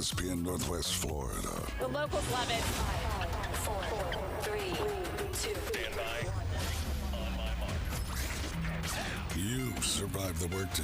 ESPN Northwest Florida. The locals love it. 5, 4, 3, 2. Stand by. On my mark. You survived the workday.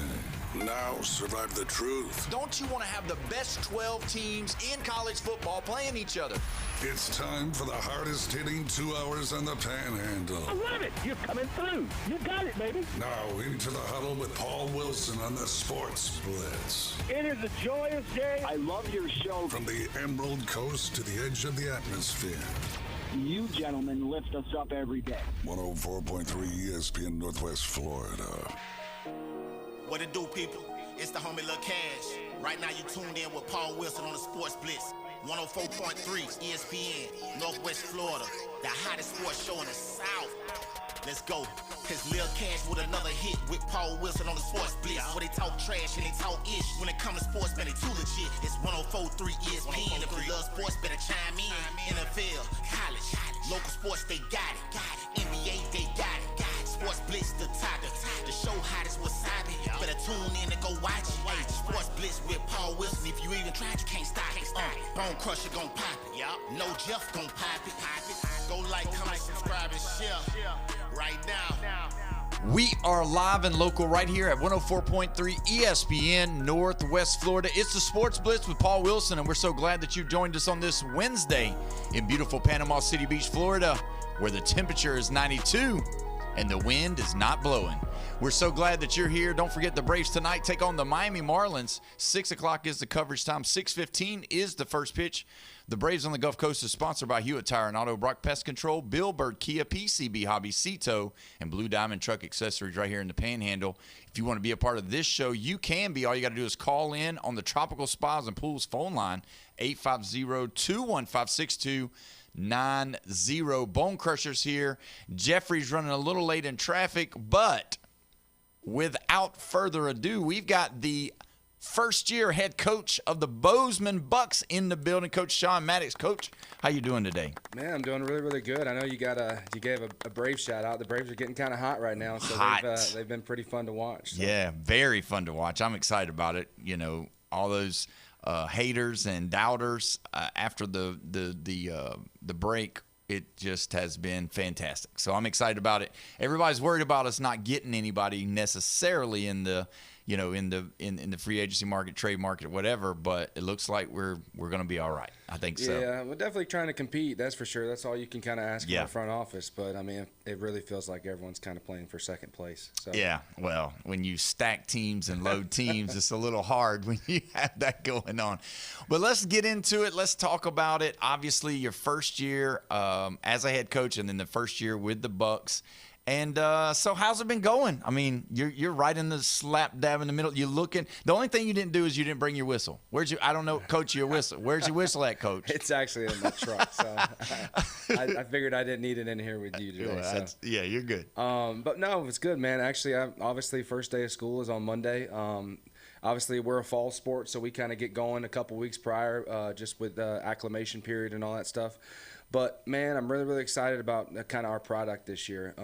Now survive the truth. Don't you want to have the best 12 teams in college football playing each other? It's time for the hardest hitting 2 hours on the Panhandle. I love it. You're coming through. You got it, baby. Now into the huddle with Paul Wilson on the Sports Blitz. It is a joyous day. I love your show. From the Emerald Coast to the edge of the atmosphere. You gentlemen lift us up every day. 104.3 ESPN Northwest Florida. What it do, people? It's the homie Lil Cash. Right now you tuned in with Paul Wilson on the Sports Blitz. 104.3 ESPN, Northwest Florida. The hottest sports show in the South. Let's go. Cause Lil Cash with another hit with Paul Wilson on the Sports Blitz. Where they talk trash and they talk ish. When it comes to sports, man, they too legit. It's 104.3 ESPN. If you love sports, better chime in. NFL, college, local sports, they got it. NBA, they got it. Sports Blitz, the topic. The show hottest wasabi. Better tune in and go watch it. Sports Blitz with Paul Wilson. If you even tried, you can't stop it. Bone Crusher gon' pop it. No Jeff gon' pop it. Go like, comment, subscribe, and share. Right now. We are live and local right here at 104.3 ESPN Northwest Florida. It's the Sports Blitz with Paul Wilson, and we're so glad that you joined us on this Wednesday in beautiful Panama City Beach, Florida, where the temperature is 92 and the wind is not blowing. We're so glad that you're here. Don't forget the Braves tonight take on the Miami Marlins. 6 o'clock is the coverage time. 6:15 is the first pitch. The Braves on the Gulf Coast is sponsored by Hewitt Tire and Auto, Brock Pest Control, Bill Bird, Kia, PCB Hobby, Cito, and Blue Diamond Truck Accessories right here in the Panhandle. If you want to be a part of this show, you can be. All you got to do is call in on the Tropical Spas and Pools phone line, 850-215-6290. Bone Crushers here. Jeffrey's running a little late in traffic, but without further ado, we've got the first-year head coach of the Bozeman Bucks in the building, Coach Sean Maddox. Coach, how you doing today? Man, I'm doing really, really good. I know you gave a Brave shout out. The Braves are getting kind of hot right now, so they've been pretty fun to watch. So. Yeah, very fun to watch. I'm excited about it. You know, all those haters and doubters after the break. It just has been fantastic. So I'm excited about it. Everybody's worried about us not getting anybody necessarily in the free agency market, trade market, whatever, but it looks like we're going to be all right. I think so. Yeah, we're definitely trying to compete, that's for sure. That's all you can kind of ask from the front office, but I mean, it really feels like everyone's kind of playing for second place. So. Yeah, well, when you stack teams and load teams, it's a little hard when you have that going on. But let's get into it. Let's talk about it. Obviously, your first year as a head coach and then the first year with the Bucks. And so how's it been going? I mean, you're right in the slap dab in the middle. You're looking. The only thing you didn't do is you didn't bring your whistle. I don't know, Coach, your whistle. Where's your whistle at, Coach? It's actually in my truck. So I figured I didn't need it in here with you today. Well, yeah, you're good. But no, it's good, man. Actually, obviously, first day of school is on Monday. Obviously, we're a fall sport, so we kind of get going a couple weeks prior, just with the acclimation period and all that stuff. But, man, I'm really, really excited about kind of our product this year.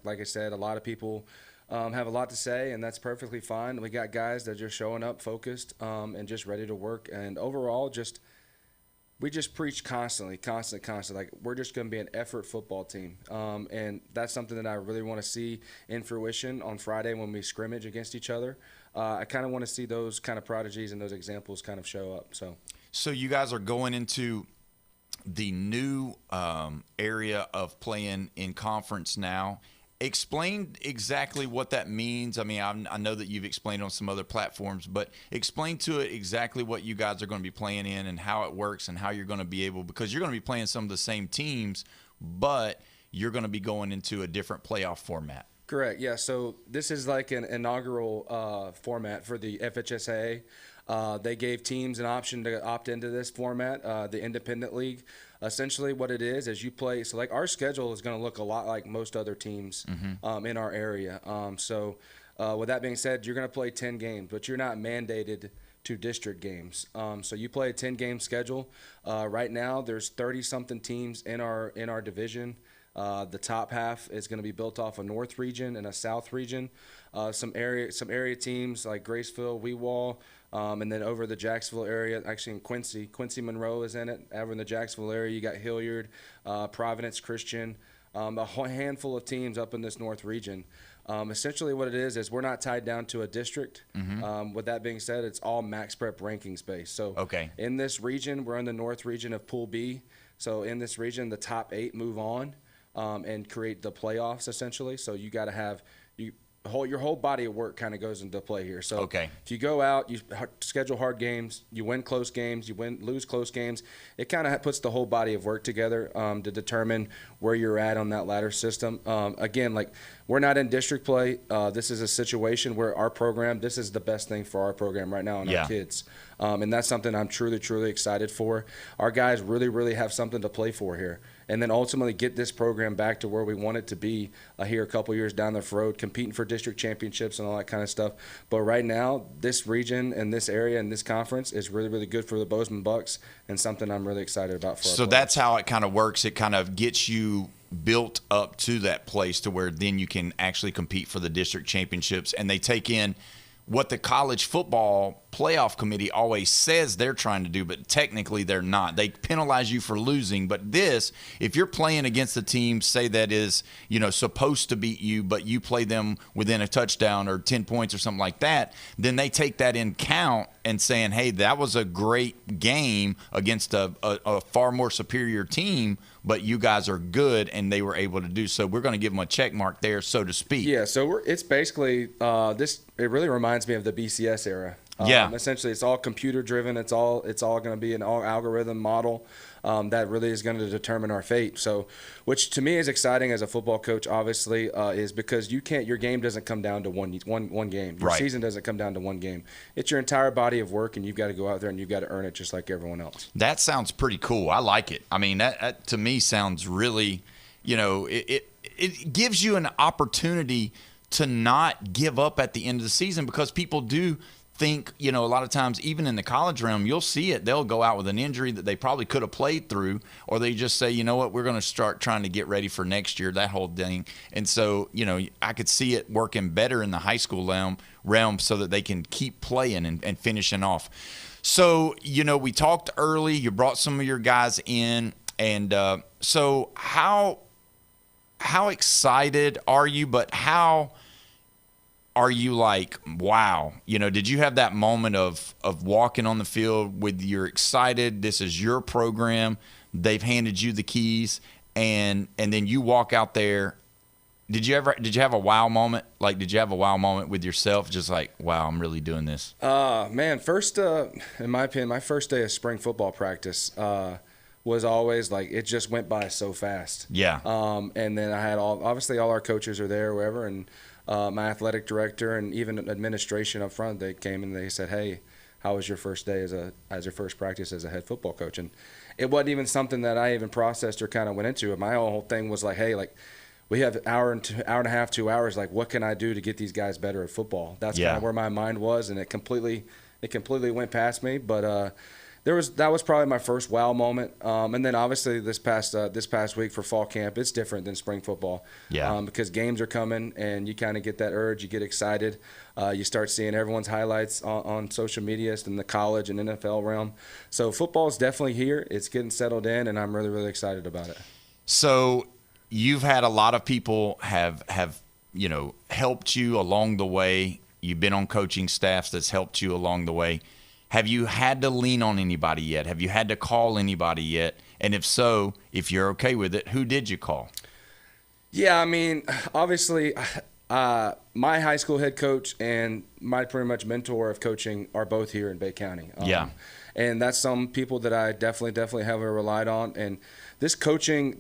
Like I said, a lot of people have a lot to say, and that's perfectly fine. We got guys that are just showing up focused and just ready to work. And overall, we just preach constantly. Like, we're just going to be an effort football team. And that's something that I really want to see in fruition on Friday when we scrimmage against each other. I kind of want to see those kind of prodigies and those examples kind of show up. So you guys are going into the new area of playing in conference now. Explain exactly what that means. I mean, I know that you've explained on some other platforms, but explain to it exactly what you guys are going to be playing in and how it works and how you're going to be able, because you're going to be playing some of the same teams, but you're going to be going into a different playoff format. Correct, yeah. So this is like an inaugural format for the FHSAA. They gave teams an option to opt into this format, the independent league. Essentially what it is you play. So like our schedule is going to look a lot like most other teams in our area. So with that being said, you're going to play 10 games, but you're not mandated to district games. So you play a 10-game schedule. Right now there's 30-something teams in our division. The top half is going to be built off a North region and a South region. Some area teams like Graceville, Wewall, And then over the Jacksonville area, actually in Quincy Monroe is in it. Over in the Jacksonville area, you got Hilliard, Providence Christian, a handful of teams up in this North region. Essentially what it is we're not tied down to a district. With that being said, it's all Max Prep rankings based. So in this region, we're in the North region of Pool B. So in this region, the top 8 move on and create the playoffs essentially. So you got to have your whole body of work kind of goes into play here. So if you go out, you schedule hard games, you win close games, lose close games, it kind of puts the whole body of work together to determine where you're at on that ladder system. Again, like we're not in district play. This is a situation where our program, this is the best thing for our program right now and our kids. And that's something I'm truly, truly excited for. Our guys really, really have something to play for here. And then ultimately get this program back to where we want it to be here a couple years down the road, competing for district championships and all that kind of stuff. But right now, this region and this area and this conference is really, really good for the Bozeman Bucks and something I'm really excited about for our players. That's how it kind of works. It kind of gets you built up to that place to where then you can actually compete for the district championships. And they take in what the college football playoff committee always says they're trying to do, but technically they're not. They penalize you for losing. But this, if you're playing against a team, say that is, supposed to beat you, but you play them within a touchdown or 10 points or something like that, then they take that in count and saying, hey, that was a great game against a far more superior team, but you guys are good, and they were able to do so. We're going to give them a check mark there, so to speak. Yeah, so it's basically it really reminds me of the BCS era. Essentially, it's all computer-driven. It's all going to be an all algorithm model that really is going to determine our fate. So, which to me is exciting as a football coach, obviously, is because your game doesn't come down to one game. Your season doesn't come down to one game. It's your entire body of work, and you've got to go out there and you've got to earn it just like everyone else. That sounds pretty cool. I like it. I mean, that to me sounds really, it gives you an opportunity to not give up at the end of the season, because people do think, a lot of times, even in the college realm, you'll see it. They'll go out with an injury that they probably could have played through, or they just say, you know what, we're going to start trying to get ready for next year, that whole thing. And so, I could see it working better in the high school realm so that they can keep playing and finishing off. So, we talked early, you brought some of your guys in, and so how excited are you, but how are you like, wow, did you have that moment of walking on the field with you're excited, this is your program, they've handed you the keys, and then you walk out there? Did you have a wow moment? Like, did you have a wow moment with yourself? Just like, wow, I'm really doing this. Man, first, in my opinion, my first day of spring football practice was always like, it just went by so fast. Yeah. And then I had obviously all our coaches are there, wherever, and my athletic director and even administration up front, they came and they said, hey, how was your first day as your first practice as a head football coach? And it wasn't even something that I even processed or kind of went into. My whole thing was like, hey, like, we have an hour and a half, 2 hours. Like, what can I do to get these guys better at football? That's kind of where my mind was, and it completely went past me. But that was probably my first wow moment. And then obviously this past week for fall camp, it's different than spring football. Yeah. Because games are coming, and you kind of get that urge, you get excited. You start seeing everyone's highlights on social media in the college and NFL realm. So football is definitely here. It's getting settled in, and I'm really, really excited about it. So you've had a lot of people have helped you along the way. You've been on coaching staffs that's helped you along the way. Have you had to lean on anybody yet? Have you had to call anybody yet? And if so, if you're okay with it, who did you call? Yeah, I mean, obviously, my high school head coach and my pretty much mentor of coaching are both here in Bay County. And that's some people that I definitely have relied on. And this coaching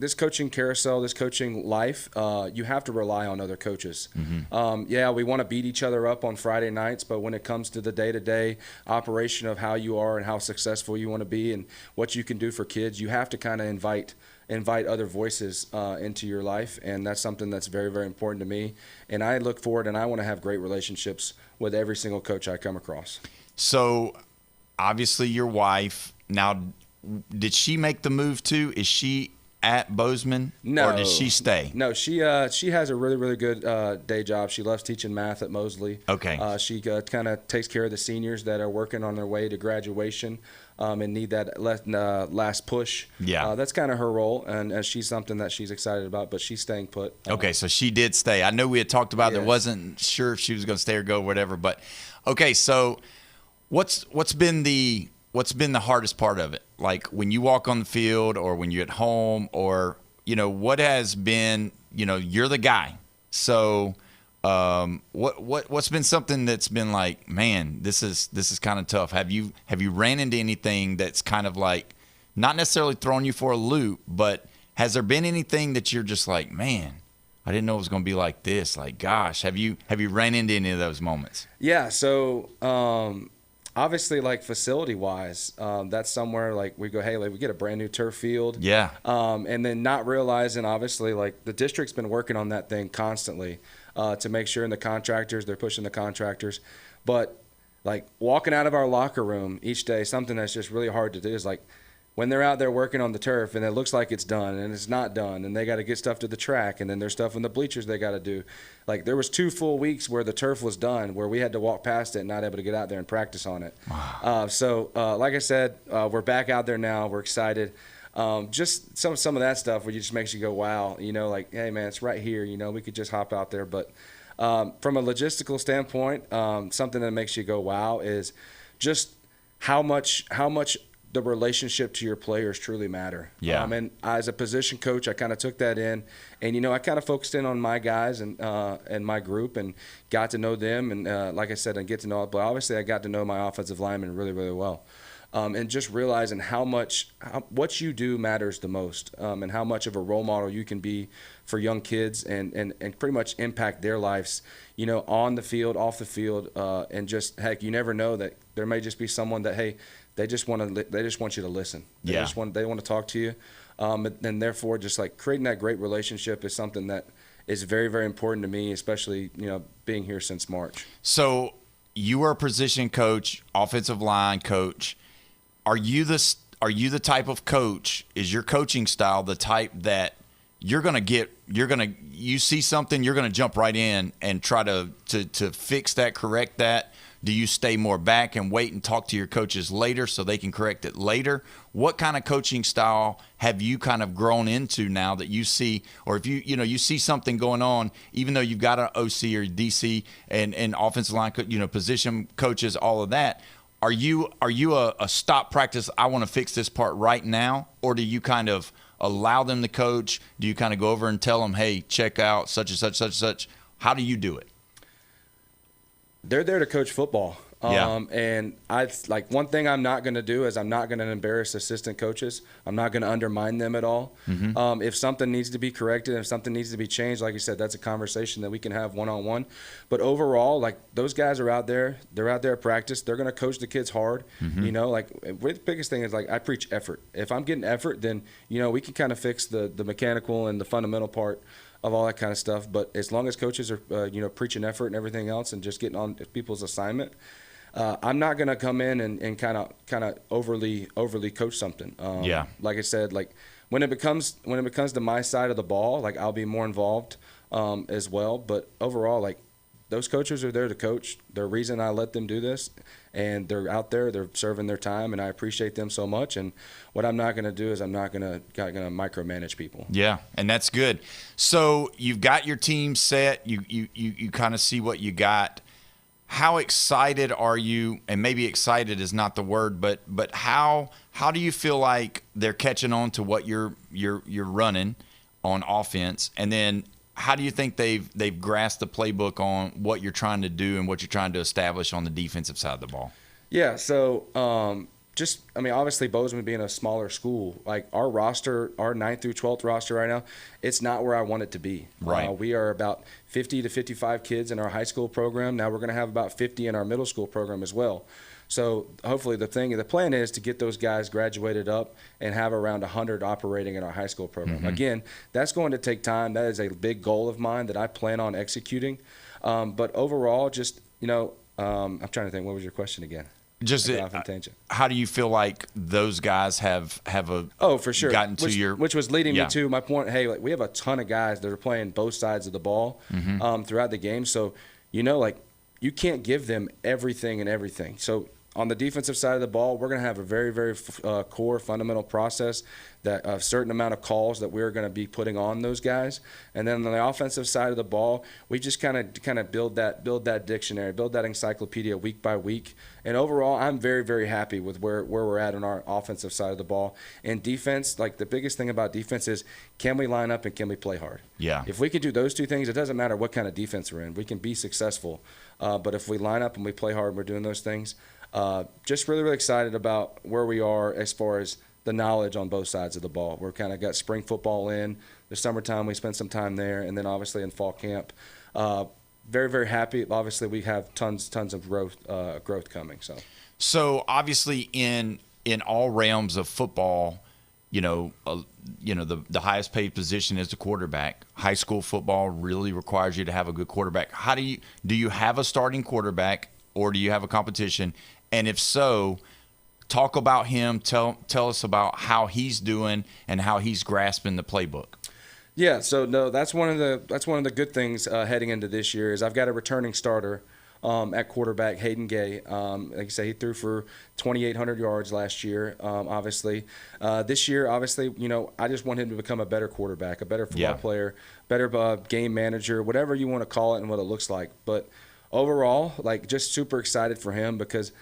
carousel, this coaching life, you have to rely on other coaches. Mm-hmm. We want to beat each other up on Friday nights, but when it comes to the day-to-day operation of how you are and how successful you want to be and what you can do for kids, you have to kind of invite other voices into your life, and that's something that's very, very important to me. And I look forward, and I want to have great relationships with every single coach I come across. So, obviously, your wife, now, did she make the move too? Is she at Bozeman? No. Or did she stay? No, she has a really, really good day job. She loves teaching math at Mosley. Okay. She kind of takes care of the seniors that are working on their way to graduation and need that last push. Yeah. That's kind of her role, and she's something that she's excited about, but she's staying put. Okay, so she did stay. I know we had talked about Yes. it. Wasn't sure if she was going to stay or go, whatever. But okay, so what's been the hardest part of it? Like when you walk on the field, or when you're at home, or what has been? You're the guy. So what's been something that's been like, man, this is kind of tough. Have you ran into anything that's kind of like not necessarily throwing you for a loop, but has there been anything that you're just like, man, I didn't know it was going to be like this? Like, gosh, have you ran into any of those moments? Yeah. So obviously, like facility wise, that's somewhere like we go, hey, like we get a brand new turf field. Yeah. And then not realizing, obviously, like the district's been working on that thing constantly to make sure, and the contractors, they're pushing the contractors. But like walking out of our locker room each day, something that's just really hard to do is like when they're out there working on the turf and it looks like it's done and it's not done, and they got to get stuff to the track, and then there's stuff in the bleachers they got to do. Like there was 2 full weeks where the turf was done, where we had to walk past it and not able to get out there and practice on it. Wow. So like I said, we're back out there now. We're excited. Just some of that stuff where you just makes you go, wow, like, hey man, it's right here. We could just hop out there. But from a logistical standpoint, something that makes you go, wow, is just how much the relationship to your players truly matter. Yeah. And as a position coach, I kind of took that in, and I kind of focused in on my guys and my group, and got to know them, and like I said, and get to know. But obviously, I got to know my offensive linemen really, really well, and just realizing how what you do matters the most, and how much of a role model you can be for young kids, and pretty much impact their lives, on the field, off the field, and just heck, you never know that there may just be someone that, hey, they just want you to listen. They want to talk to you, and therefore just like creating that great relationship is something that is very, very important to me, especially being here since March. So you are a position coach, offensive line coach. Are you the type of coach? Is your coaching style the type that you see something, you're gonna jump right in and try to fix that, correct that? Do you stay more back and wait and talk to your coaches later so they can correct it later? What kind of coaching style have you kind of grown into now that you see, or if you see something going on, even though you've got an OC or DC and offensive line, position coaches, all of that, are you a stop practice, I want to fix this part right now, or do you kind of allow them to coach? Do you kind of go over and tell them, hey, check out such and such, such and such? How do you do it? They're there to coach football. And one thing I'm not going to do is I'm not going to embarrass assistant coaches. I'm not going to undermine them at all. Mm-hmm. If something needs to be corrected, if something needs to be changed, like you said, that's a conversation that we can have one-on-one. But overall, like those guys are out there. They're out there at practice. They're going to coach the kids hard. Mm-hmm. The biggest thing is like I preach effort. If I'm getting effort, then we can kind of fix the mechanical and the fundamental part of all that kind of stuff. But as long as coaches are preaching effort and everything else and just getting on people's assignment, I'm not going to come in and kind of overly coach something. Like I said, like when it becomes to my side of the ball, like I'll be more involved as well. But overall, like those coaches are there to coach. The reason I let them do this, and they're out there, they're serving their time, and I appreciate them so much. And what I'm not going to do is I'm not going to micromanage people. Yeah, and that's good. So you've got your team set. You kind of see what you got. How excited are you? And maybe excited is not the word, but how do you feel like they're catching on to what you're running on offense? And then how do you think they've grasped the playbook on what you're trying to do and what you're trying to establish on the defensive side of the ball? Yeah, so obviously Bozeman being a smaller school, like our roster, our 9th through 12th roster right now, it's not where I want it to be. Right. We are about 50 to 55 kids in our high school program. Now we're going to have about 50 in our middle school program as well. So hopefully the plan is to get those guys graduated up and have around 100 operating in our high school program. Mm-hmm. Again, that's going to take time. That is a big goal of mine that I plan on executing. But overall, just, I'm trying to think, what was your question again? Just how do you feel like those guys have for sure gotten to which was leading me to my point. Hey, like we have a ton of guys that are playing both sides of the ball throughout the game. So like you can't give them everything and everything. So on the defensive side of the ball, we're going to have a very, very core fundamental process, that a certain amount of calls that we're going to be putting on those guys. And then on the offensive side of the ball, we just kind of build that dictionary, build that encyclopedia week by week. And overall, I'm very, very happy with where we're at on our offensive side of the ball. And defense, like the biggest thing about defense is, can we line up and can we play hard? Yeah. If we can do those two things, it doesn't matter what kind of defense we're in. We can be successful. But if we line up and we play hard and we're doing those things, just really, really excited about where we are as far as the knowledge on both sides of the ball. We're kind of got spring football in. The summertime, we spent some time there, and then obviously in fall camp. Very, very happy. Obviously, we have tons of growth coming. So obviously in all realms of football, the highest paid position is the quarterback. High school football really requires you to have a good quarterback. Do you have a starting quarterback, or do you have a competition? And if so, talk about him. Tell us about how he's doing and how he's grasping the playbook. Yeah, so no, that's one of the good things heading into this year is I've got a returning starter at quarterback, Hayden Gay. Like I say, he threw for 2,800 yards last year. Obviously, this year, obviously, I just want him to become a better quarterback, a better football player, better game manager, whatever you want to call it and what it looks like. But overall, like just super excited for him because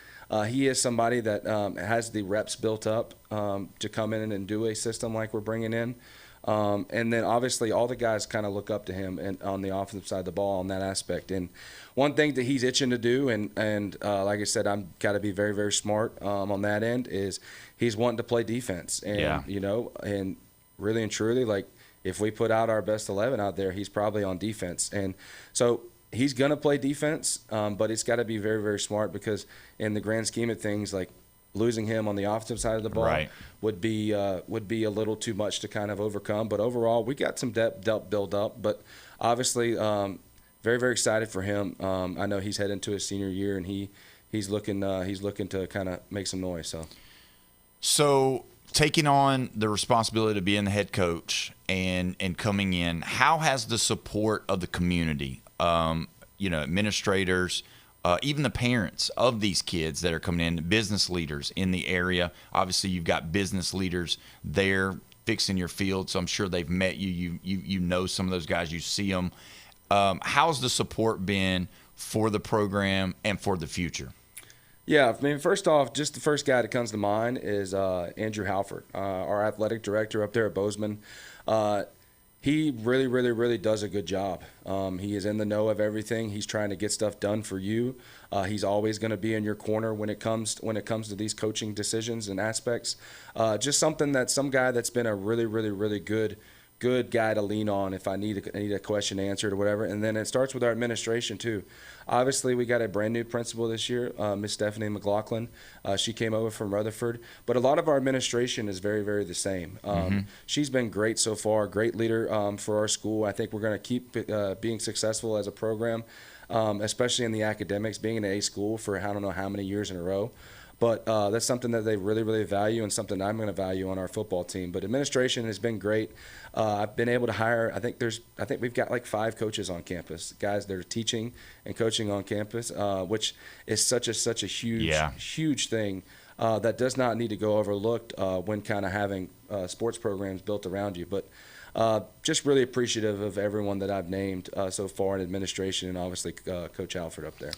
he is somebody that has the reps built up to come in and do a system like we're bringing in. And then obviously all the guys kind of look up to him and on the offensive side of the ball on that aspect. And one thing that he's itching to do, and like I said, I'm got to be very, very smart on that end, is he's wanting to play defense. And, and really and truly, like if we put out our best 11 out there, he's probably on defense. And so he's going to play defense, but it's got to be very, very smart because in the grand scheme of things, like losing him on the offensive side of the ball would be a little too much to kind of overcome. But overall, we got some depth built up. But obviously, very, very excited for him. I know he's heading to his senior year, and he's looking to kind of make some noise. So taking on the responsibility of being the head coach and coming in, how has the support of the community, administrators, even the parents of these kids that are coming in, business leaders in the area. Obviously, you've got business leaders there fixing your field, so I'm sure they've met you. You know some of those guys. You see them. How's the support been for the program and for the future? Yeah, I mean, first off, just the first guy that comes to mind is Andrew Halford, our athletic director up there at Bozeman. He really, really, really does a good job. He is in the know of everything. He's trying to get stuff done for you. He's always going to be in your corner when it comes to these coaching decisions and aspects. Just some guy that's been a really, really, really good guy to lean on if I need a question answered or whatever. And then it starts with our administration too. Obviously, we got a brand new principal this year, Miss Stephanie McLaughlin. She came over from Rutherford. But a lot of our administration is very, very the same. She's been great so far, great leader for our school. I think we're going to keep being successful as a program, especially in the academics, being an A school for I don't know how many years in a row. But that's something that they really, really value and something I'm going to value on our football team. But administration has been great. I've been able to hire. I think we've got like 5 coaches on campus, guys that are teaching and coaching on campus, which is such a huge thing that does not need to go overlooked when kind of having sports programs built around you. But just really appreciative of everyone that I've named so far in administration and obviously Coach Alfred up there.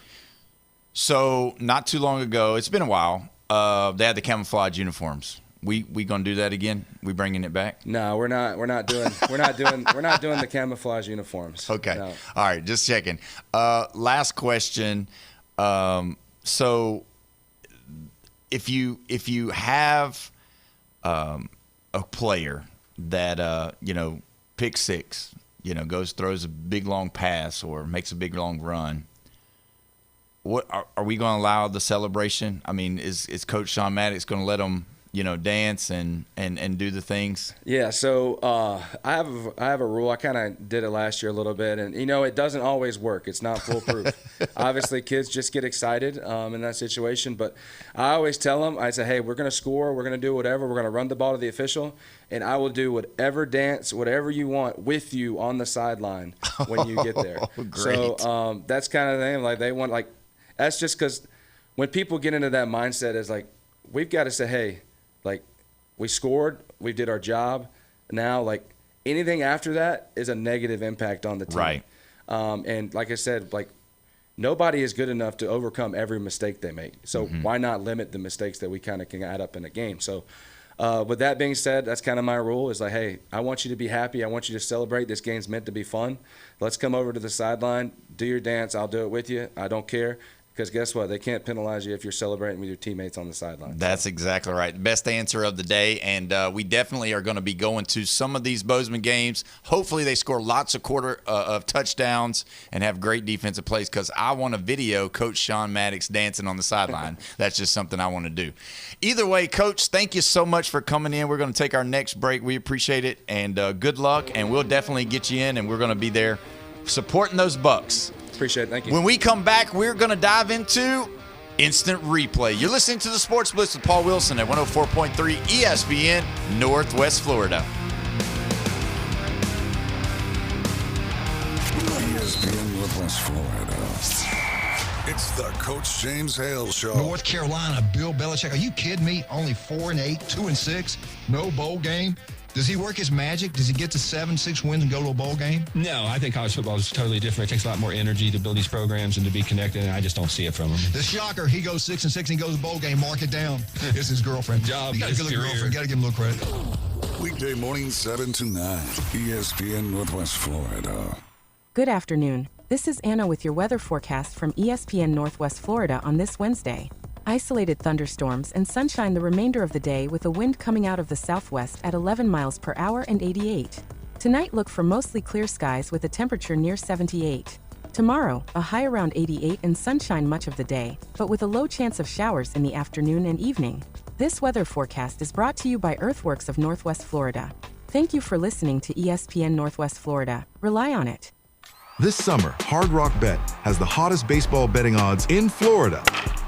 So not too long ago, it's been a while. They had the camouflage uniforms. We gonna do that again? We bringing it back? No, we're not doing the camouflage uniforms. Okay. No. All right, just checking. Last question. So if you have a player that pick six, throws a big long pass or makes a big long run, what are we going to allow the celebration? I mean, is Coach Sean Maddox going to let them dance and do the things? Yeah, so I have a rule. I kind of did it last year a little bit, and it doesn't always work. It's not foolproof. Obviously, kids just get excited in that situation, but I always tell them, I say, hey, we're going to score, we're going to do whatever, we're going to run the ball to the official, and I will do whatever dance, whatever you want with you on the sideline when you get there. Great. So that's kind of the thing. Like, they want, like, that's just because when people get into that mindset, it's like, we've got to say, hey, like, we scored, we did our job. Now, like, anything after that is a negative impact on the team. Right. And like I said, like, nobody is good enough to overcome every mistake they make. So why not limit the mistakes that we kind of can add up in a game? So with that being said, that's kind of my rule is like, hey, I want you to be happy. I want you to celebrate. This game's meant to be fun. Let's come over to the sideline, do your dance. I'll do it with you. I don't care. Because guess what? They can't penalize you if you're celebrating with your teammates on the sideline. That's exactly right. Best answer of the day. And we definitely are going to be going to some of these Bozeman games. Hopefully they score lots of touchdowns and have great defensive plays, because I want to video Coach Sean Maddox dancing on the sideline. That's just something I want to do. Either way, Coach, thank you so much for coming in. We're going to take our next break. We appreciate it. And good luck. And we'll definitely get you in, and we're going to be there supporting those Bucks. Appreciate it. Thank you. When we come back, we're going to dive into instant replay. You're listening to the Sports Blitz with Paul Wilson at 104.3 ESPN, Northwest Florida. ESPN Northwest Florida. It's the Coach James Hale Show. North Carolina, Bill Belichick. Are you kidding me? Only 4-8, 2-6, no bowl game. Does he work his magic? Does he get to 7-6 wins and go to a bowl game? No, I think college football is totally different. It takes a lot more energy to build these programs and to be connected, and I just don't see it from him. The shocker, he goes 6-6 and he goes to bowl game. Mark it down. It's his girlfriend. Job. You got a good looking girlfriend. Got to give him a little credit. Weekday mornings 7 to 9. ESPN Northwest Florida. Good afternoon. This is Anna with your weather forecast from ESPN Northwest Florida on this Wednesday. Isolated thunderstorms and sunshine the remainder of the day, with a wind coming out of the southwest at 11 miles per hour and 88. Tonight, look for mostly clear skies with a temperature near 78. Tomorrow, a high around 88 and sunshine much of the day, but with a low chance of showers in the afternoon and evening. This weather forecast is brought to you by Earthworks of Northwest Florida. Thank you for listening to ESPN Northwest Florida. Rely on it. This summer, Hard Rock Bet has the hottest baseball betting odds in Florida.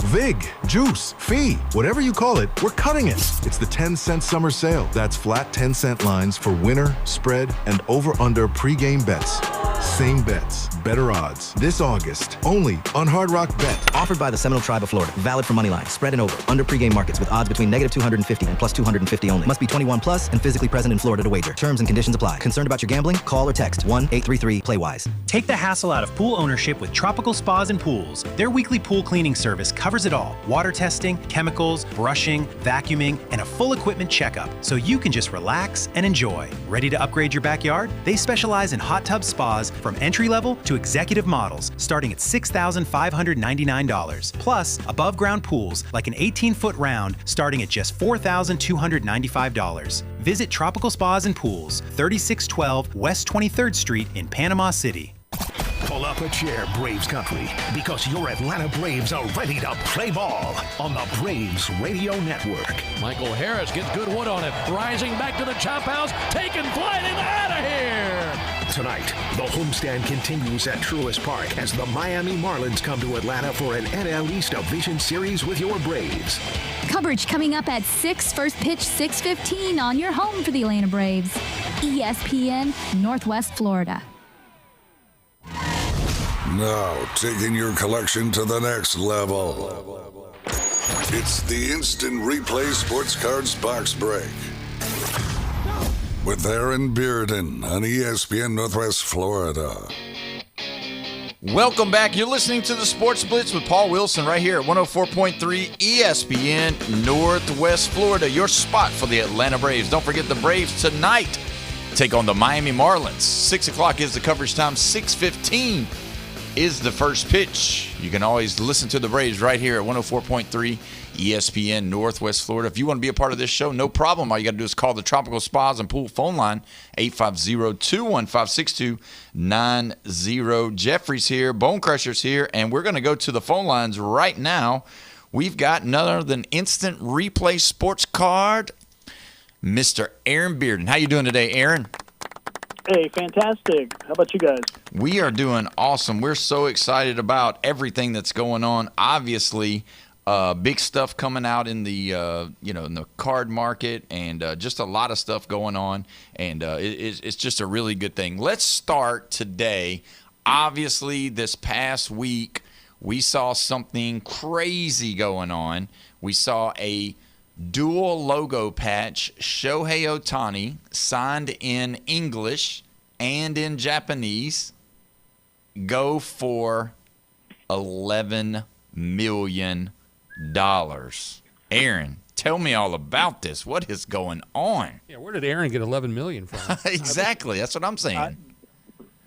Vig, juice, fee, whatever you call it, we're cutting it. It's the 10-cent summer sale. That's flat 10-cent lines for winner, spread, and over-under pregame bets. Same bets, better odds. This August, only on Hard Rock Bet. Offered by the Seminole Tribe of Florida. Valid for moneyline, spread and over. Under pregame markets with odds between -250 and +250 only. Must be 21 plus and physically present in Florida to wager. Terms and conditions apply. Concerned about your gambling? Call or text 1-833-PLAY-WISE. Take the hassle out of pool ownership with Tropical Spas and Pools. Their weekly pool cleaning service covers it all. Water testing, chemicals, brushing, vacuuming, and a full equipment checkup, so you can just relax and enjoy. Ready to upgrade your backyard? They specialize in hot tub spas from entry-level to executive models, starting at $6,599. Plus, above-ground pools like an 18-foot round starting at just $4,295. Visit Tropical Spas and Pools, 3612 West 23rd Street in Panama City. Pull up a chair, Braves country, because your Atlanta Braves are ready to play ball on the Braves Radio Network. Michael Harris gets good wood on it, rising back to the chop house, taking flight and out of here. Tonight, the homestand continues at Truist Park as the Miami Marlins come to Atlanta for an NL East Division Series with your Braves. Coverage coming up at 6, first pitch 6:15 on your home for the Atlanta Braves. ESPN, Northwest Florida. Now, taking your collection to the next level. It's the Instant Replay Sports Cards Box Break. With Aaron Bearden on ESPN Northwest Florida. Welcome back. You're listening to the Sports Blitz with Paul Wilson right here at 104.3 ESPN Northwest Florida, your spot for the Atlanta Braves. Don't forget the Braves tonight take on the Miami Marlins. 6 o'clock is the coverage time. 6:15 is the first pitch. You can always listen to the Braves right here at 104.3 ESPN Northwest Florida. If you want to be a part of this show, no problem. All you got to do is call the Tropical Spas and Pool phone line, 850-215-6290. Jeffrey's here, Bone Crusher's here, and we're going to go to the phone lines right now we've got none other than Instant Replay Sports Card, Mr. Aaron Bearden. How you doing today, Aaron? Hey, fantastic. How about you guys? We are doing awesome. We're so excited about everything that's going on. Obviously, big stuff coming out in the in the card market, and just a lot of stuff going on, and it's just a really good thing. Let's start today. Obviously, this past week we saw something crazy going on. We saw a dual logo patch, Shohei Ohtani, signed in English and in Japanese, go for $11 million. Aaron, tell me all about this. What is going on? Yeah, where did Aaron get $11 million from? Exactly, that's what I'm saying.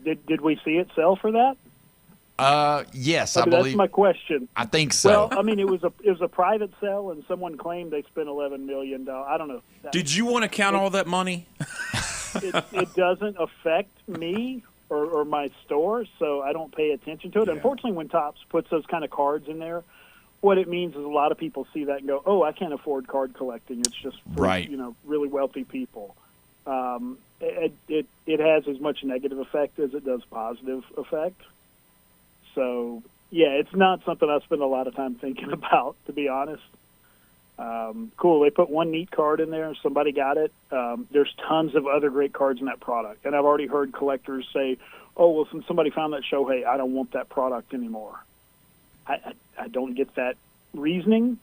Did we see it sell for that? Yes, I I mean, believe. that's my question. I think so. Well, I mean, it was a private sale, and someone claimed they spent $11 million. I don't know. Did you want to count all that money? It doesn't affect me or my store, so I don't pay attention to it. Yeah. Unfortunately, when Topps puts those kind of cards in there, what it means is a lot of people see that and go, "Oh, I can't afford card collecting. It's just for really wealthy people." It has as much negative effect as it does positive effect. So, yeah, it's not something I spend a lot of time thinking about, to be honest. Cool. They put one neat card in there. Somebody got it. There's tons of other great cards in that product. And I've already heard collectors say, oh, well, since somebody found that Shohei, I don't want that product anymore. I don't get that reasoning.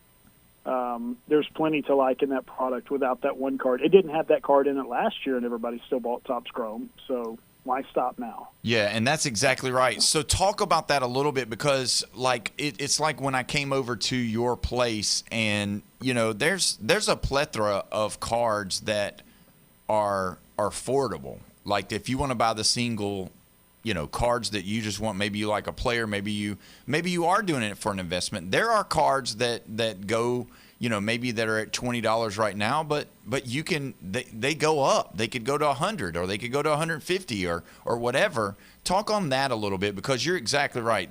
There's plenty to like in that product without that one card. It didn't have that card in it last year, and everybody still bought Topps Chrome. So why stop now? Yeah, and that's exactly right. So talk about that a little bit, because like it's like when I came over to your place, and there's a plethora of cards that are affordable. Like if you want to buy the single, cards that you just want, maybe you like a player, maybe you are doing it for an investment. There are cards that go, maybe that are at $20 right now, but you can they go up. They could go to 100, or they could go to 150, or whatever. Talk on that a little bit, because you're exactly right.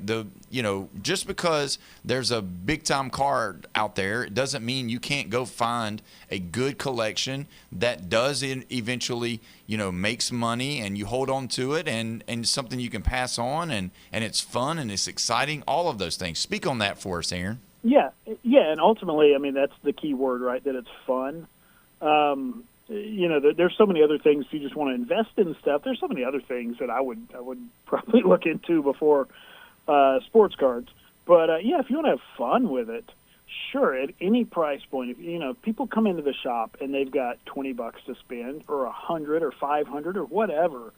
Just because there's a big time card out there, it doesn't mean you can't go find a good collection that does eventually, makes money, and you hold on to it, and something you can pass on, and it's fun and it's exciting. All of those things. Speak on that for us, Aaron. Yeah, and ultimately, I mean, that's the key word, right? That it's fun. There's so many other things. If you just want to invest in stuff, there's so many other things that I would probably look into before sports cards. But if you want to have fun with it, sure, at any price point. If people come into the shop and they've got $20 to spend, or $100 or $500 or whatever,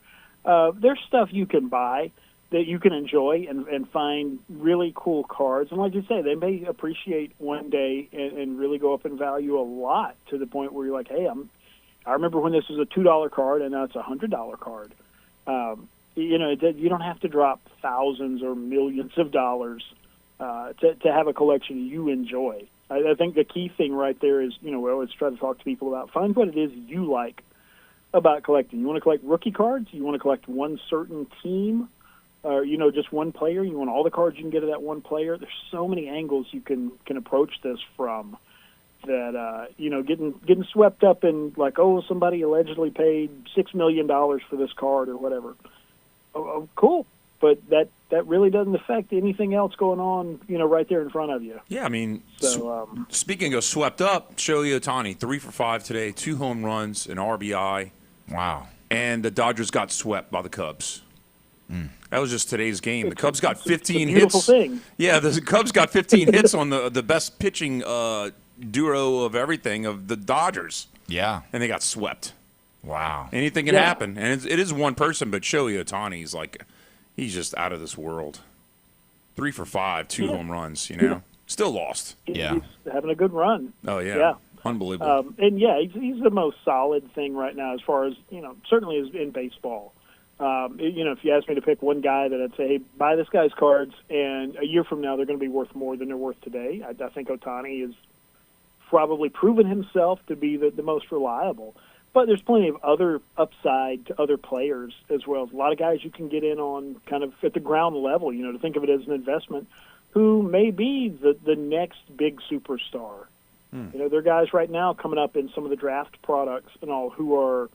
there's stuff you can buy that you can enjoy and find really cool cards. And like you say, they may appreciate one day and really go up in value a lot, to the point where you're like, hey, I remember when this was a $2 card, and now it's a $100 card. You don't have to drop thousands or millions of dollars to have a collection you enjoy. I think the key thing right there is, we always try to talk to people about, find what it is you like about collecting. You want to collect rookie cards? You want to collect one certain team? Or, just one player? You want all the cards you can get of that one player? There's so many angles you can approach this from, that, getting swept up in, like, oh, somebody allegedly paid $6 million for this card or whatever. Oh, cool. But that really doesn't affect anything else going on, right there in front of you. Yeah, I mean, speaking of swept up, Shohei Ohtani, 3 for 5 today, 2 home runs, an RBI. Wow. And the Dodgers got swept by the Cubs. That was just today's game. The Cubs got 15 hits. Thing. Yeah, the Cubs got 15 hits on the best pitching duo of everything of the Dodgers. Yeah. And they got swept. Wow. Anything can happen. And it is one person, but Shohei Ohtani is he's just out of this world. 3 for 5, 2 home runs, Still lost. He's having a good run. Oh, yeah. Unbelievable. And, he's the most solid thing right now, as far as, certainly is in baseball. If you ask me to pick one guy that I'd say, hey, buy this guy's cards, and a year from now they're going to be worth more than they're worth today, I think Ohtani has probably proven himself to be the most reliable. But there's plenty of other upside to other players as well. There's a lot of guys you can get in on kind of at the ground level, to think of it as an investment, who may be the next big superstar. You know, there are guys right now coming up in some of the draft products and all who are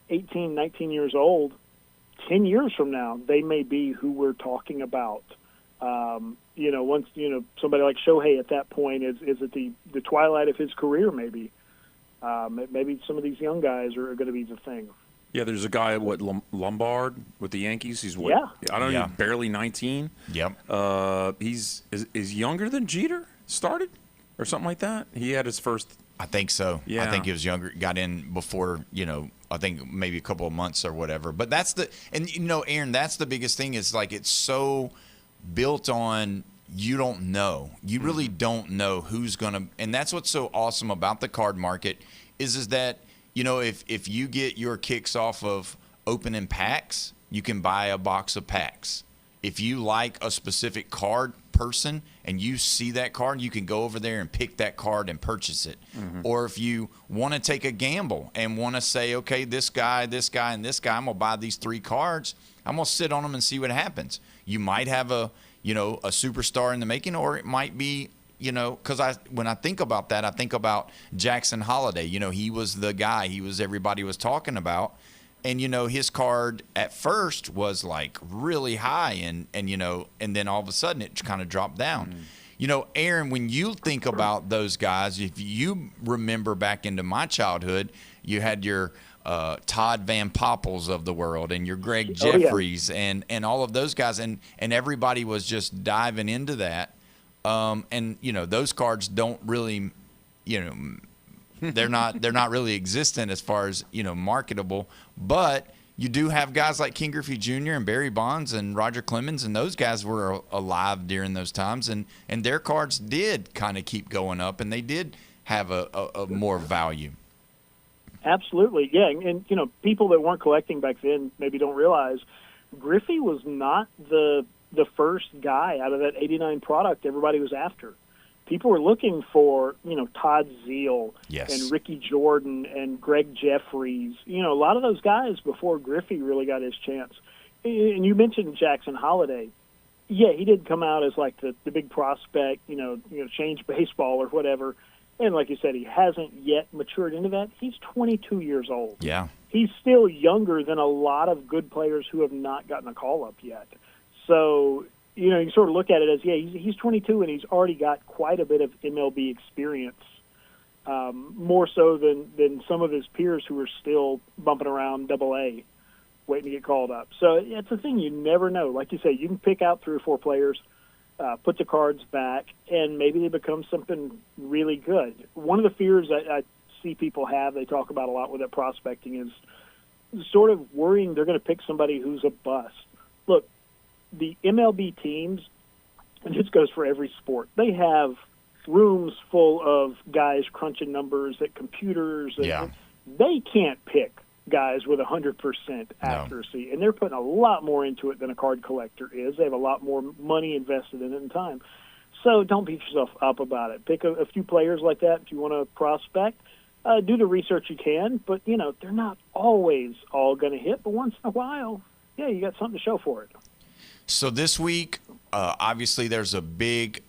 18, 19 years old. 10 years from now, they may be who we're talking about. You know, once, you know, somebody like Shohei at that point is at the twilight of his career, maybe. Maybe some of these young guys are going to be the thing. Yeah, there's a guy, Lombard with the Yankees. He's what? Yeah. I don't know, barely 19. Yep. He's younger than Jeter started or something like that. He had his first. I think so. Yeah. I think he was younger, got in before, you know, I think maybe a couple of months or whatever. But that's and you know, Aaron, that's the biggest thing is like it's so built on you don't know. You really don't know who's going to, and that's what's so awesome about the card market is that, you know, if you get your kicks off of opening packs, you can buy a box of packs. If you like a specific card person and you see that card, you can go over there and pick that card and purchase it. Or if you want to take a gamble and want to say, okay, this guy, and this guy, I'm going to buy these 3 cards. I'm going to sit on them and see what happens. You might have a superstar in the making, or it might be, you know, because when I think about that, I think about Jackson Holiday. You know, he was the guy everybody was talking about. And, you know, his card at first was like really high and you know, and then all of a sudden it kind of dropped down. You know, Aaron, when you think about those guys, if you remember back into my childhood, you had your Todd Van Poppels of the world and your Greg Jeffries and all of those guys. And everybody was just diving into that. And, you know, those cards don't really, you know, they're not really existent as far as, you know, marketable, but you do have guys like King Griffey Jr. and Barry Bonds and Roger Clemens, and those guys were alive during those times, and their cards did kind of keep going up, and they did have a more value. Absolutely, yeah, and you know, people that weren't collecting back then maybe don't realize Griffey was not the first guy out of that '89 product everybody was after. People were looking for, you know, Todd Zeal and Ricky Jordan and Greg Jeffries. You know, a lot of those guys before Griffey really got his chance. And you mentioned Jackson Holiday. Yeah, he did come out as like the big prospect, you know, change baseball or whatever. And like you said, he hasn't yet matured into that. He's 22 years old. Yeah. He's still younger than a lot of good players who have not gotten a call-up yet. So, you know, you sort of look at it as, yeah, he's 22 and he's already got quite a bit of MLB experience, more so than some of his peers who are still bumping around AA, waiting to get called up. So it's a thing you never know. Like you say, you can pick out 3 or 4 players, put the cards back, and maybe they become something really good. One of the fears I see people have, they talk about a lot with that prospecting, is sort of worrying they're going to pick somebody who's a bust. Look, the MLB teams, and this goes for every sport, they have rooms full of guys crunching numbers at computers. And they can't pick guys with 100% accuracy, and they're putting a lot more into it than a card collector is. They have a lot more money invested in it and time. So don't beat yourself up about it. Pick a few players like that if you want to prospect. Do the research you can, but, you know, they're not always all going to hit, but once in a while, yeah, you got something to show for it. So this week, obviously, there's a big,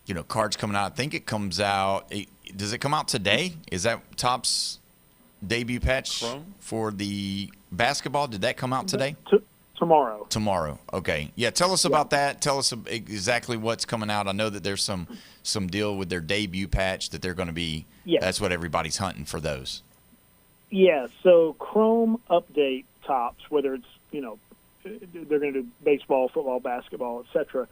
you know, cards coming out. I think it comes out. Does it come out today? Is that Topps debut patch for the basketball? Did that come out today? Tomorrow. Tomorrow. Okay. Yeah. Tell us about that. Tell us exactly what's coming out. I know that there's some deal with their debut patch that they're going to be. Yeah. That's what everybody's hunting for those. Yeah. So Chrome update Topps, whether it's, you know, they're going to do baseball, football, basketball, etc.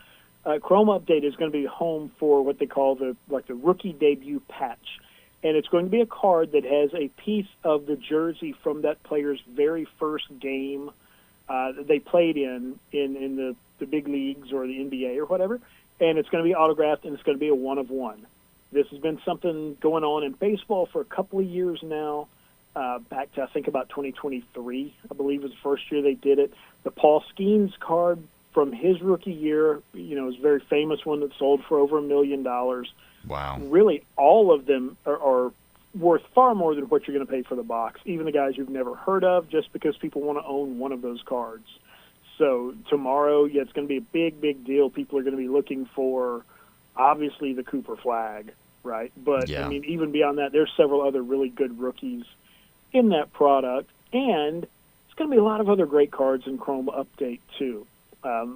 Chrome Update is going to be home for what they call the rookie debut patch, and it's going to be a card that has a piece of the jersey from that player's very first game that they played in the big leagues or the NBA or whatever, and it's going to be autographed and it's going to be a 1-of-1. This has been something going on in baseball for a couple of years now. Back to, I think, about 2023, I believe was the first year they did it. The Paul Skeens card from his rookie year, you know, is a very famous one that sold for over $1 million. Wow. Really, all of them are worth far more than what you're going to pay for the box, even the guys you've never heard of, just because people want to own one of those cards. So tomorrow, yeah, it's going to be a big, big deal. People are going to be looking for, obviously, the Cooper flag, right? But, I mean, even beyond that, there's several other really good rookies in that product. And it's going to be a lot of other great cards in Chrome Update, too.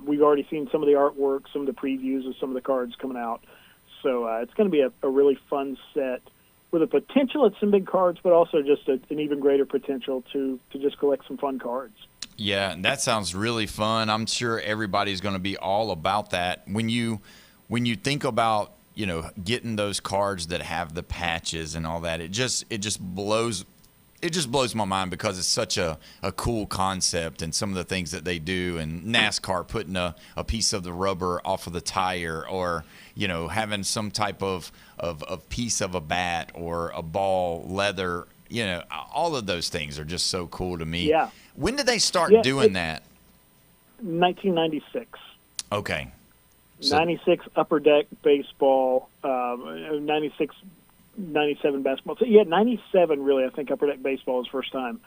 We've already seen some of the artwork, some of the previews of some of the cards coming out. So it's going to be a really fun set with a potential at some big cards, but also just an even greater potential to just collect some fun cards. Yeah, and that sounds really fun. I'm sure everybody's going to be all about that. When you think about, you know, getting those cards that have the patches and all that, it just blows my mind because it's such a cool concept, and some of the things that they do, and NASCAR putting a piece of the rubber off of the tire, or, you know, having some type of piece of a bat or a ball, leather, you know, all of those things are just so cool to me. Yeah. When did they start doing that? 1996. Okay. 96 Upper Deck baseball, 96, 97 basketball. So, 97 really, I think Upper Deck baseball was first time.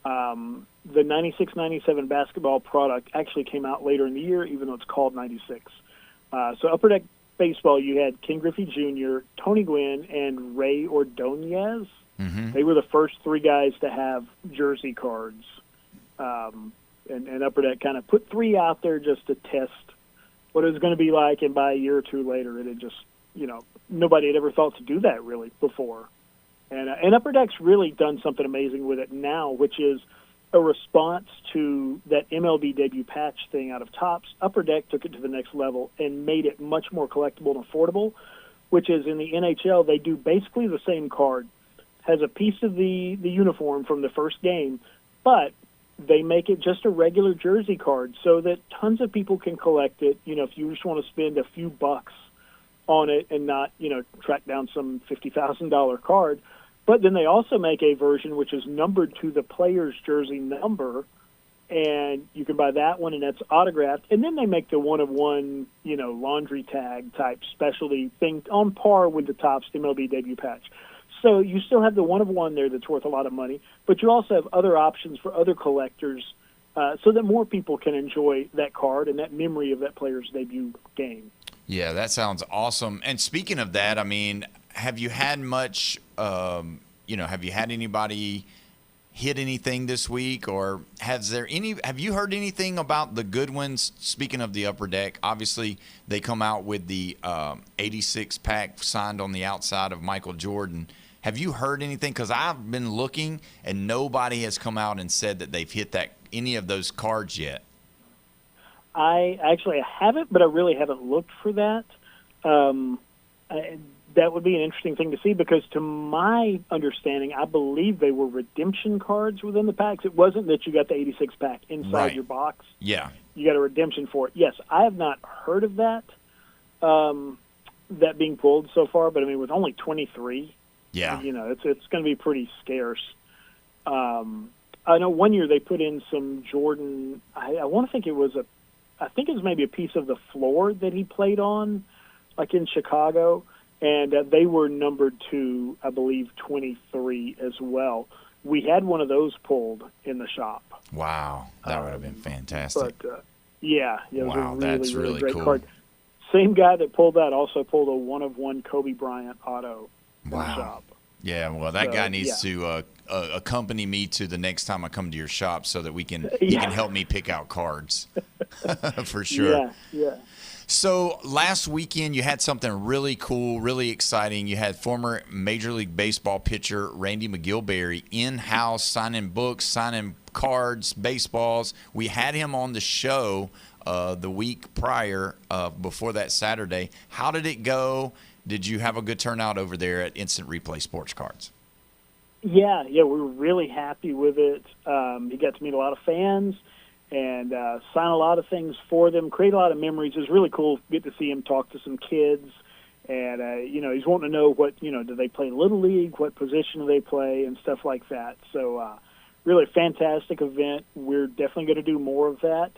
The 96, 97 basketball product actually came out later in the year, even though it's called 96. So Upper Deck baseball, you had Ken Griffey Jr., Tony Gwynn, and Ray Ordonez. Mm-hmm. They were the first three guys to have jersey cards. And Upper Deck kind of put three out there just to test what it was going to be like, and by a year or two later, it had just, you know, nobody had ever thought to do that really before. And Upper Deck's really done something amazing with it now, which is a response to that MLB debut patch thing out of Topps. Upper Deck took it to the next level and made it much more collectible and affordable, which is in the NHL, they do basically the same card, has a piece of the uniform from the first game, but they make it just a regular jersey card so that tons of people can collect it. You know, if you just want to spend a few bucks on it and not, you know, track down some $50,000 card. But then they also make a version which is numbered to the player's jersey number, and you can buy that one, and that's autographed. And then they make the one-of-one, you know, laundry tag type specialty thing on par with the Topps MLB debut patch. So you still have the one-of-one there that's worth a lot of money, but you also have other options for other collectors so that more people can enjoy that card and that memory of that player's debut game. Yeah, that sounds awesome. And speaking of that, I mean, have you had much, have you had anybody hit anything this week, or have you heard anything about the good ones? Speaking of the Upper Deck, obviously they come out with the 86 pack signed on the outside of Michael Jordan. Have you heard anything? Because I've been looking, and nobody has come out and said that they've hit any of those cards yet. I haven't, but I really haven't looked for that. That would be an interesting thing to see, because to my understanding, I believe they were redemption cards within the packs. It wasn't that you got the 86 pack inside your box. Yeah. You got a redemption for it. Yes, I have not heard of that, that being pulled so far, but I mean, with only 23, you know, it's going to be pretty scarce. I know one year they put in some Jordan, I want to think it was maybe a piece of the floor that he played on, like in Chicago, and they were numbered to, I believe, 23 as well. We had one of those pulled in the shop. Wow, that would have been fantastic. But it was wow, a really, that's really great cool. card. Same guy that pulled that also pulled a one-of-one Kobe Bryant auto in the shop. Yeah, well, that guy needs to accompany me to the next time I come to your shop so that he can help me pick out cards for sure. Yeah. So last weekend you had something really cool, really exciting. You had former Major League Baseball pitcher Randy McGilberry in-house signing books, signing cards, baseballs. We had him on the show the week prior, before that Saturday. How did it go? Did you have a good turnout over there at Instant Replay Sports Cards? Yeah, we were really happy with it. He got to meet a lot of fans and sign a lot of things for them, create a lot of memories. It was really cool to get to see him talk to some kids. And, he's wanting to know do they play Little League, what position do they play, and stuff like that. So really a fantastic event. We're definitely going to do more of that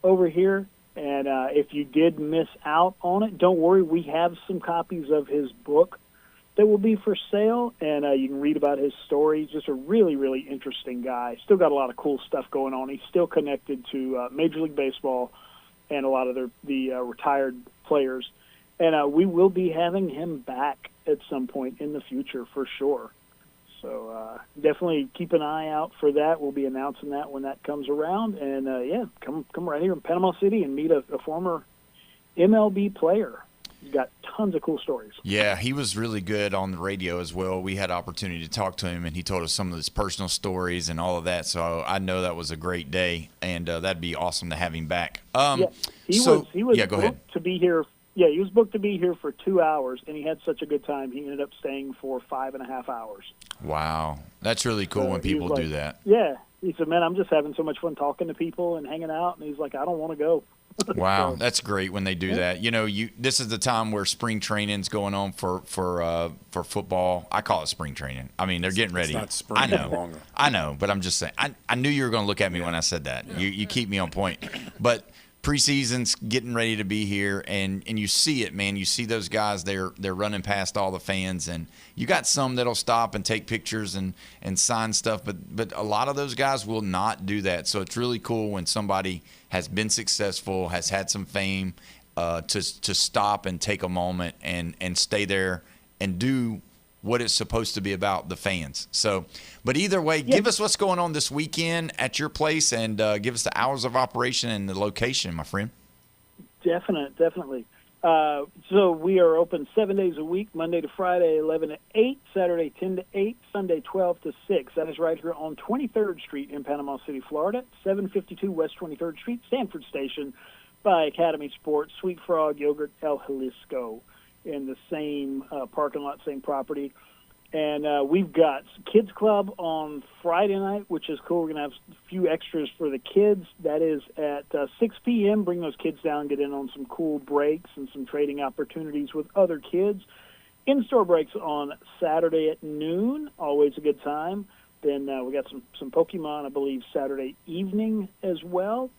over here. And if you did miss out on it, don't worry. We have some copies of his book that will be for sale, and you can read about his story. He's just a really, really interesting guy. Still got a lot of cool stuff going on. He's still connected to Major League Baseball and a lot of the retired players. And we will be having him back at some point in the future for sure. So definitely keep an eye out for that. We'll be announcing that when that comes around. And, come right here in Panama City and meet a former MLB player. He's got tons of cool stories. Yeah, he was really good on the radio as well. We had opportunity to talk to him, and he told us some of his personal stories and all of that. So I know that was a great day, and that'd be awesome to have him back. He was go ahead. booked to be here. Yeah, he was booked to be here for 2 hours, and he had such a good time. He ended up staying for 5.5 hours. Wow, that's really cool when people do that. Yeah, he said, "Man, I'm just having so much fun talking to people and hanging out." And he's like, "I don't want to go." Wow, that's great when they do that. You know, this is the time where spring training's going on for football. I call it spring training. I mean, they're getting ready. It's not spring any longer. I know, but I'm just saying. I knew you were going to look at me when I said that. Yeah. You keep me on point. But preseason's getting ready to be here, and you see it, man. You see those guys, they're running past all the fans, and you got some that'll stop and take pictures and sign stuff, but a lot of those guys will not do that. So it's really cool when somebody has been successful, has had some fame, to stop and take a moment and stay there and do what it's supposed to be about, the fans. So, but either way, give us what's going on this weekend at your place, and give us the hours of operation and the location, my friend. Definitely. So we are open 7 days a week, Monday to Friday, 11 to 8, Saturday 10 to 8, Sunday 12 to 6. That is right here on 23rd Street in Panama City, Florida, 752 West 23rd Street, Stanford Station, by Academy Sports, Sweet Frog, Yogurt, El Jalisco, in the same parking lot, same property. And we've got Kids Club on Friday night, which is cool. We're going to have a few extras for the kids. That is at 6 p.m. Bring those kids down, get in on some cool breaks and some trading opportunities with other kids. In-store breaks on Saturday at noon, always a good time. Then we got some Pokemon, I believe, Saturday evening as well.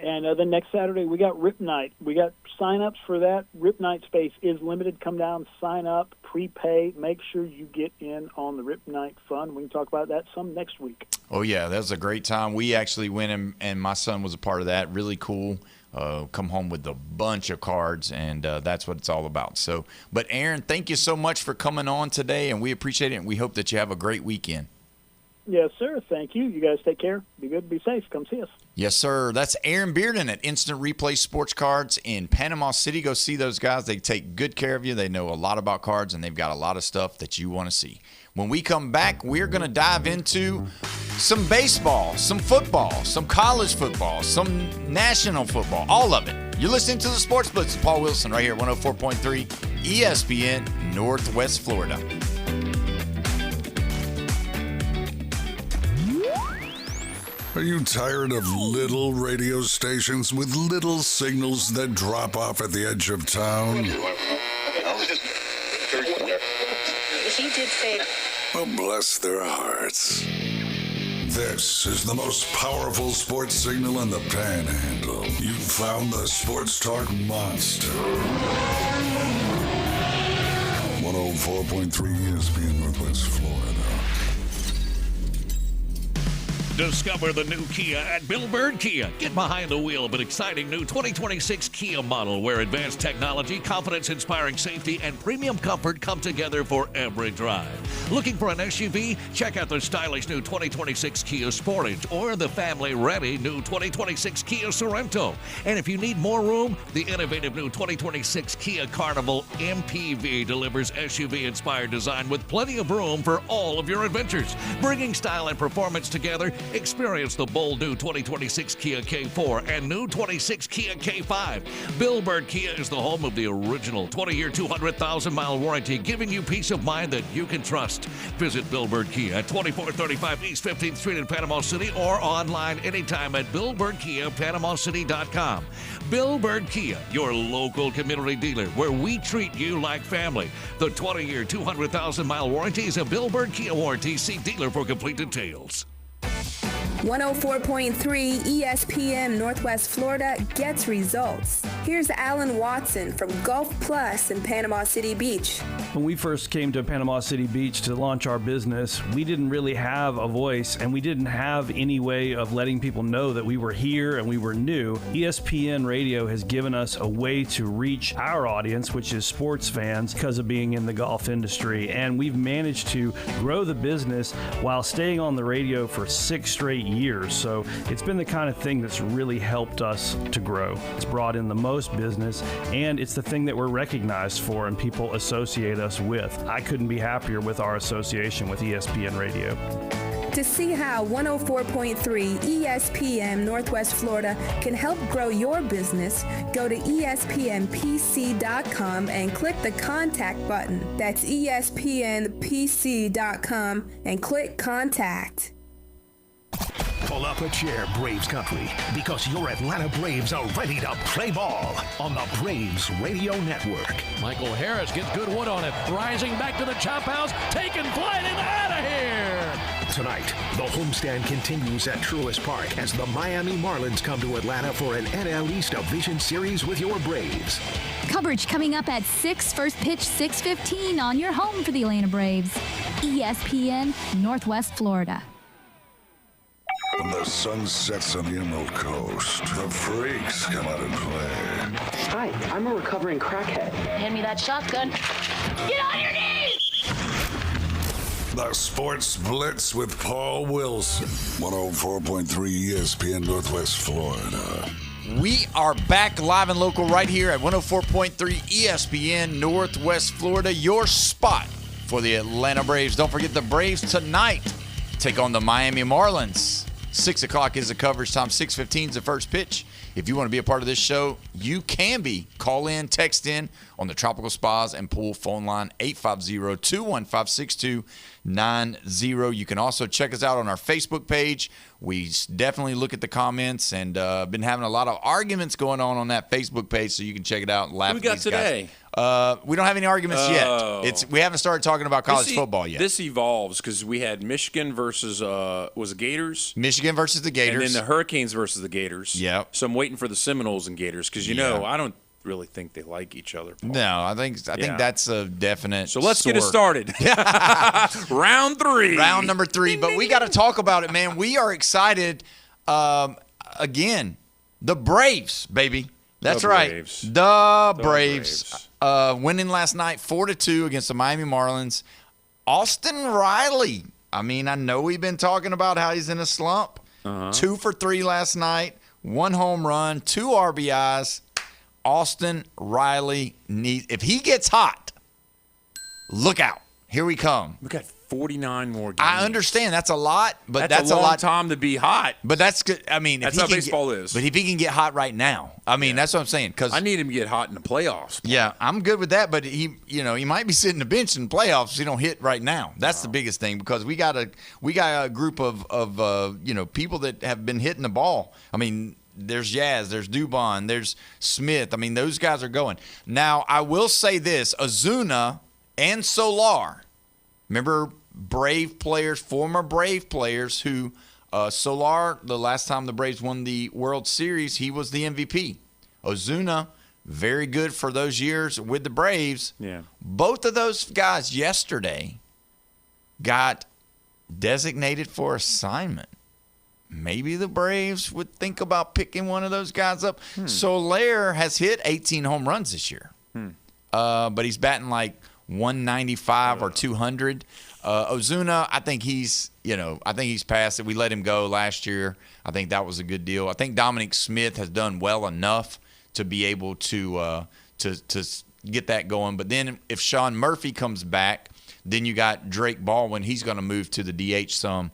And then next Saturday, we got Rip Night. We got sign-ups for that. Rip Night space is limited. Come down, sign up, prepay. Make sure you get in on the Rip Night fun. We can talk about that some next week. Oh, yeah, that was a great time. We actually went, and my son was a part of that. Really cool. Come home with a bunch of cards, and that's what it's all about. So, but, Aaron, thank you so much for coming on today, and we appreciate it, and we hope that you have a great weekend. Yes, sir. Thank you. You guys take care. Be good. Be safe. Come see us. Yes, sir. That's Aaron Bearden at Instant Replay Sports Cards in Panama City. Go see those guys. They take good care of you. They know a lot about cards, and they've got a lot of stuff that you want to see. When we come back, we're going to dive into some baseball, some football, some college football, some national football, all of it. You're listening to the Sports Blitz with Paul Wilson right here at 104.3 ESPN Northwest Florida. Are you tired of little radio stations with little signals that drop off at the edge of town? He did say, Well, bless their hearts. This is the most powerful sports signal in the Panhandle. You found the Sports Talk Monster. 104.3 ESPN Northwest Florida. Discover the new Kia at Bill Bird Kia. Get behind the wheel of an exciting new 2026 Kia model where advanced technology, confidence-inspiring safety, and premium comfort come together for every drive. Looking for an SUV? Check out the stylish new 2026 Kia Sportage or the family-ready new 2026 Kia Sorento. And if you need more room, the innovative new 2026 Kia Carnival MPV delivers SUV-inspired design with plenty of room for all of your adventures. Bringing style and performance together, experience the bold new 2026 Kia K4 and new 26 Kia K5. Bill Bird Kia is the home of the original 20-year, 200,000-mile warranty, giving you peace of mind that you can trust. Visit Bill Bird Kia at 2435 East 15th Street in Panama City or online anytime at BillBirdKiaPanamaCity.com. Bill Bird Kia, your local community dealer, where we treat you like family. The 20-year, 200,000-mile warranty is a Bill Bird Kia warranty. See dealer for complete details. 104.3 ESPN Northwest Florida gets results. Here's Alan Watson from Gulf Plus in Panama City Beach. When we first came to Panama City Beach to launch our business, we didn't really have a voice, and we didn't have any way of letting people know that we were here and we were new. ESPN Radio has given us a way to reach our audience, which is sports fans, because of being in the golf industry. And we've managed to grow the business while staying on the radio for 6 straight years. So it's been the kind of thing that's really helped us to grow. It's brought in the most business, and it's the thing that we're recognized for and people associate us with. I couldn't be happier with our association with ESPN Radio. To see how 104.3 ESPN Northwest Florida can help grow your business, go to ESPNPC.com and click the contact button. That's ESPNPC.com and click contact. Pull up a chair, Braves country, because your Atlanta Braves are ready to play ball on the Braves Radio Network. Michael Harris gets good wood on it, rising back to the chop house, taking flight and out of here. Tonight, the homestand continues at Truist Park as the Miami Marlins come to Atlanta for an NL East Division Series with your Braves. Coverage coming up at 6, first pitch 6:15 on your home for the Atlanta Braves. ESPN Northwest Florida. When the sun sets on the Emerald Coast, the freaks come out and play. Hi, I'm a recovering crackhead. Hand me that shotgun. Get on your knees! The Sports Blitz with Paul Wilson. 104.3 ESPN Northwest Florida. We are back live and local right here at 104.3 ESPN Northwest Florida, your spot for the Atlanta Braves. Don't forget the Braves tonight take on the Miami Marlins. 6 o'clock is the coverage time. 6:15 is the first pitch. If you want to be a part of this show, you can be. Call in, text in on the Tropical Spas and Pool phone line, 850-215-6290. You can also check us out on our Facebook page. We definitely look at the comments and been having a lot of arguments going on that Facebook page, so you can check it out and laugh Who at we got these today? guys. We don't have any arguments yet. We haven't started talking about college football yet. This evolves because we had Michigan versus was it Gators? Michigan versus the Gators. And then the Hurricanes versus the Gators. Yep. So I'm waiting for the Seminoles and Gators because, I don't really think they like each other, Paul. No, I think that's a definite. So let's get it started. Round 3. Round number 3. But we got to talk about it, man. We are excited. Again, the Braves, baby. That's right. The Braves. Winning last night 4-2 against the Miami Marlins. Austin Riley. I mean, I know we've been talking about how he's in a slump. 2 for 3 last night. 1 home run, 2 RBIs. Austin Riley needs – if he gets hot, look out. Here we come. We got 49 more games. I understand. That's a lot, but that's a long time to be hot. But that's good. I mean, that's how baseball is. But if he can get hot right now, I mean, that's what I'm saying. Cause I need him to get hot in the playoffs. Yeah, I'm good with that. But he might be sitting the bench in the playoffs if he don't hit right now. That's the biggest thing because we got a group of people that have been hitting the ball. I mean, there's Yaz, there's Dubon, there's Smith. I mean, those guys are going. Now, I will say this: Ozuna and Solar. Remember, former Brave players who Solar, the last time the Braves won the World Series, he was the MVP. Ozuna, very good for those years with the Braves. Yeah. Both of those guys yesterday got designated for assignment. Maybe the Braves would think about picking one of those guys up. Soler has hit 18 home runs this year, but he's batting like 195 or 200. Ozuna, I think he's past it. We let him go last year. I think that was a good deal. I think Dominic Smith has done well enough to be able to get that going. But then if Sean Murphy comes back, then you got Drake Baldwin. He's going to move to the DH some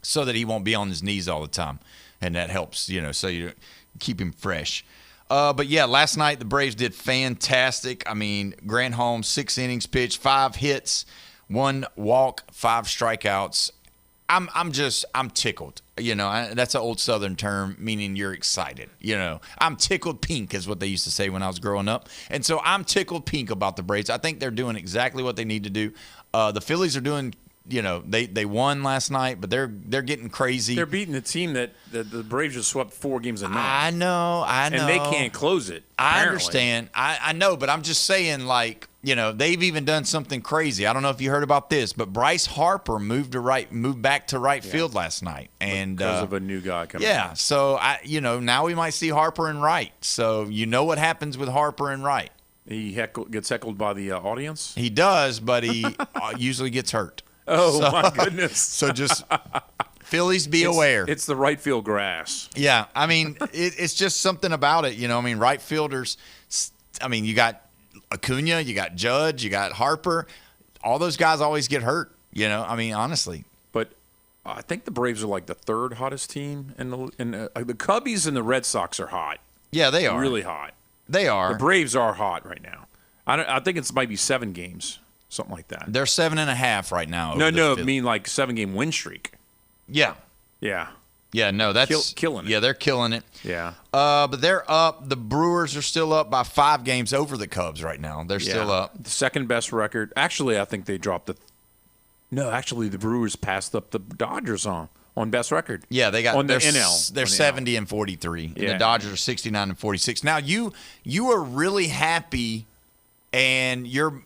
so that he won't be on his knees all the time. And that helps, so you keep him fresh. But, yeah, last night the Braves did fantastic. I mean, Grant Holmes, 6 innings pitched, 5 hits, 1 walk, 5 strikeouts. I'm tickled. That's an old Southern term, meaning you're excited. I'm tickled pink is what they used to say when I was growing up. And so I'm tickled pink about the Braves. I think they're doing exactly what they need to do. The Phillies are doing they won last night, but they're getting crazy. They're beating the team that the Braves just swept 4 games a night. I know. And they can't close it. I apparently. understand. I know, but I'm just saying, like, they've even done something crazy. I don't know if you heard about this, but Bryce Harper moved back to right field last night, and because of a new guy coming. Yeah, so now we might see Harper and Wright. So what happens with Harper and Wright. He gets heckled by the audience? He does, but he usually gets hurt. Oh, my goodness. So just Phillies, be aware. It's the right field grass. Yeah, I mean, it's just something about it. Right fielders, you got Acuna, you got Judge, you got Harper. All those guys always get hurt, honestly. But I think the Braves are like the 3rd hottest team. And the Cubbies and the Red Sox are hot. Yeah, they are. Really hot. They are. The Braves are hot right now. I think it's maybe 7 games, something like that. They're 7.5 right now. No, I mean like 7-game win streak. Yeah. Yeah. Yeah, no, that's killing it. Yeah, they're killing it. Yeah. But they're up. The Brewers are still up by 5 games over the Cubs right now. They're still up. The second best record. Actually, I think they dropped the Brewers passed up the Dodgers on best record. Yeah, they got on the NL. They're 70 and 43. And the Dodgers are 69 and 46. Now you are really happy, and your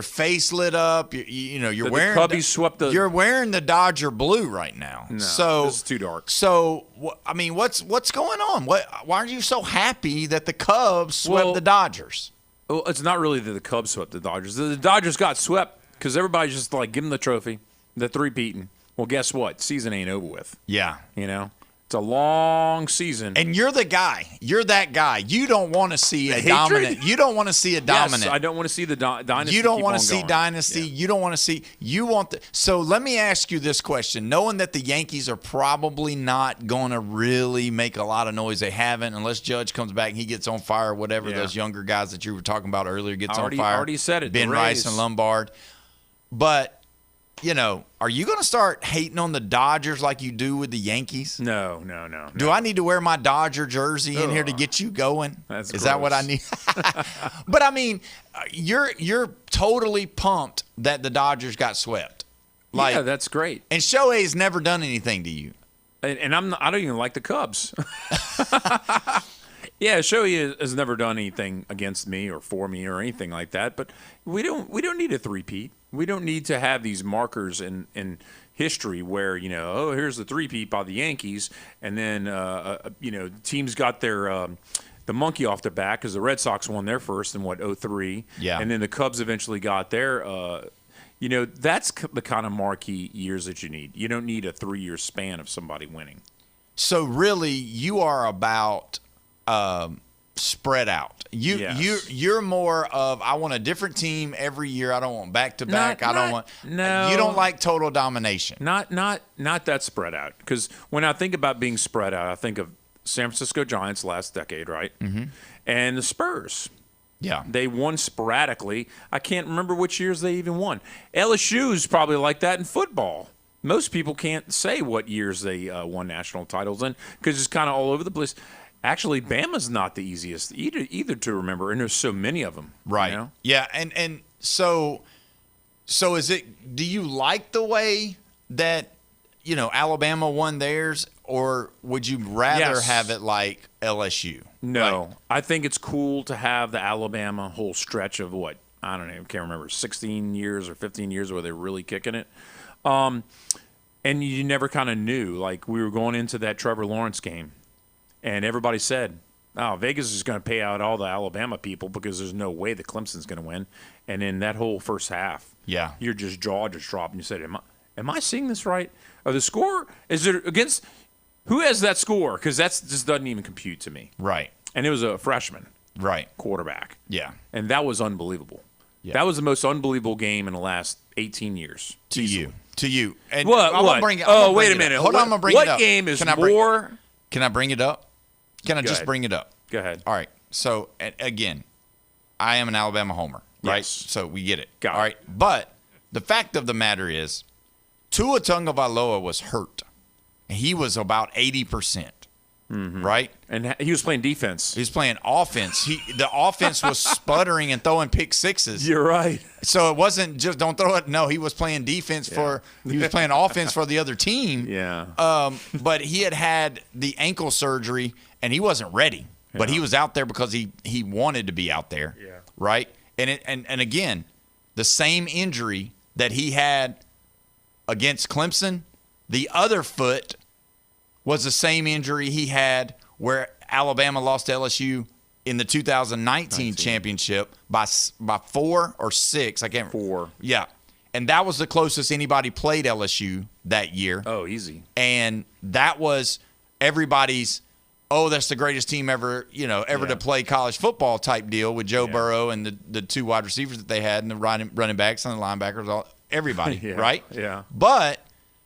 face lit up. You're wearing the Cubbies swept the. You're wearing the Dodger blue right now. No, so this is too dark. So what's going on? Why are you so happy that the Cubs swept the Dodgers? Well, it's not really that the Cubs swept the Dodgers. The Dodgers got swept because everybody's just like, give them the trophy. They're 3-peating. Well, guess what? Season ain't over with. Yeah. It's a long season. And you're the guy. You're that guy. You don't want to see a dominant. You don't want to see a dominant. Yes, I don't want to see the dynasty. You don't want to see going. dynasty. Yeah. You don't want to see. You want the. So let me ask you this question: knowing that the Yankees are probably not going to really make a lot of noise, they haven't, unless Judge comes back and he gets on fire, or whatever. Those younger guys that you were talking about earlier gets on fire. Already said it. Ben Rice and Lombard, but. Are you going to start hating on the Dodgers like you do with the Yankees? No. Do I need to wear my Dodger jersey in here to get you going? Is that what I need? But I mean, you're totally pumped that the Dodgers got swept. Yeah, that's great. And Shohei's never done anything to you. And I don't even like the Cubs. Yeah, Shohei has never done anything against me or for me or anything like that. But we don't need a 3-peat. We don't need to have these markers in history where here's the 3-peat by the Yankees, and then the teams got their the monkey off their back because the Red Sox won their first in 2003. Yeah, and then the Cubs eventually got their. That's the kind of marquee years that you need. You don't need a 3-year span of somebody winning. So really, you are about. Spread out. You're more of I want a different team every year. I don't want back to back. I don't want. No, you don't like total domination. Not that spread out. Because when I think about being spread out, I think of San Francisco Giants last decade, right? Mm-hmm. And the Spurs. Yeah, they won sporadically. I can't remember which years they even won. LSU's probably like that in football. Most people can't say what years they won national titles in because it's kind of all over the place. Actually, Bama's not the easiest either to remember, and there's so many of them. Right. Yeah, and so is it? Do you like the way that Alabama won theirs, or would you rather have it like LSU? No, I think it's cool to have the Alabama whole stretch of what I don't know, can't remember, 16 years or 15 years where they're really kicking it. And you never kind of knew. Like we were going into that Trevor Lawrence game. And everybody said, Vegas is going to pay out all the Alabama people because there's no way that Clemson's going to win. And in that whole first half, your jaw just dropped and you said, am I seeing this right? Or the score, is it against – who has that score? Because that just doesn't even compute to me. Right. And it was a freshman quarterback. Yeah. And that was unbelievable. Yeah. That was the most unbelievable game in the last 18 years. To you. And what? Wait a minute. Hold on, I'm going to bring it up. What game is more – Can I bring it up? Can I just bring it up? Go ahead. All right. So, again, I am an Alabama homer, right? Yes. So we get it. Got All right. But the fact of the matter is Tua Tagovailoa was hurt. He was about 80%. right? And he was playing defense. He was playing offense. The offense was sputtering and throwing pick sixes. You're right. So it wasn't just don't throw it. No, he was playing defense he was playing offense for the other team. Yeah. But he had the ankle surgery and he wasn't ready. Yeah. But he was out there because he wanted to be out there. Yeah. Right? And again, the same injury that he had against Clemson, the other foot was the same injury he had where Alabama lost to LSU in the 2019 championship by 4 or 6. I can't remember. 4. Yeah. And that was the closest anybody played LSU that year. Oh, easy. And that was everybody's, that's the greatest team ever to play college football type deal with Joe Burrow and the 2 wide receivers that they had and the running backs and the linebackers, everybody, right? Yeah. But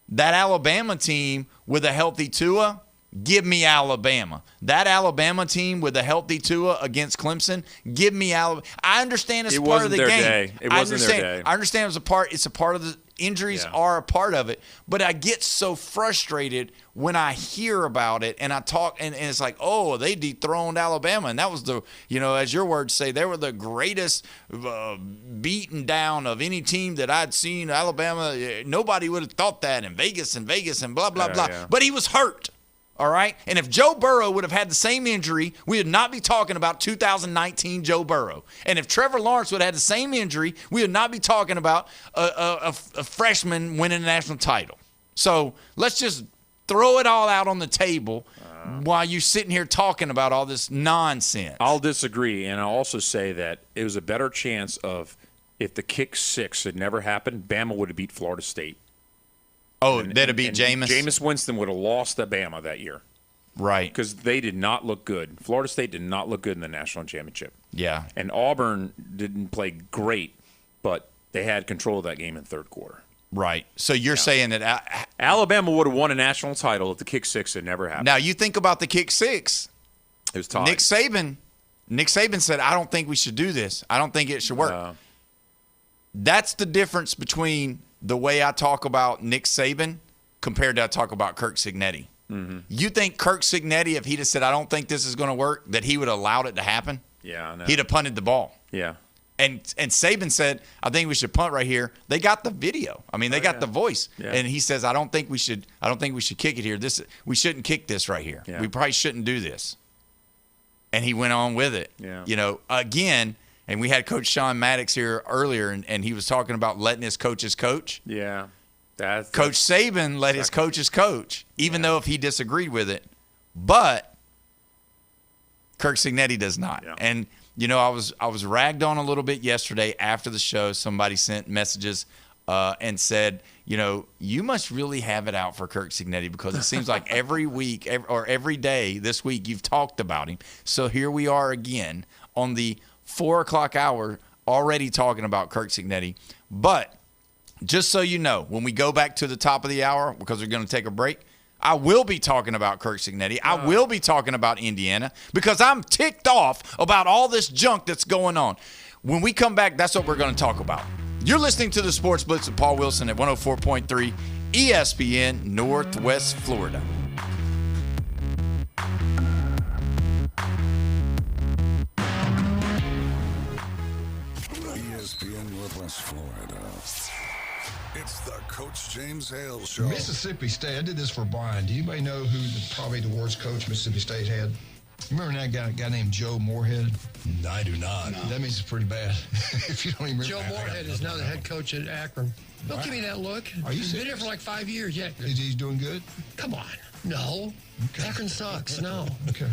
that Alabama team with a healthy Tua, give me Alabama. That Alabama team with a healthy Tua against Clemson, give me Alabama. I understand it's part of the game. It wasn't their day. I understand it's a part of the injuries are a part of it. But I get so frustrated when I hear about it and I talk and it's like, they dethroned Alabama. And that was as your words say, they were the greatest beaten down of any team that I'd seen. Alabama, nobody would have thought that in Vegas and blah, blah, blah. Yeah. But he was hurt. All right? And if Joe Burrow would have had the same injury, we would not be talking about 2019 Joe Burrow. And if Trevor Lawrence would have had the same injury, we would not be talking about a freshman winning a national title. So let's just throw it all out on the table while you're sitting here talking about all this nonsense. I'll disagree, and I'll also say that it was a better chance of if the kick 6 had never happened, Bama would have beat Florida State. That'd have beat Jameis? Jameis Winston would have lost to Bama that year. Right. Because they did not look good. Florida State did not look good in the national championship. Yeah. And Auburn didn't play great, but they had control of that game in third quarter. Right. So you're saying that Alabama would have won a national title if the kick 6 had never happened. Now, you think about the kick 6. It was tied. Nick Saban said, I don't think we should do this. I don't think it should work. That's the difference between the way I talk about Nick Saban compared to I talk about Kirk Cignetti. Mm-hmm. You think Kirk Cignetti, if he'd have said, I don't think this is going to work, that he would have allowed it to happen? Yeah, I know. He'd have punted the ball. Yeah. And Saban said, I think we should punt right here. They got the video. I mean, they got the voice. Yeah. And he says, I don't think we should kick it here. We shouldn't kick this right here. Yeah. We probably shouldn't do this. And he went on with it. Yeah. Again, and we had Coach Sean Maddox here earlier, and he was talking about letting his coaches coach. Yeah. Coach Saban let his coaches coach, even though if he disagreed with it. But Kirk Cignetti does not. Yeah. And I was ragged on a little bit yesterday after the show. Somebody sent messages and said, you must really have it out for Kirk Cignetti because it seems like every week or every day this week you've talked about him. So here we are again on the 4 o'clock hour already talking about Kirk Cignetti. But just so you know, when we go back to the top of the hour, because we're going to take a break, I will be talking about Kirk Cignetti. I will be talking about Indiana because I'm ticked off about all this junk that's going on. When we come back, that's what we're going to talk about. You're listening to the Sports Blitz with Paul Wilson at 104.3 ESPN Northwest Florida. ESPN Northwest Florida. It's the Coach James Hale Show. Mississippi State, I did this for Brian. Do anybody know who probably the worst coach Mississippi State had? Remember that guy named Joe Moorhead? No, I do not. No. That means it's pretty bad. If you don't even remember. Joe Moorhead is now the head coach at Akron. Don't give me that look. Are you He's been serious? here for like 5 years. Yeah. Is he doing good? Come on. No. Okay. Akron sucks. No. Okay.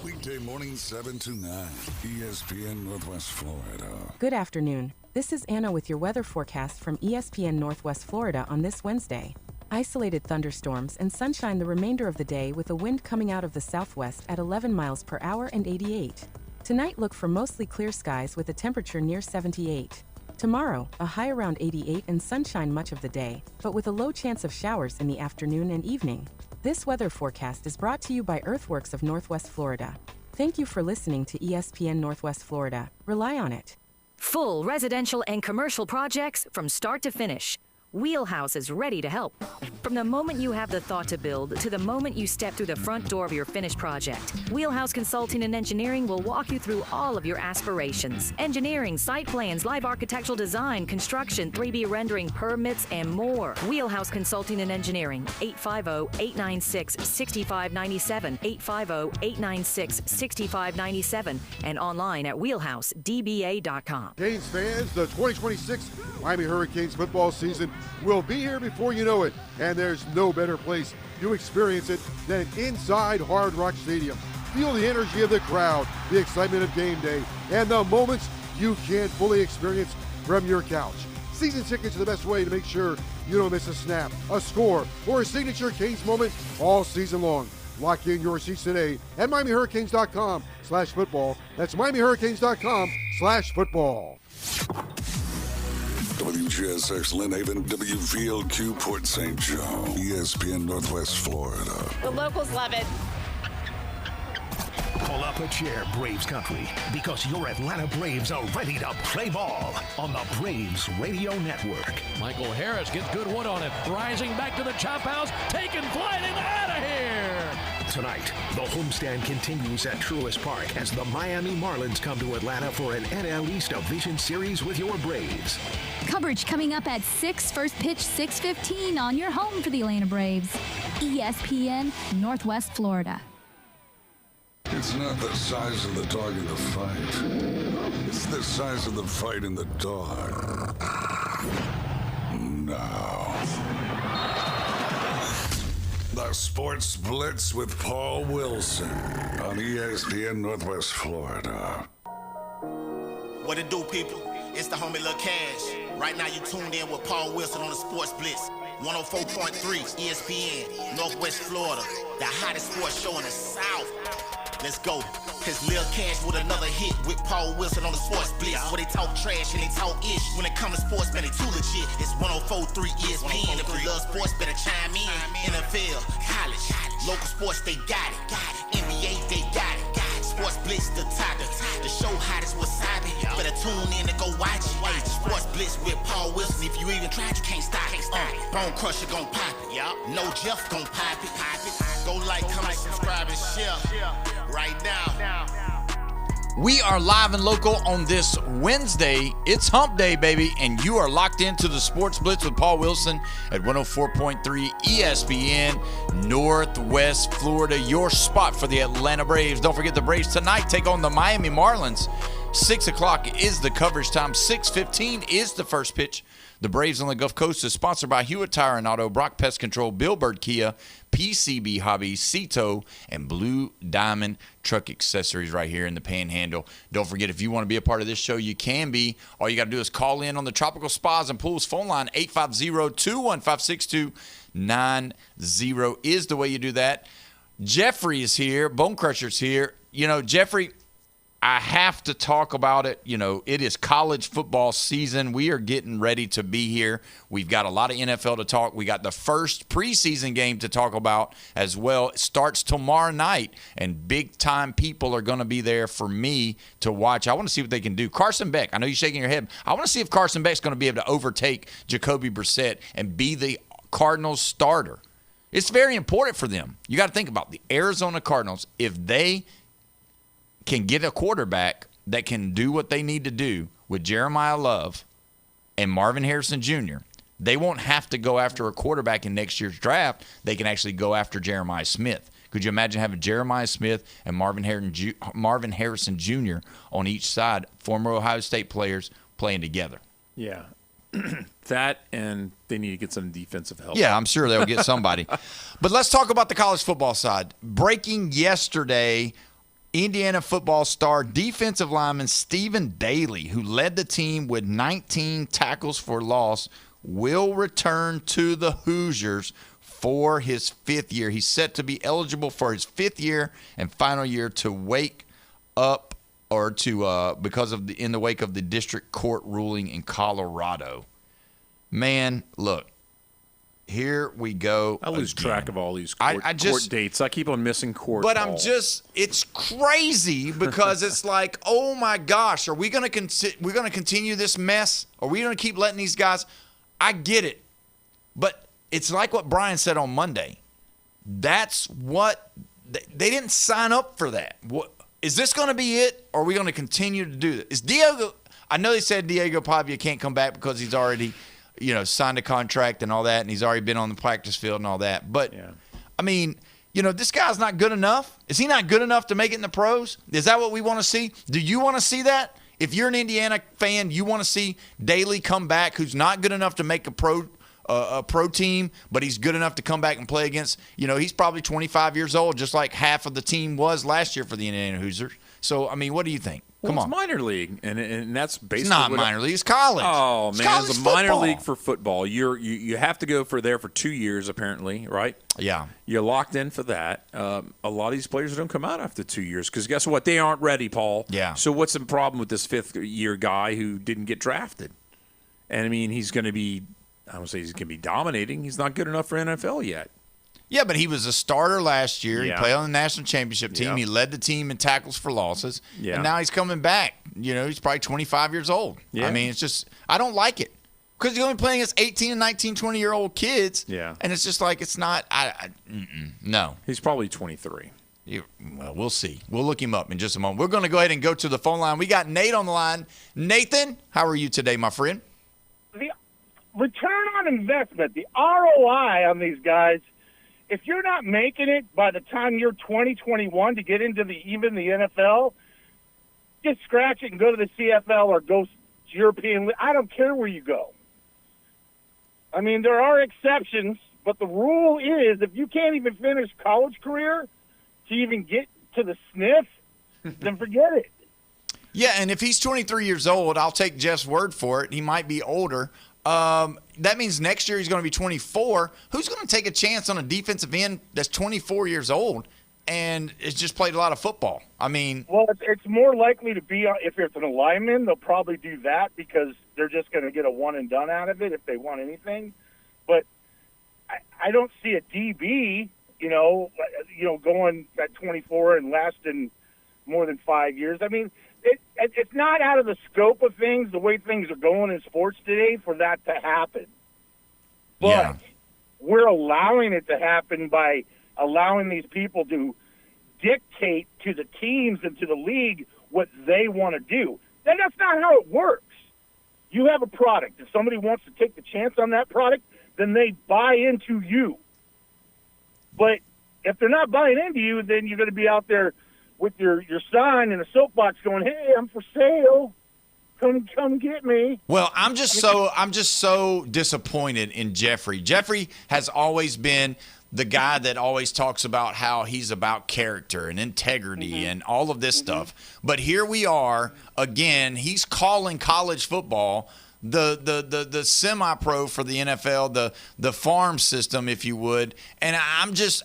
Weekday mornings 7 to 9. ESPN Northwest Florida. Good afternoon. This is Anna with your weather forecast from ESPN Northwest Florida on this Wednesday. Isolated thunderstorms and sunshine the remainder of the day with a wind coming out of the southwest at 11 miles per hour and 88. Tonight look for mostly clear skies with a temperature near 78. Tomorrow, a high around 88 and sunshine much of the day, but with a low chance of showers in the afternoon and evening. This weather forecast is brought to you by Earthworks of Northwest Florida. Thank you for listening to ESPN Northwest Florida. Rely on it. Full residential and commercial projects from start to finish. Wheelhouse is ready to help. From the moment you have the thought to build to the moment you step through the front door of your finished project, Wheelhouse Consulting and Engineering will walk you through all of your aspirations. Engineering, site plans, live architectural design, construction, 3D rendering, permits, and more. Wheelhouse Consulting and Engineering, 850-896-6597, 850-896-6597, and online at wheelhousedba.com. Canes fans, the 2026 Miami Hurricanes football season will be here before you know it, and there's no better place to experience it than inside Hard Rock Stadium. Feel the energy of the crowd, the excitement of game day, and the moments you can't fully experience from your couch. Season tickets are the best way to make sure you don't miss a snap, a score, or a signature Canes moment all season long. Lock in your seats today at MiamiHurricanes.com/football. That's MiamiHurricanes.com/football. WGSX Lynn Haven, WVLQ Port St. Joe, ESPN Northwest Florida. The locals love it. Pull up a chair, Braves country, because your Atlanta Braves are ready to play ball on the Braves Radio Network. Michael Harris gets good wood on it. Rising back to the chop house. Taking flight and out of here. Tonight, the homestand continues at Truist Park as the Miami Marlins come to Atlanta for an NL East Division Series with your Braves. Coverage coming up at 6, first pitch 6:15 on your home for the Atlanta Braves. ESPN, Northwest Florida. It's not the size of the dog in the fight. It's the size of the fight in the dog. Now, the Sports Blitz with Paul Wilson on ESPN Northwest Florida. What it do, people? It's the homie Lil Cash. Right now you tuned in with Paul Wilson on the Sports Blitz. 104.3 ESPN, Northwest Florida. The hottest sports show in the South. Let's go. Cause Lil Cash with another hit with Paul Wilson on the Sports Blitz. Where they talk trash and they talk ish. When it comes to sports, man, they too legit. It's 104.3 ESPN. If you love sports, better chime in. NFL, college, local sports, they got it. NBA, they got it. Sports Blitz, the topic. The show hottest was Sabi. Better tune in and go watch it. Hey, Sports Blitz with Paul Wilson. If you even tried, you can't stop it. Bone Crusher gon' pop it. No Jeff gon' pop it. Go like, comment, subscribe, and share. Right now. We are live and local on this Wednesday. It's hump day, baby, and you are locked into the Sports Blitz with Paul Wilson at 104.3 ESPN, Northwest Florida, your spot for the Atlanta Braves. Don't forget the Braves tonight take on the Miami Marlins. 6 o'clock is the coverage time. 6:15 is the first pitch. The Braves on the Gulf Coast is sponsored by Hewitt Tire and Auto, Brock Pest Control, Billbird Kia, PCB Hobbies, Cito, and Blue Diamond Truck Accessories right here in the Panhandle. Don't forget, if you want to be a part of this show, you can be. All you got to do is call in on the Tropical Spas and Pools phone line. 850-215-6290 is the way you do that. Jeffrey is here. Bone Crusher's here. You know, Jeffrey, I have to talk about it. You know, it is college football season. We are getting ready to be here. We've got a lot of NFL to talk. We got the first preseason game to talk about as well. It starts tomorrow night, and big-time people are going to be there for me to watch. I want to see what they can do. Carson Beck, I know you're shaking your head. I want to see if Carson Beck's going to be able to overtake Jacoby Brissett and be the Cardinals starter. It's very important for them. You got to think about the Arizona Cardinals. If they can get a quarterback that can do what they need to do with Jeremiah Love and Marvin Harrison Jr., they won't have to go after a quarterback in next year's draft. They can actually go after Jeremiah Smith. Could you imagine having Jeremiah Smith and Marvin Harrison Jr. on each side, former Ohio State players playing together? Yeah. That, and they need to get some defensive help. Yeah, I'm sure they'll get somebody. But let's talk about the college football side. Breaking yesterday, Indiana football star defensive lineman Stephen Daly, who led the team with 19 tackles for loss, will return to the Hoosiers for his 5th year. He's set to be eligible for his 5th year and final year to wake up or to in the wake of the district court ruling in Colorado. Man, look. Here we go. I lose track of all these court dates. I keep on missing court. But balls. It's crazy because it's like, oh my gosh, are we going to continue this mess? Are we going to keep letting these guys? I get it. But it's like what Brian said on Monday. That's what they didn't sign up for that. What, is this going to be it, or are we going to continue to do this? Is Diego – I know they said Diego Pavia can't come back because he's already, signed a contract and all that, and he's already been on the practice field and all that. But, I mean, this guy's not good enough. Is he not good enough to make it in the pros? Is that what we want to see? Do you want to see that? If you're an Indiana fan, you want to see Daly come back, who's not good enough to make a pro team, but he's good enough to come back and play against, he's probably 25 years old, just like half of the team was last year for the Indiana Hoosiers. So, I mean, what do you think? Come on. It's minor league, and that's basically it's not minor league. It's college. Oh, it's man, it's a minor football. league for football. You have to go for 2 years, apparently, right? Yeah. You're locked in for that. A lot of these players don't come out after 2 years because guess what? They aren't ready, Paul. Yeah. So what's the problem with this fifth-year guy who didn't get drafted? And, I mean, he's going to be – I don't say he's going to be dominating. He's not good enough for NFL yet. Yeah, but he was a starter last year. Yeah. He played on the national championship team. Yeah. He led the team in tackles for losses. Yeah. And now he's coming back. He's probably 25 years old. Yeah. I mean, it's just – I don't like it because you're only playing against 18 and 19, 20-year-old kids. Yeah. And it's just like it's not no. He's probably 23. Well, we'll see. We'll look him up in just a moment. We're going to go ahead and go to the phone line. We got Nate on the line. Nathan, how are you today, my friend? The return on investment, the ROI on these guys, if you're not making it by the time you're 2021 to get into even the NFL, just scratch it and go to the CFL or go to European League. I don't care where you go. I mean, there are exceptions, but the rule is if you can't even finish college career to even get to the sniff, then forget it. Yeah, and if he's 23 years old, I'll take Jeff's word for it. He might be older. That means next year he's going to be 24. Who's going to take a chance on a defensive end that's 24 years old and has just played a lot of football? I mean, well, it's more likely to be if it's an lineman, they'll probably do that because they're just going to get a one and done out of it if they want anything. But I don't see a DB, going at 24 and lasting more than 5 years. I mean, it's not out of the scope of things, the way things are going in sports today, for that to happen. But we're allowing it to happen by allowing these people to dictate to the teams and to the league what they want to do. Then that's not how it works. You have a product. If somebody wants to take the chance on that product, then they buy into you. But if they're not buying into you, then you're going to be out there with your sign and a soapbox going, "Hey, I'm for sale. Come get me." Well, I'm just so disappointed in Jeffrey. Jeffrey has always been the guy that always talks about how he's about character and integrity and all of this stuff. But here we are again. He's calling college football the semi-pro for the NFL, the farm system, if you would. And I'm just,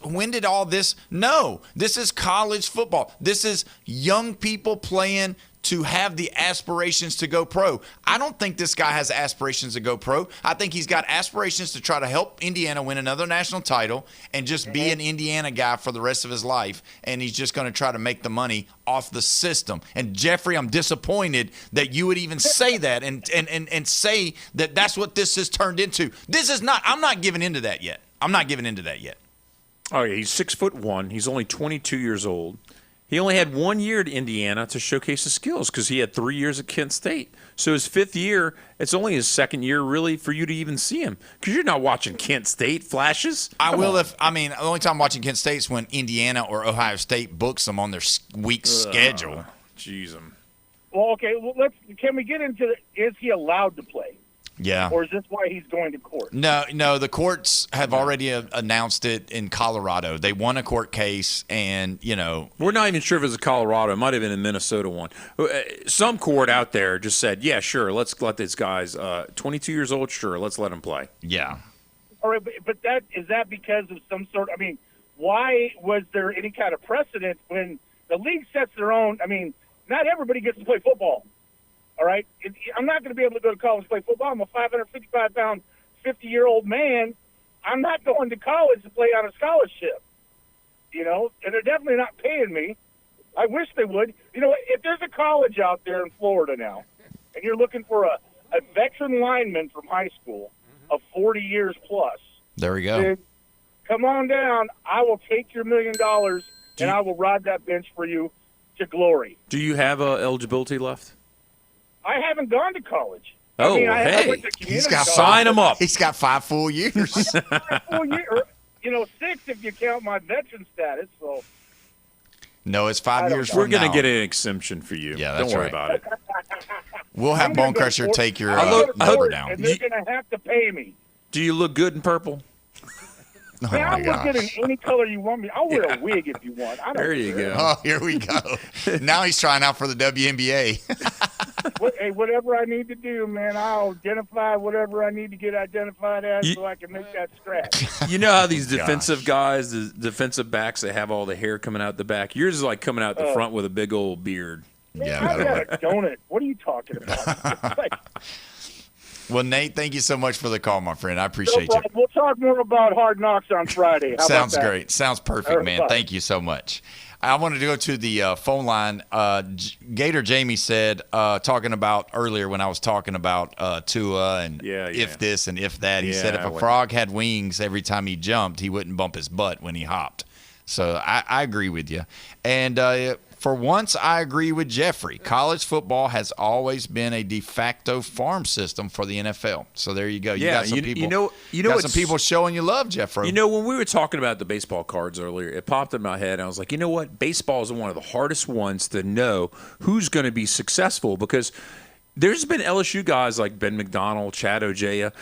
when did all this? No, this is college football. This is young people playing to have the aspirations to go pro. I don't think this guy has aspirations to go pro. I think he's got aspirations to try to help Indiana win another national title and just be an Indiana guy for the rest of his life. And he's just going to try to make the money off the system. And Jeffrey, I'm disappointed that you would even say that and say that that's what this has turned into. This is not, I'm not giving into that yet. I'm not giving into that yet. Oh, yeah, he's 6'1". He's only 22 years old. He only had 1 year at Indiana to showcase his skills because he had 3 years at Kent State. So his fifth year, it's only his second year really for you to even see him because you're not watching Kent State flashes. The only time I'm watching Kent State is when Indiana or Ohio State books them on their week schedule. Jeez. Well, okay. Well, can we get into is he allowed to play? Yeah. Or is this why he's going to court? No, the courts have already announced it in Colorado. They won a court case, and, We're not even sure if it was a Colorado. It might have been a Minnesota one. Some court out there just said, yeah, sure, let's let these guys, 22 years old, sure, let's let them play. Yeah. All right, but is that because of some sort – I mean, why was there any kind of precedent when the league sets their own – I mean, not everybody gets to play football. All right? I'm not going to be able to go to college and play football. I'm a 555-pound, 50-year-old man. I'm not going to college to play on a scholarship, and they're definitely not paying me. I wish they would. If there's a college out there in Florida now, and you're looking for a veteran lineman from high school, of 40 years plus, There we go. then come on down. I will take your $1 million, and I will ride that bench for you to glory. Do you have eligibility left? I haven't gone to college. Oh, I hey. went to community He's got college. Sign him up. He's got 5 full years. 4 years, 6 if you count my veteran status. So No, it's 5 years from We're going now. to get an exemption for you. Yeah, that's Don't worry right. about it. We'll have I'm Bone gonna go Crusher for- take your I'm gonna number go down. and they're going to have to pay me. Do you look good in purple? Oh, Man, my I'll look good gosh. in any color you want me. I'll wear a wig if you want. I don't There you care. go. Oh, here we go. Now he's trying out for the WNBA. Hey, whatever I need to do, man, I'll identify whatever I need to get identified as so I can make that scratch. You know how these defensive guys, the defensive backs, they have all the hair coming out the back? Yours is like coming out the front with a big old beard. Man, I've got a donut. What are you talking about? Well, Nate, thank you so much for the call, my friend. I No appreciate you. problem. We'll talk more about Hard Knocks on Friday. How about Sounds that? great. Sounds perfect, All right, man. bye. Thank you so much. I wanted to go to the phone line. Gator Jamie said, talking about earlier when I was talking about Tua and if this and if that, he said if a frog had wings every time he jumped, he wouldn't bump his butt when he hopped. So I agree with you. And for once, I agree with Jeffrey. College football has always been a de facto farm system for the NFL. So there you go. You got some people. You got some people showing you love, Jeffrey. You know, when we were talking about the baseball cards earlier, it popped in my head, and I was like, you know what? Baseball is one of the hardest ones to know who's going to be successful because there's been LSU guys like Ben McDonald, Chad Ojea.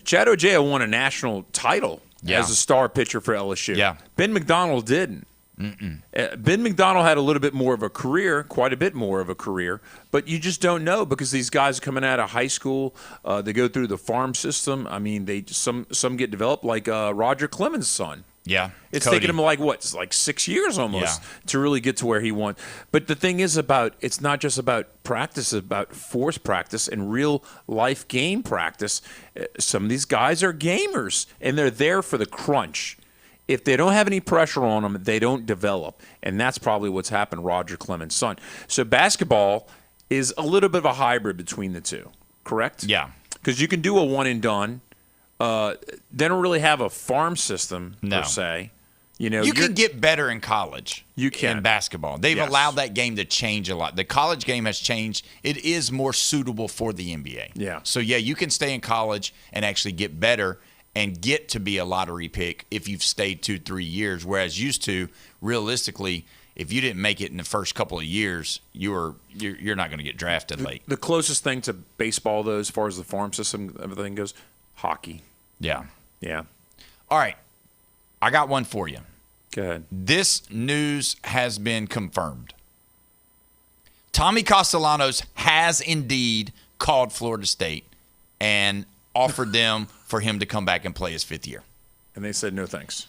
Chad Ojea won a national title as a star pitcher for LSU. Yeah. Ben McDonald didn't. Ben McDonald had a little bit more of a career, quite a bit more of a career, but you just don't know because these guys are coming out of high school. They go through the farm system. I mean, some get developed like Roger Clemens' son. Yeah, It's Cody. taken him like 6 years almost to really get to where he wants. But the thing is it's not just about practice, it's about force practice and real life game practice. Some of these guys are gamers and they're there for the crunch. If they don't have any pressure on them, they don't develop. And that's probably what's happened to Roger Clemens' son. So basketball is a little bit of a hybrid between the two, correct? Yeah. Because you can do a one and done. They don't really have a farm system, per se. You can get better in college. You can. In basketball. They've allowed that game to change a lot. The college game has changed. It is more suitable for the NBA. Yeah. So, you can stay in college and actually get better and get to be a lottery pick if you've stayed 2-3 years. Whereas used to, realistically, if you didn't make it in the first couple of years, you're not going to get drafted late. The closest thing to baseball, though, as far as the farm system, everything goes, hockey. Yeah. Yeah. All right. I got one for you. Go ahead. This news has been confirmed. Tommy Castellanos has indeed called Florida State and offered them for him to come back and play his 5th year. And they said no thanks.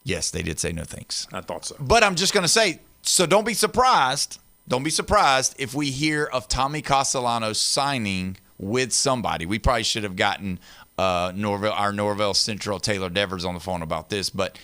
Yes, they did say no thanks. I thought so. But I'm just going to say, so don't be surprised. Don't be surprised if we hear of Tommy Castellanos signing with somebody. We probably should have gotten our Norvell Central Taylor Devers on the phone about this. But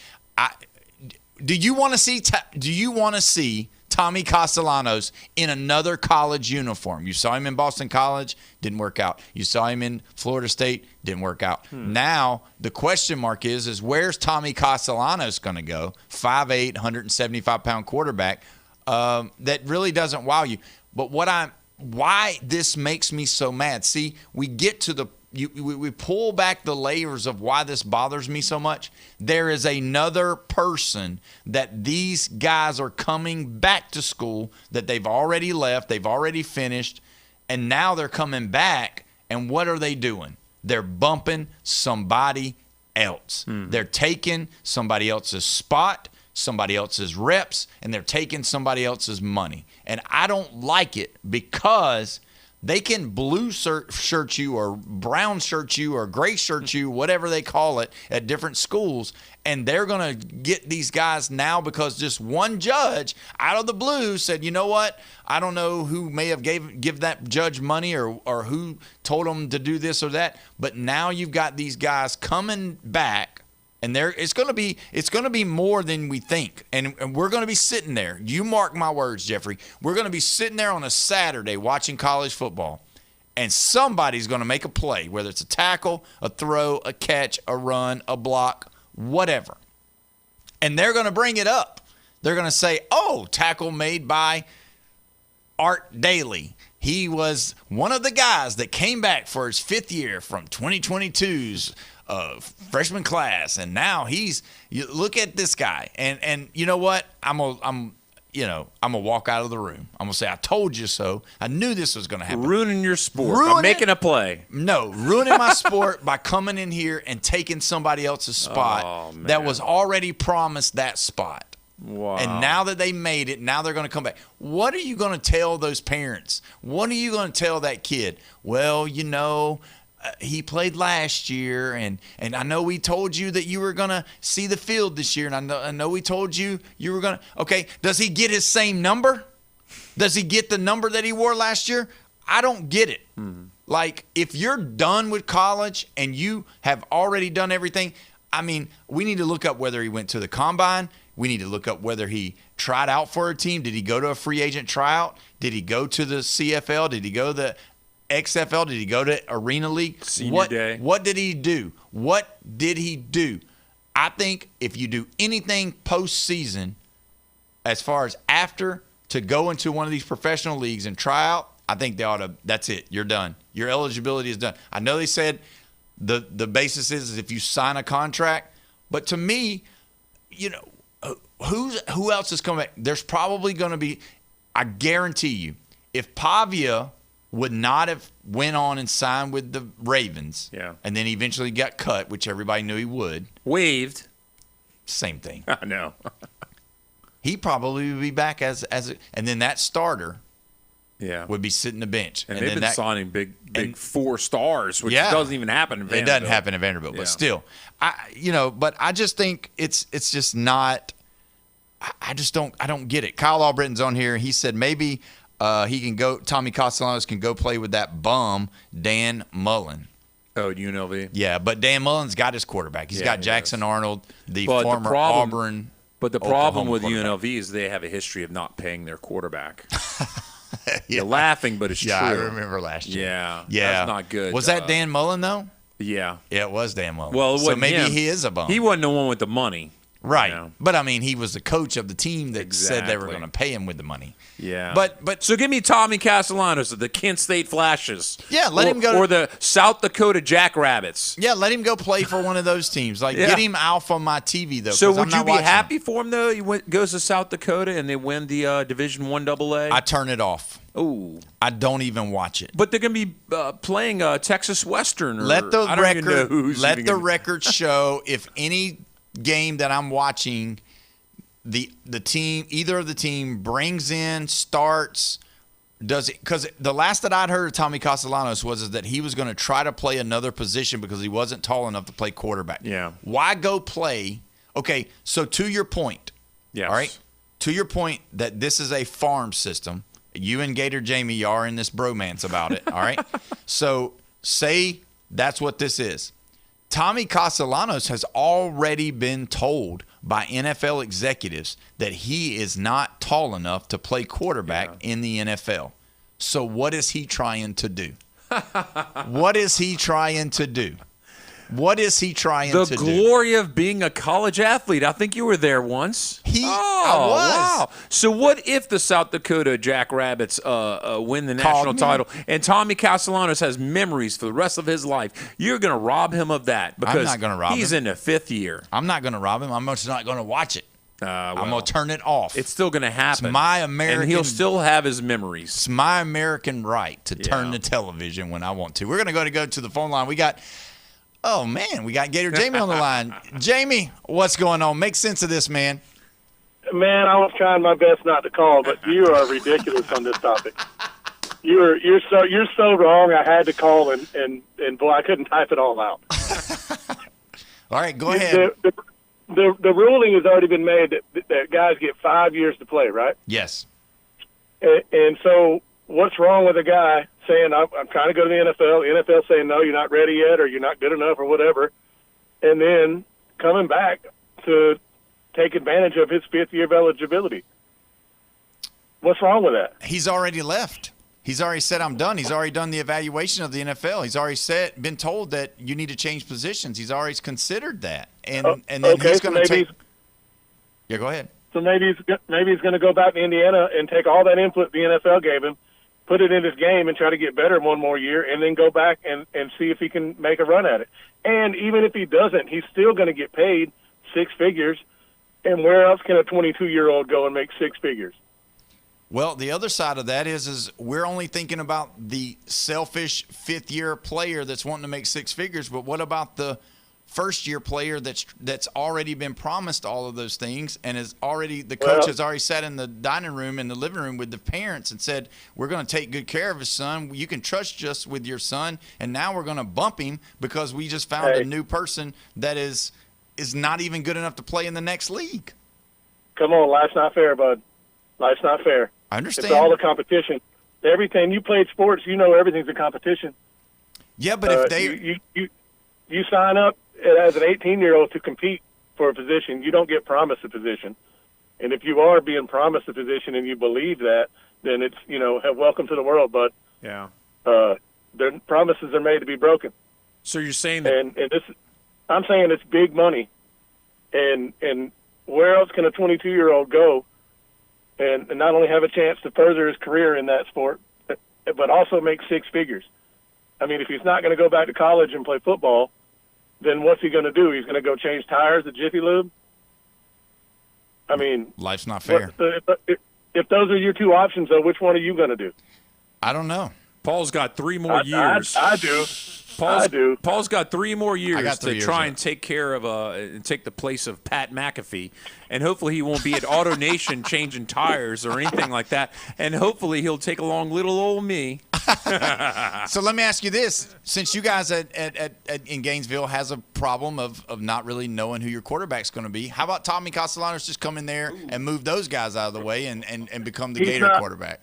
do you want to see Tommy Castellanos in another college uniform? You saw him in Boston College, didn't work out. You saw him in Florida State, didn't work out. Now the question mark is where's Tommy Castellanos going to go? 5'8", 175-pound quarterback that really doesn't wow you. But why this makes me so mad? See, we get to we pull back the layers of why this bothers me so much. There is another person that these guys are coming back to school that they've already left, they've already finished, and now they're coming back, and what are they doing? They're bumping somebody else. They're taking somebody else's spot, somebody else's reps, and they're taking somebody else's money. And I don't like it because they can blue shirt you or brown shirt you or gray shirt you, whatever they call it, at different schools, and they're going to get these guys now because just one judge out of the blue said, you know what, I don't know who may have give that judge money or who told them to do this or that, but now you've got these guys coming back. And it's going to be more than we think. And we're going to be sitting there. You mark my words, Jeffrey. We're going to be sitting there on a Saturday watching college football. and somebody's going to make a play, whether it's a tackle, a throw, a catch, a run, a block, whatever. And they're going to bring it up. They're going to say, oh, tackle made by Art Daly. He was one of the guys that came back for his 5th year from 2022's freshman class, and now you look at this guy. And you know what? I'm gonna walk out of the room. I'm gonna say, I told you so. I knew this was gonna happen. Ruining your sport. I'm making a play. No, ruining my sport by coming in here and taking somebody else's spot that was already promised that spot. Wow. And now that they made it, now they're going to come back. What are you going to tell those parents? What are you going to tell that kid? Well, he played last year, and I know we told you that you were going to see the field this year, and I know we told you were going to. Okay, does he get his same number? Does he get the number that he wore last year? I don't get it. Like, if you're done with college and you have already done everything, I mean, we need to look up whether he went to the combine. We need to look up whether he tried out for a team. Did he go to a free agent tryout? Did he go to the CFL? Did he go to the XFL? Did he go to Arena League? Senior day. What did he do? What did he do? I think if you do anything postseason, as far as after to go into one of these professional leagues and try out, I think they ought to. That's it. You're done. Your eligibility is done. I know they said the basis is if you sign a contract, but to me, who else is coming back? There's probably going to be, I guarantee you, if Pavia would not have went on and signed with the Ravens, and then eventually got cut, which everybody knew he would. Waived. Same thing. I know. He probably would be back and then that starter would be sitting the bench. And they've been signing big 4 stars, which doesn't even happen in Vanderbilt. It doesn't happen in Vanderbilt, but still. But I just think it's just not – I don't get it. Kyle Albritton's on here. He said maybe he can go. Tommy Castellanos can go play with that bum Dan Mullen. Oh, UNLV. Yeah, but Dan Mullen's got his quarterback. He's got Jackson Arnold, the former Auburn. But the problem with UNLV is they have a history of not paying their quarterback. You're laughing, but it's true. Yeah, I remember last year. Yeah, that's not good. Was that Dan Mullen though? Yeah, it was Dan Mullen. Well, so maybe he is a bum. He wasn't the one with the money. Right. But, I mean, he was the coach of the team that said they were going to pay him with the money. Yeah. But so give me Tommy Castellanos of the Kent State Flashes. Yeah, let him go. Or the South Dakota Jackrabbits. Yeah, let him go play for one of those teams. Get him off on my TV, though. So would you be happy for him, though? He goes to South Dakota and they win the Division I AA? I turn it off. Oh, I don't even watch it. But they're going to be playing Texas Western. Let the record show if any game that I'm watching, the team, either of the team brings in, starts, does it, because the last that I'd heard of Tommy Castellanos was that he was going to try to play another position because he wasn't tall enough to play quarterback. Yeah. Why go play? Okay, so to your point. Yes. All right. To your point that this is a farm system. You and Gator Jamie are in this bromance about it. All right. So say that's what this is. Tommy Castellanos has already been told by NFL executives that he is not tall enough to play quarterback in the NFL. So what is he trying to do? What is he trying to do? What is he trying to do? The glory of being a college athlete. I think you were there once. I was. Wow. So what if the South Dakota Jackrabbits win the national title and Tommy Castellanos has memories for the rest of his life? You're going to rob him of that because I'm not going to rob he's him. in the 5th year. I'm not going to rob him. I'm just not going to watch it. I'm going to turn it off. It's still going to happen. It's my American. And he'll still have his memories. It's my American right to turn the television when I want to. We're going to go to the phone line. We got Gator Jamie on the line. Jamie, what's going on? Make sense of this, man. Man, I was trying my best not to call, but you are ridiculous on this topic. You're so wrong. I had to call and boy, I couldn't type it all out. All right, go ahead. The ruling has already been made that guys get 5 years to play, right? Yes. And so what's wrong with a guy saying, I'm trying to go to the NFL, the NFL saying, no, you're not ready yet or you're not good enough or whatever, and then coming back to take advantage of his 5th year of eligibility? What's wrong with that? He's already left. He's already said, I'm done. He's already done the evaluation of the NFL. He's already been told that you need to change positions. He's already considered that. And then he's going to take – yeah, go ahead. So maybe he's going to go back to Indiana and take all that input the NFL gave him, put it in his game and try to get better one more year, and then go back and see if he can make a run at it. And even if he doesn't, he's still going to get paid six figures. And where else can a 22-year-old go and make six figures? Well, the other side of that is we're only thinking about the selfish fifth-year player that's wanting to make six figures, but what about the first-year player that's already been promised all of those things and the coach has already sat in the dining room, in the living room with the parents and said, we're going to take good care of his son. You can trust us with your son, and now we're going to bump him because we just found a new person that is not even good enough to play in the next league. Come on, life's not fair, bud. Life's not fair. I understand. It's all a competition. Everything you played sports, you know everything's a competition. Yeah, but if they you sign up as an 18-year-old to compete for a position, you don't get promised a position. And if you are being promised a position and you believe that, then it's welcome to the world. But yeah, their promises are made to be broken. So you're saying that, and this, I'm saying it's big money, and where else can a 22-year-old go and not only have a chance to further his career in that sport, but also make six figures? I mean, if he's not going to go back to college and play football, then what's he going to do? He's going to go change tires at Jiffy Lube? I mean, life's not fair. If those are your two options, though, which one are you going to do? I don't know. Paul's got 3 more years. I do. Paul's got 3 more years to try and take care of and take the place of Pat McAfee, and hopefully he won't be at Auto Nation changing tires or anything like that, and hopefully he'll take along little old me. So let me ask you this: since you guys in Gainesville has a problem of not really knowing who your quarterback's going to be, how about Tommy Castellanos just come in there and move those guys out of the way and become the Gator quarterback?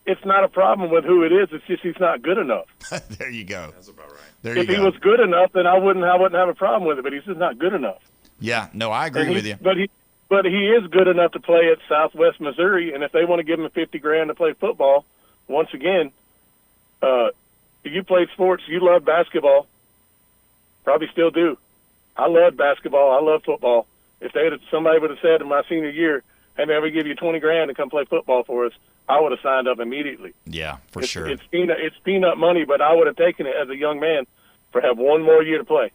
It's not a problem with who it is. It's just he's not good enough. There you go. That's about right. If he was good enough, then I wouldn't have a problem with it. But he's just not good enough. Yeah, no, I agree with you. But he is good enough to play at Southwest Missouri, and if they want to give him $50,000 to play football, once again, you played sports, you love basketball, probably still do. I love basketball. I love football. If somebody would have said in my senior year, "Hey man, we give you $20,000 to come play football for us," I would have signed up immediately. Yeah, sure. It's peanut money, but I would have taken it as a young man for have one more year to play.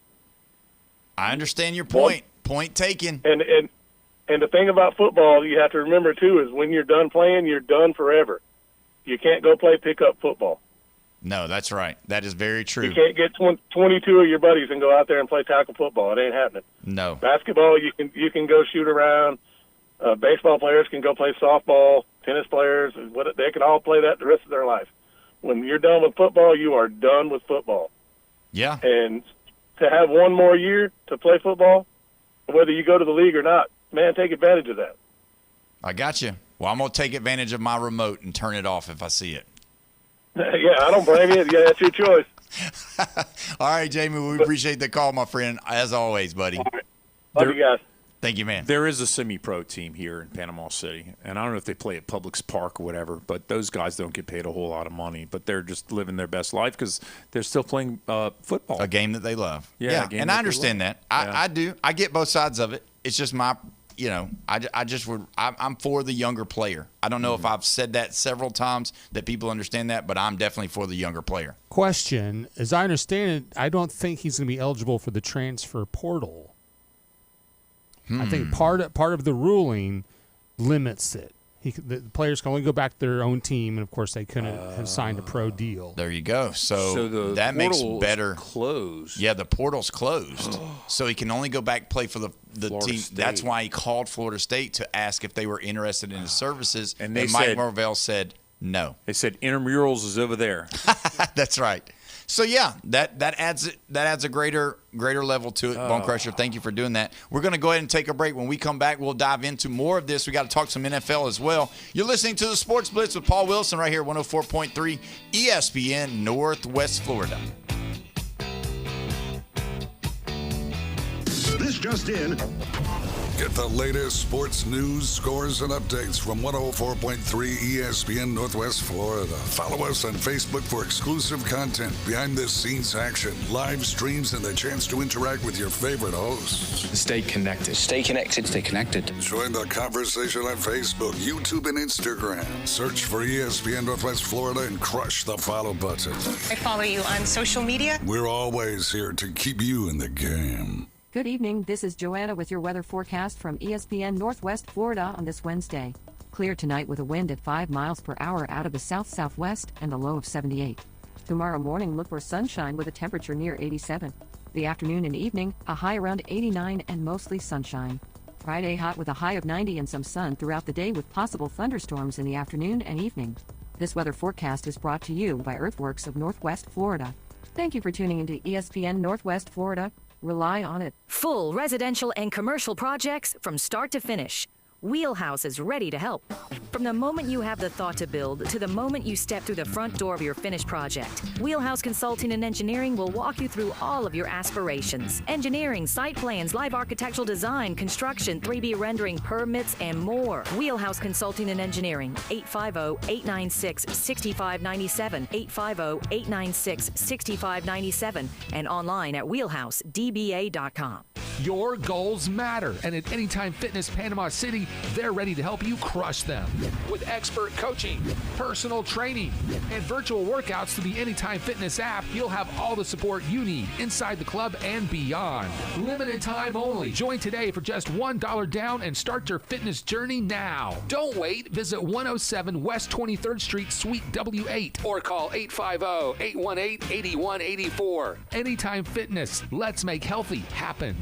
I understand your point. Point taken. And the thing about football you have to remember too is when you're done playing, you're done forever. You can't go play pickup football. No, that's right. That is very true. You can't get 22 of your buddies and go out there and play tackle football. It ain't happening. No. Basketball, you can go shoot around. Baseball players can go play softball. Tennis players, they can all play that the rest of their life. When you're done with football, you are done with football. Yeah. And to have one more year to play football, whether you go to the league or not, man, take advantage of that. I got you. Well, I'm going to take advantage of my remote and turn it off if I see it. Yeah, I don't blame you. Yeah, that's your choice. All right, Jamie, we appreciate the call, my friend, as always, buddy. All right. Love you guys. Thank you, man. There is a semi-pro team here in Panama City, and I don't know if they play at Publix Park or whatever, but those guys don't get paid a whole lot of money, but they're just living their best life because they're still playing football. A game that they love. Yeah, and I understand that. I do. I get both sides of it. It's just I'm for the younger player. I don't know if I've said that several times that people understand that, but I'm definitely for the younger player. Question, as I understand it, I don't think he's going to be eligible for the transfer portal. I think part of the ruling limits it. The players can only go back to their own team, and of course they couldn't have signed a pro deal. There you go. So that makes better. Closed. Yeah, the portal's closed, so he can only go back play for the team. State. That's why he called Florida State to ask if they were interested in his services, and Mike Norvell said no. They said intramurals is over there. That's right. So yeah, that adds a greater level to it. Bone Crusher, thank you for doing that. We're going to go ahead and take a break. When we come back, we'll dive into more of this. We got to talk some NFL as well. You're listening to the Sports Blitz with Paul Wilson right here, 104.3 ESPN Northwest Florida. This just in. Get the latest sports news, scores, and updates from 104.3 ESPN Northwest Florida. Follow us on Facebook for exclusive content, behind-the-scenes action, live streams, and the chance to interact with your favorite hosts. Stay connected. Stay connected. Stay connected. Join the conversation on Facebook, YouTube, and Instagram. Search for ESPN Northwest Florida and crush the follow button. I follow you on social media. We're always here to keep you in the game. Good evening, this is Joanna with your weather forecast from ESPN Northwest Florida on this Wednesday. Clear tonight with a wind at 5 miles per hour out of the south-southwest and a low of 78. Tomorrow morning, look for sunshine with a temperature near 87. The afternoon and evening, a high around 89 and mostly sunshine. Friday hot with a high of 90 and some sun throughout the day with possible thunderstorms in the afternoon and evening. This weather forecast is brought to you by Earthworks of Northwest Florida. Thank you for tuning into ESPN Northwest Florida. Rely on it. Full residential and commercial projects from start to finish. Wheelhouse is ready to help. From the moment you have the thought to build to the moment you step through the front door of your finished project, Wheelhouse Consulting and Engineering will walk you through all of your aspirations. Engineering, site plans, live architectural design, construction, 3D rendering, permits, and more. Wheelhouse Consulting and Engineering, 850-896-6597, 850-896-6597, and online at wheelhousedba.com. Your goals matter, and at Anytime Fitness Panama City, they're ready to help you crush them. With expert coaching, personal training, and virtual workouts through the Anytime Fitness app, you'll have all the support you need inside the club and beyond. Limited time only. Join today for just $1 down and start your fitness journey now. Don't wait. Visit 107 West 23rd Street, Suite W8, or call 850-818-8184. Anytime Fitness. Let's make healthy happen.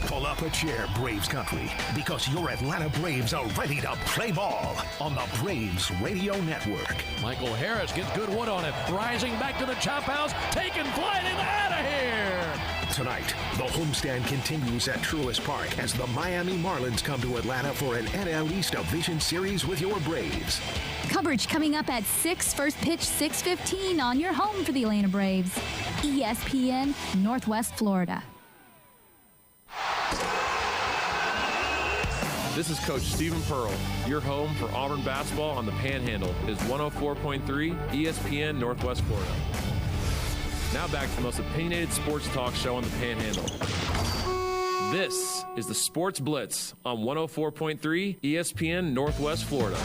Pull up a chair, Braves country, because your Atlanta Braves are ready to play ball on the Braves Radio Network. Michael Harris gets good one on it. Rising back to the chop house, taking flight and out of here. Tonight, the homestand continues at Truist Park as the Miami Marlins come to Atlanta for an NL East Division Series with your Braves. Coverage coming up at 6, first pitch 6:15 on your home for the Atlanta Braves. ESPN Northwest Florida. This is Coach Stephen Pearl. Your home for Auburn basketball on the Panhandle is 104.3 ESPN Northwest Florida. Now back to the most opinionated sports talk show on the Panhandle. This is the Sports Blitz on 104.3 ESPN Northwest Florida.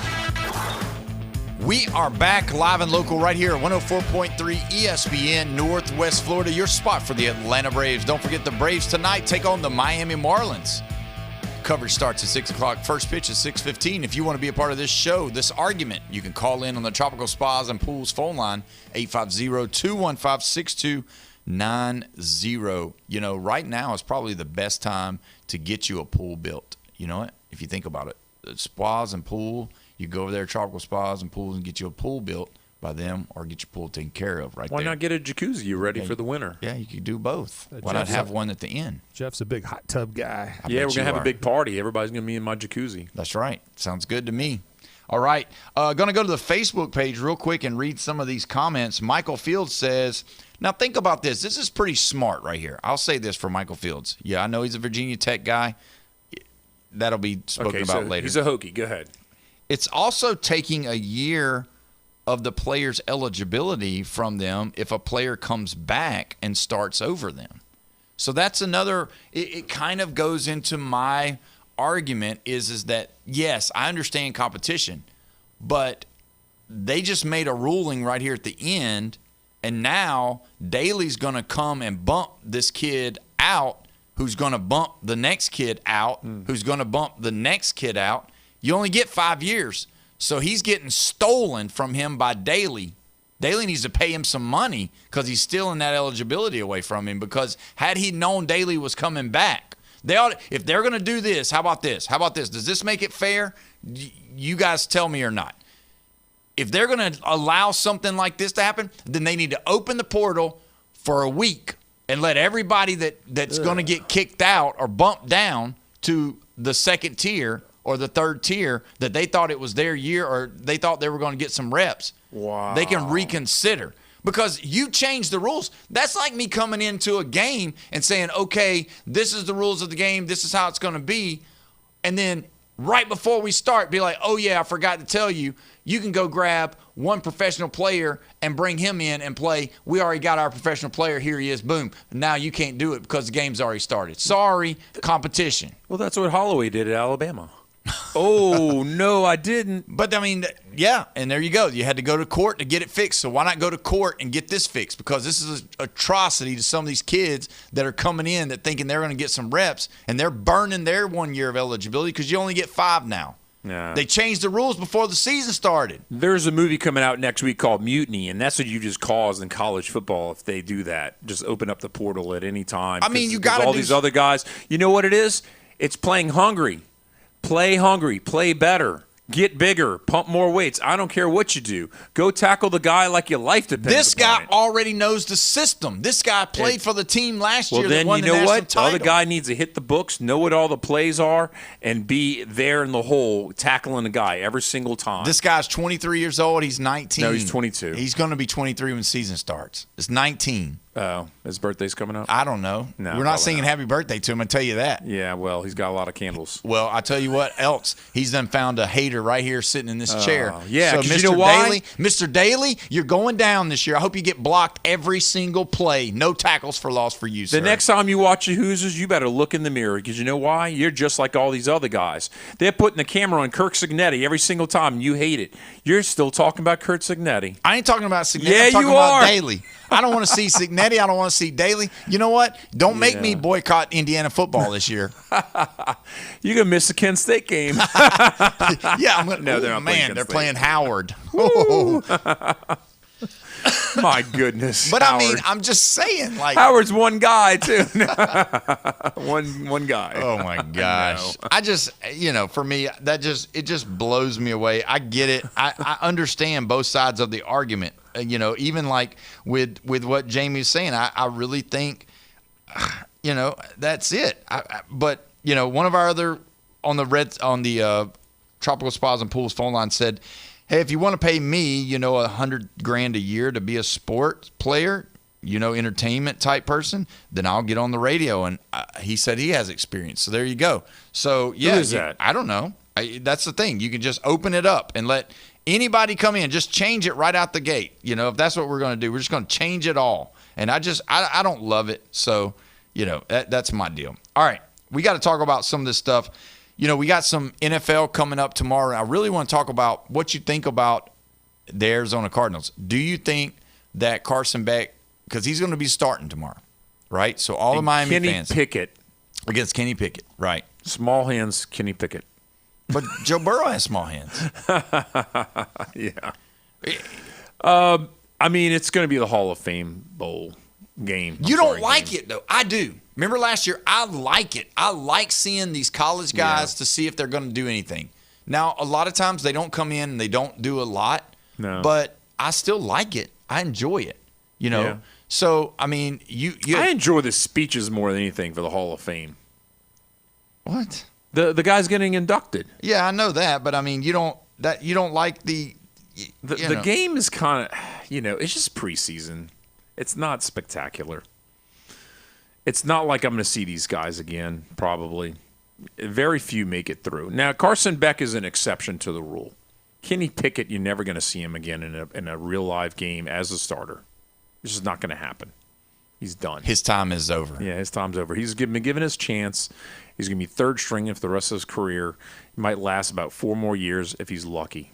We are back live and local right here at 104.3 ESPN Northwest Florida, your spot for the Atlanta Braves. Don't forget the Braves tonight take on the Miami Marlins. Coverage starts at 6 o'clock. First pitch is 6:15. If you want to be a part of this show, this argument, you can call in on the Tropical Spas and Pools phone line, 850-215-6290. You know, right now is probably the best time to get you a pool built. You know what? If you think about it, the spas and pool, you go over there, Tropical Spas and Pools, and get you a pool built by them or get your pool taken care of right there. Why not get a jacuzzi? You're ready for the winter. Yeah, you could do both. Why not have one at the end? Jeff's a big hot tub guy. Yeah, we're going to have a big party. Everybody's going to be in my jacuzzi. That's right. Sounds good to me. All right. Going to go to the Facebook page real quick and read some of these comments. Michael Fields says, now think about this. This is pretty smart right here. I'll say this for Michael Fields. Yeah, I know he's a Virginia Tech guy. That'll be spoken about later. He's a Hokie. Go ahead. It's also taking a year of the player's eligibility from them if a player comes back and starts over them. So that's another, it kind of goes into my argument is that, yes, I understand competition, but they just made a ruling right here at the end, and now Daly's going to come and bump this kid out, who's going to bump the next kid out, who's going to bump the next kid out. You only get 5 years. So he's getting stolen from him by Daly. Daly needs to pay him some money because he's stealing that eligibility away from him, because had he known Daly was coming back, if they're going to do this, how about this? How about this? Does this make it fair? You guys tell me or not. If they're going to allow something like this to happen, then they need to open the portal for a week and let everybody that's going to get kicked out or bumped down to the second tier or the third tier that they thought it was their year or they thought they were going to get some reps. Wow. They can reconsider. Because you changed the rules. That's like me coming into a game and saying, okay, this is the rules of the game. This is how it's going to be. And then right before we start, be like, oh, yeah, I forgot to tell you, you can go grab one professional player and bring him in and play. We already got our professional player. Here he is. Boom. Now you can't do it because the game's already started. Sorry, competition. Well, that's what Holloway did at Alabama. Oh, no, I didn't. But, I mean, yeah, and there you go. You had to go to court to get it fixed. So why not go to court and get this fixed? Because this is an atrocity to some of these kids that are coming in that thinking they're going to get some reps, and they're burning their 1 year of eligibility because you only get 5 now. Yeah. They changed the rules before the season started. There's a movie coming out next week called Mutiny, and that's what you just cause in college football if they do that. Just open up the portal at any time. I mean, you got all these other guys. You know what it is? It's playing hungry. Play hungry. Play better. Get bigger. Pump more weights. I don't care what you do. Go tackle the guy like your life depends This upon guy it. already knows the system. This guy played for the team last year. Well, then that won you the know national what? The title. other guy needs to hit the books, know what all the plays are, and be there in the hole tackling the guy every single time. This guy's 23 years old. He's 19. No, he's 22. He's going to be 23 when the season starts. It's 19. Oh, his birthday's coming up? I don't know. No, we're not singing happy birthday to him, I tell you that. Yeah, well, he's got a lot of candles. Well, I tell you what else. He's done found a hater right here sitting in this chair. Yeah, so 'cause Mr. you know why? Daly, Mr. Daly, you're going down this year. I hope you get blocked every single play. No tackles for loss for you, sir. The next time you watch the Hoosiers, you better look in the mirror because you know why? You're just like all these other guys. They're putting the camera on Kirk Cignetti every single time, and you hate it. You're still talking about Kurt Cignetti. I ain't talking about Cignetti. Yeah, I'm talking you about are. Daly. I don't want to see Cignetti. I don't want to see Daly. You know what? Don't make me boycott Indiana football this year. You're going to miss the Kent State game. Yeah, I'm gonna, No, they're not playing man, Kent they're State. playing Howard. My goodness. But Howard. I mean, I'm just saying, like Howard's one guy too. one guy. Oh my gosh! I just, for me, it just blows me away. I get it. I understand both sides of the argument. Even like with what Jamie was saying, I really think, that's it. But one of our other on the Tropical Spas and Pools phone line said, hey, if you want to pay me, $100,000 a year to be a sports player, entertainment type person, then I'll get on the radio. And he said he has experience. So there you go. So yeah, Who is that? I don't know. That's the thing. You can just open it up and let anybody come in. Just change it right out the gate. If that's what we're going to do, we're just going to change it all. And I don't love it. So, that's my deal. All right. We got to talk about some of this stuff. We got some NFL coming up tomorrow. I really want to talk about what you think about the Arizona Cardinals. Do you think that Carson Beck, because he's going to be starting tomorrow, right? So all the Miami Kenny fans. Pickett. Against Kenny Pickett, right. Small hands, Kenny Pickett. But Joe Burrow has small hands. Yeah. I mean, it's going to be the Hall of Fame Bowl game. You don't like it, though. I do. Remember last year? I like it. I like seeing these college guys to see if they're going to do anything. Now, a lot of times they don't come in and they don't do a lot. No. But I still like it. I enjoy it. Yeah. So, I mean, I enjoy the speeches more than anything for the Hall of Fame. What? The guy's getting inducted. Yeah, I know that, but I mean, you don't like the game is kind of, it's just preseason. It's not spectacular. It's not like I'm going to see these guys again, probably. Very few make it through. Now, Carson Beck is an exception to the rule. Kenny Pickett, you're never going to see him again in a real live game as a starter. It's just not going to happen. He's done. His time is over. Yeah, his time's over. He's been given his chance. He's going to be third string for the rest of his career. He might last about 4 more years if he's lucky.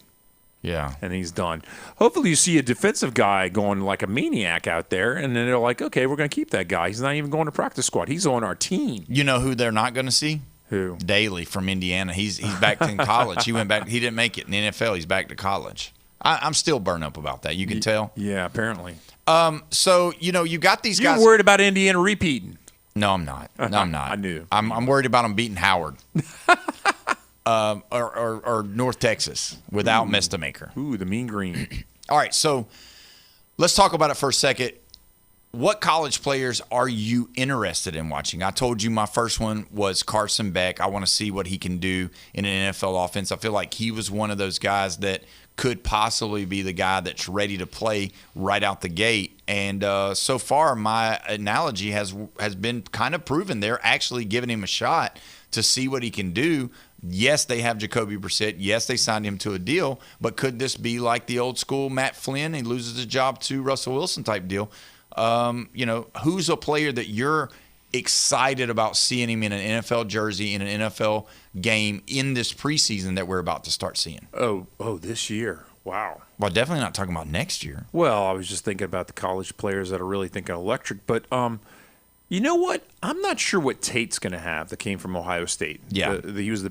Yeah. And he's done. Hopefully you see a defensive guy going like a maniac out there, and then they're like, okay, we're going to keep that guy. He's not even going to practice squad. He's on our team. You know who they're not going to see? Who? Daly from Indiana. He's back in college. He went back. He didn't make it in the NFL. He's back to college. I'm still burned up about that. You can tell. Yeah, apparently. So, you got these guys. You're worried about Indiana repeating. No, I'm not. No, I'm not. I knew. I'm worried about them beating Howard. Or North Texas without Mestamaker. Ooh, the mean green. All right, so let's talk about it for a second. what college players are you interested in watching? I told you my first one was Carson Beck. I want to see what he can do in an NFL offense. I feel like he was one of those guys that could possibly be the guy that's ready to play right out the gate. And so far, my analogy has been kind of proven. They're actually giving him a shot to see what he can do. Yes, they have Jacoby Brissett. Yes, they signed him to a deal. But could this be like the old school Matt Flynn? He loses his job to Russell Wilson type deal. Who's a player that you're excited about seeing him in an NFL jersey, in an NFL game in this preseason that we're about to start seeing? Oh, this year. Wow. Well, definitely not talking about next year. Well, I was just thinking about the college players that are really thinking electric. But you know what? I'm not sure what Tate's going to have that came from Ohio State. Yeah. He was the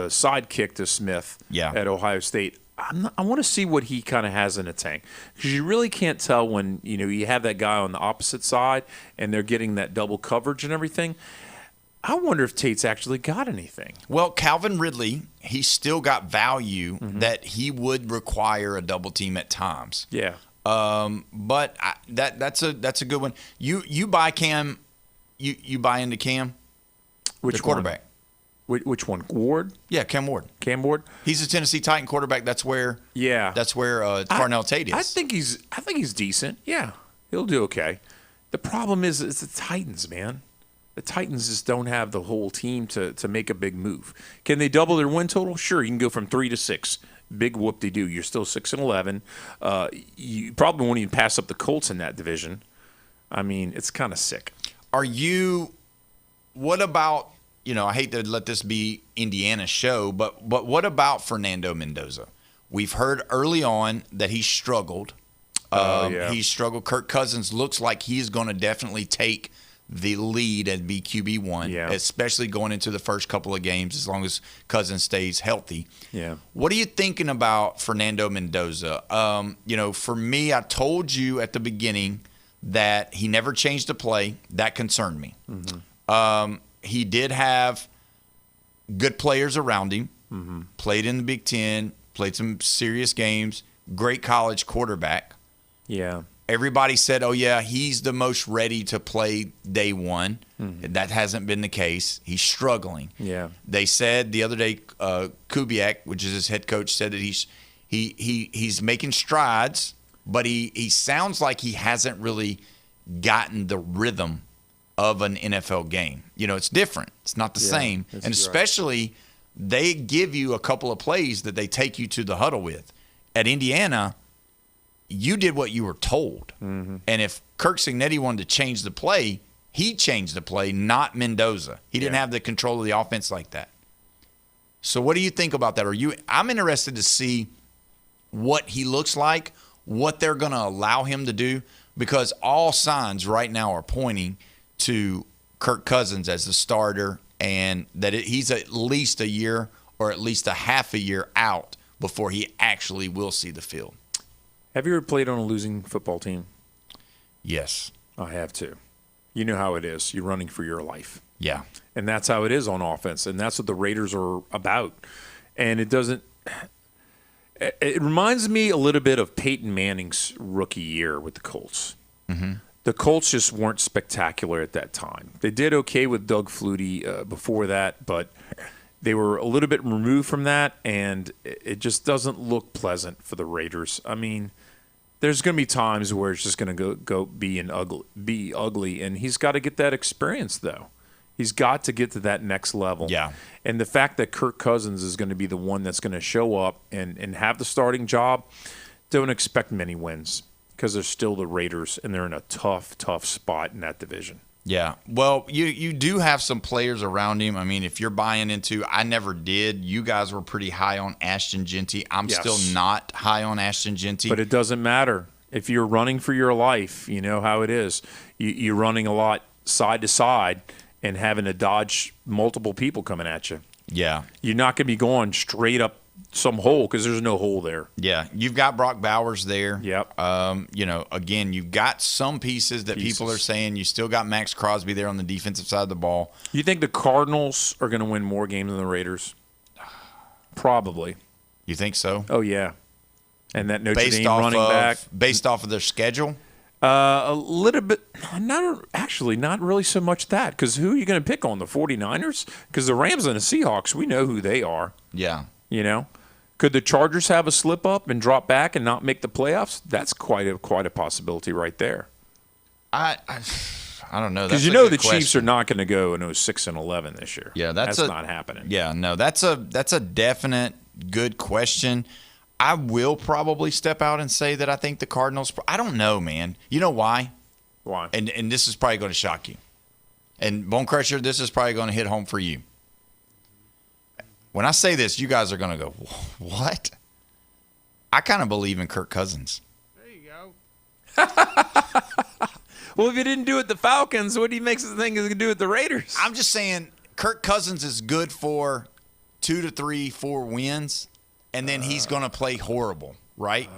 sidekick to Smith at Ohio State. I want to see what he kind of has in the tank, because you really can't tell when you have that guy on the opposite side and they're getting that double coverage and everything. I wonder if Tate's actually got anything. Well, Calvin Ridley, he's still got value that he would require a double team at times. Yeah. But that's a good one. You buy Cam, you buy into Cam, which the quarterback. Which one? Ward? Yeah, Cam Ward. Cam Ward. He's a Tennessee Titan quarterback. That's where Carnell Tate is. I think he's decent. Yeah, he'll do okay. The problem is it's the Titans, man. The Titans just don't have the whole team to make a big move. Can they double their win total? Sure, you can go from 3 to 6. Big whoop-de-doo. You're still 6-11. You probably won't even pass up the Colts in that division. I mean, it's kind of sick. What about, I hate to let this be Indiana's show, but what about Fernando Mendoza? We've heard early on that he struggled. He struggled. Kirk Cousins looks like he's going to definitely take the lead and be QB1, especially going into the first couple of games, as long as Cousins stays healthy. Yeah. What are you thinking about Fernando Mendoza? For me, I told you at the beginning that he never changed the play. That concerned me. He did have good players around him, played in the Big Ten, played some serious games, great college quarterback. Yeah. Everybody said, oh, yeah, he's the most ready to play day one. That hasn't been the case. He's struggling. Yeah. They said the other day, Kubiak, which is his head coach, said that he's making strides, but he sounds like he hasn't really gotten the rhythm of an NFL game. It's different. It's not the same. And especially they give you a couple of plays that they take you to the huddle with. At Indiana, you did what you were told. And if Kirk Cignetti wanted to change the play, he changed the play, not Mendoza. He didn't have the control of the offense like that. So what do you think about that? I'm interested to see what he looks like, what they're going to allow him to do, because all signs right now are pointing to Kirk Cousins as the starter, and that he's at least a year or at least a half a year out before he actually will see the field. Have you ever played on a losing football team? Yes. I have too. You know how it is. You're running for your life. Yeah. And that's how it is on offense, and that's what the Raiders are about. And it reminds me a little bit of Peyton Manning's rookie year with the Colts. The Colts just weren't spectacular at that time. They did okay with Doug Flutie before that, but they were a little bit removed from that, and it just doesn't look pleasant for the Raiders. I mean, there's going to be times where it's just going to go be ugly, and he's got to get that experience, though. He's got to get to that next level. Yeah. And the fact that Kirk Cousins is going to be the one that's going to show up and have the starting job, don't expect many wins, because they're still the Raiders, and they're in a tough spot in that division. Yeah. Well, you do have some players around him. I mean, if you're buying into – I never did. You guys were pretty high on Ashton Genty. I'm still not high on Ashton Genty. But it doesn't matter. If you're running for your life, you know how it is. You're running a lot side to side and having to dodge multiple people coming at you. Yeah. You're not going to be going straight up some hole, because there's no hole there. Yeah, you've got Brock Bowers there. Yep. Again, you've got some pieces that people are saying. You still got Max Crosby there on the defensive side of the ball. You think the Cardinals are going to win more games than the Raiders? Probably. You think so? Oh, yeah. And that Notre Dame running back. Based off of their schedule? A little bit, not really so much that, because who are you going to pick on, the 49ers? Because the Rams and the Seahawks, we know who they are. Yeah. You know? Could the Chargers have a slip up and drop back and not make the playoffs? That's quite a possibility right there. I don't know. Because you know the Chiefs are not going to go in 6-11 this year. Yeah, that's not happening. Yeah, no, that's a definite good question. I will probably step out and say that I think the Cardinals – I don't know, man. You know why? Why? And this is probably going to shock you. And Bone Crusher, this is probably going to hit home for you. When I say this, you guys are going to go, what? I kind of believe in Kirk Cousins. There you go. Well, if he didn't do it the Falcons, what do you make us think he's going to do with the Raiders? I'm just saying Kirk Cousins is good for 2 to 3, 4 wins. And then he's going to play horrible, right?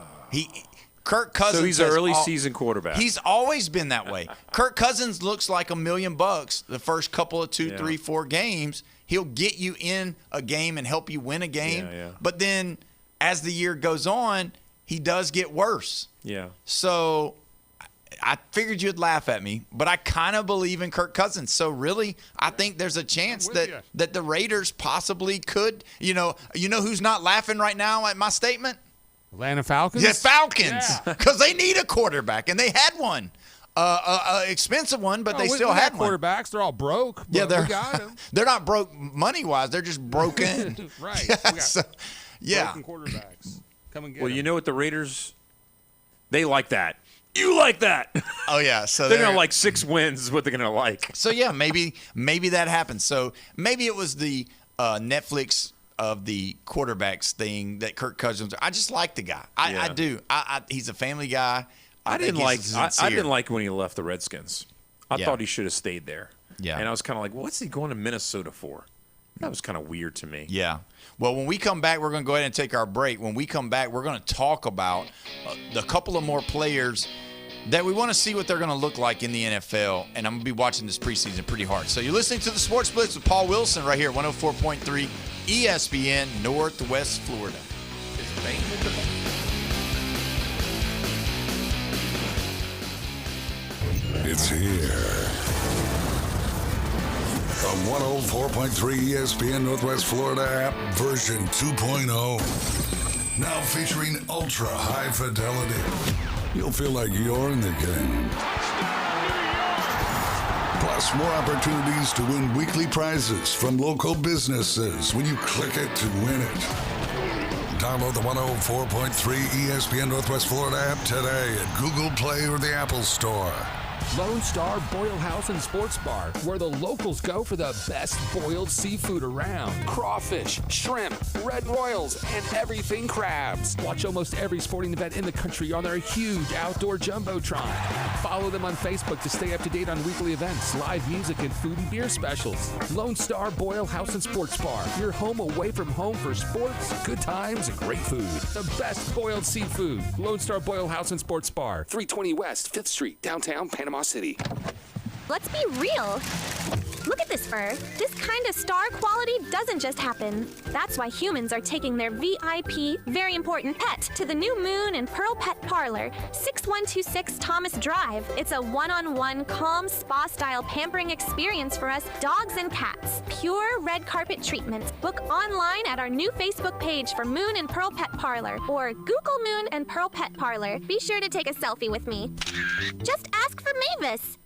Kirk Cousins. So he's an early season quarterback. He's always been that way. Kirk Cousins looks like $1 million the first couple of 2, 3, 4 games. He'll get you in a game and help you win a game. Yeah. But then as the year goes on, he does get worse. Yeah. So I figured you'd laugh at me, but I kind of believe in Kirk Cousins. So really, I think there's a chance that the Raiders possibly could. You know who's not laughing right now at my statement? Atlanta Falcons? The Falcons, because they need a quarterback, and they had one. Expensive one, but they still had one. Quarterbacks, they're all broke. Yeah, we got them. They're not broke money-wise. They're just broken. Right. Yeah, broken quarterbacks. Come and get Well, them. you know what, the Raiders, they like that. You like that. Oh, yeah. So they're going to like 6 wins is what they're going to like. So, yeah, maybe that happens. So maybe it was the Netflix of the quarterbacks thing that Kirk Cousins. I just like the guy. I do. He's a family guy. I didn't like when he left the Redskins. I thought he should have stayed there. Yeah. And I was kind of like, what's he going to Minnesota for? That was kind of weird to me. Yeah. Well, when we come back, we're going to go ahead and take our break. When we come back, we're going to talk about the couple of more players that we want to see what they're going to look like in the NFL. And I'm going to be watching this preseason pretty hard. So you're listening to the Sports Blitz with Paul Wilson right here at 104.3 ESPN Northwest Florida. It's here. The 104.3 ESPN Northwest Florida app version 2.0. Now featuring ultra high fidelity. You'll feel like you're in the game. Plus more opportunities to win weekly prizes from local businesses when you click it to win it. Download the 104.3 ESPN Northwest Florida app today at Google Play or the Apple Store. Lone Star Boil House and Sports Bar, where the locals go for the best boiled seafood around. Crawfish, shrimp, red royals, and everything crabs. Watch almost every sporting event in the country on their huge outdoor jumbotron. Follow them on Facebook to stay up to date on weekly events, live music, and food and beer specials. Lone Star Boil House and Sports Bar, your home away from home for sports, good times, and great food. The best boiled seafood. Lone Star Boil House and Sports Bar, 320 West 5th Street, downtown Panama City. Let's be real. Look at this fur. This kind of star quality doesn't just happen. That's why humans are taking their VIP, very important pet to the new Moon and Pearl Pet Parlor, 6126 Thomas Drive. It's a one-on-one, calm, spa-style pampering experience for us dogs and cats. Pure red carpet treatments. Book online at our new Facebook page for Moon and Pearl Pet Parlor or Google Moon and Pearl Pet Parlor. Be sure to take a selfie with me. Just ask for Mavis.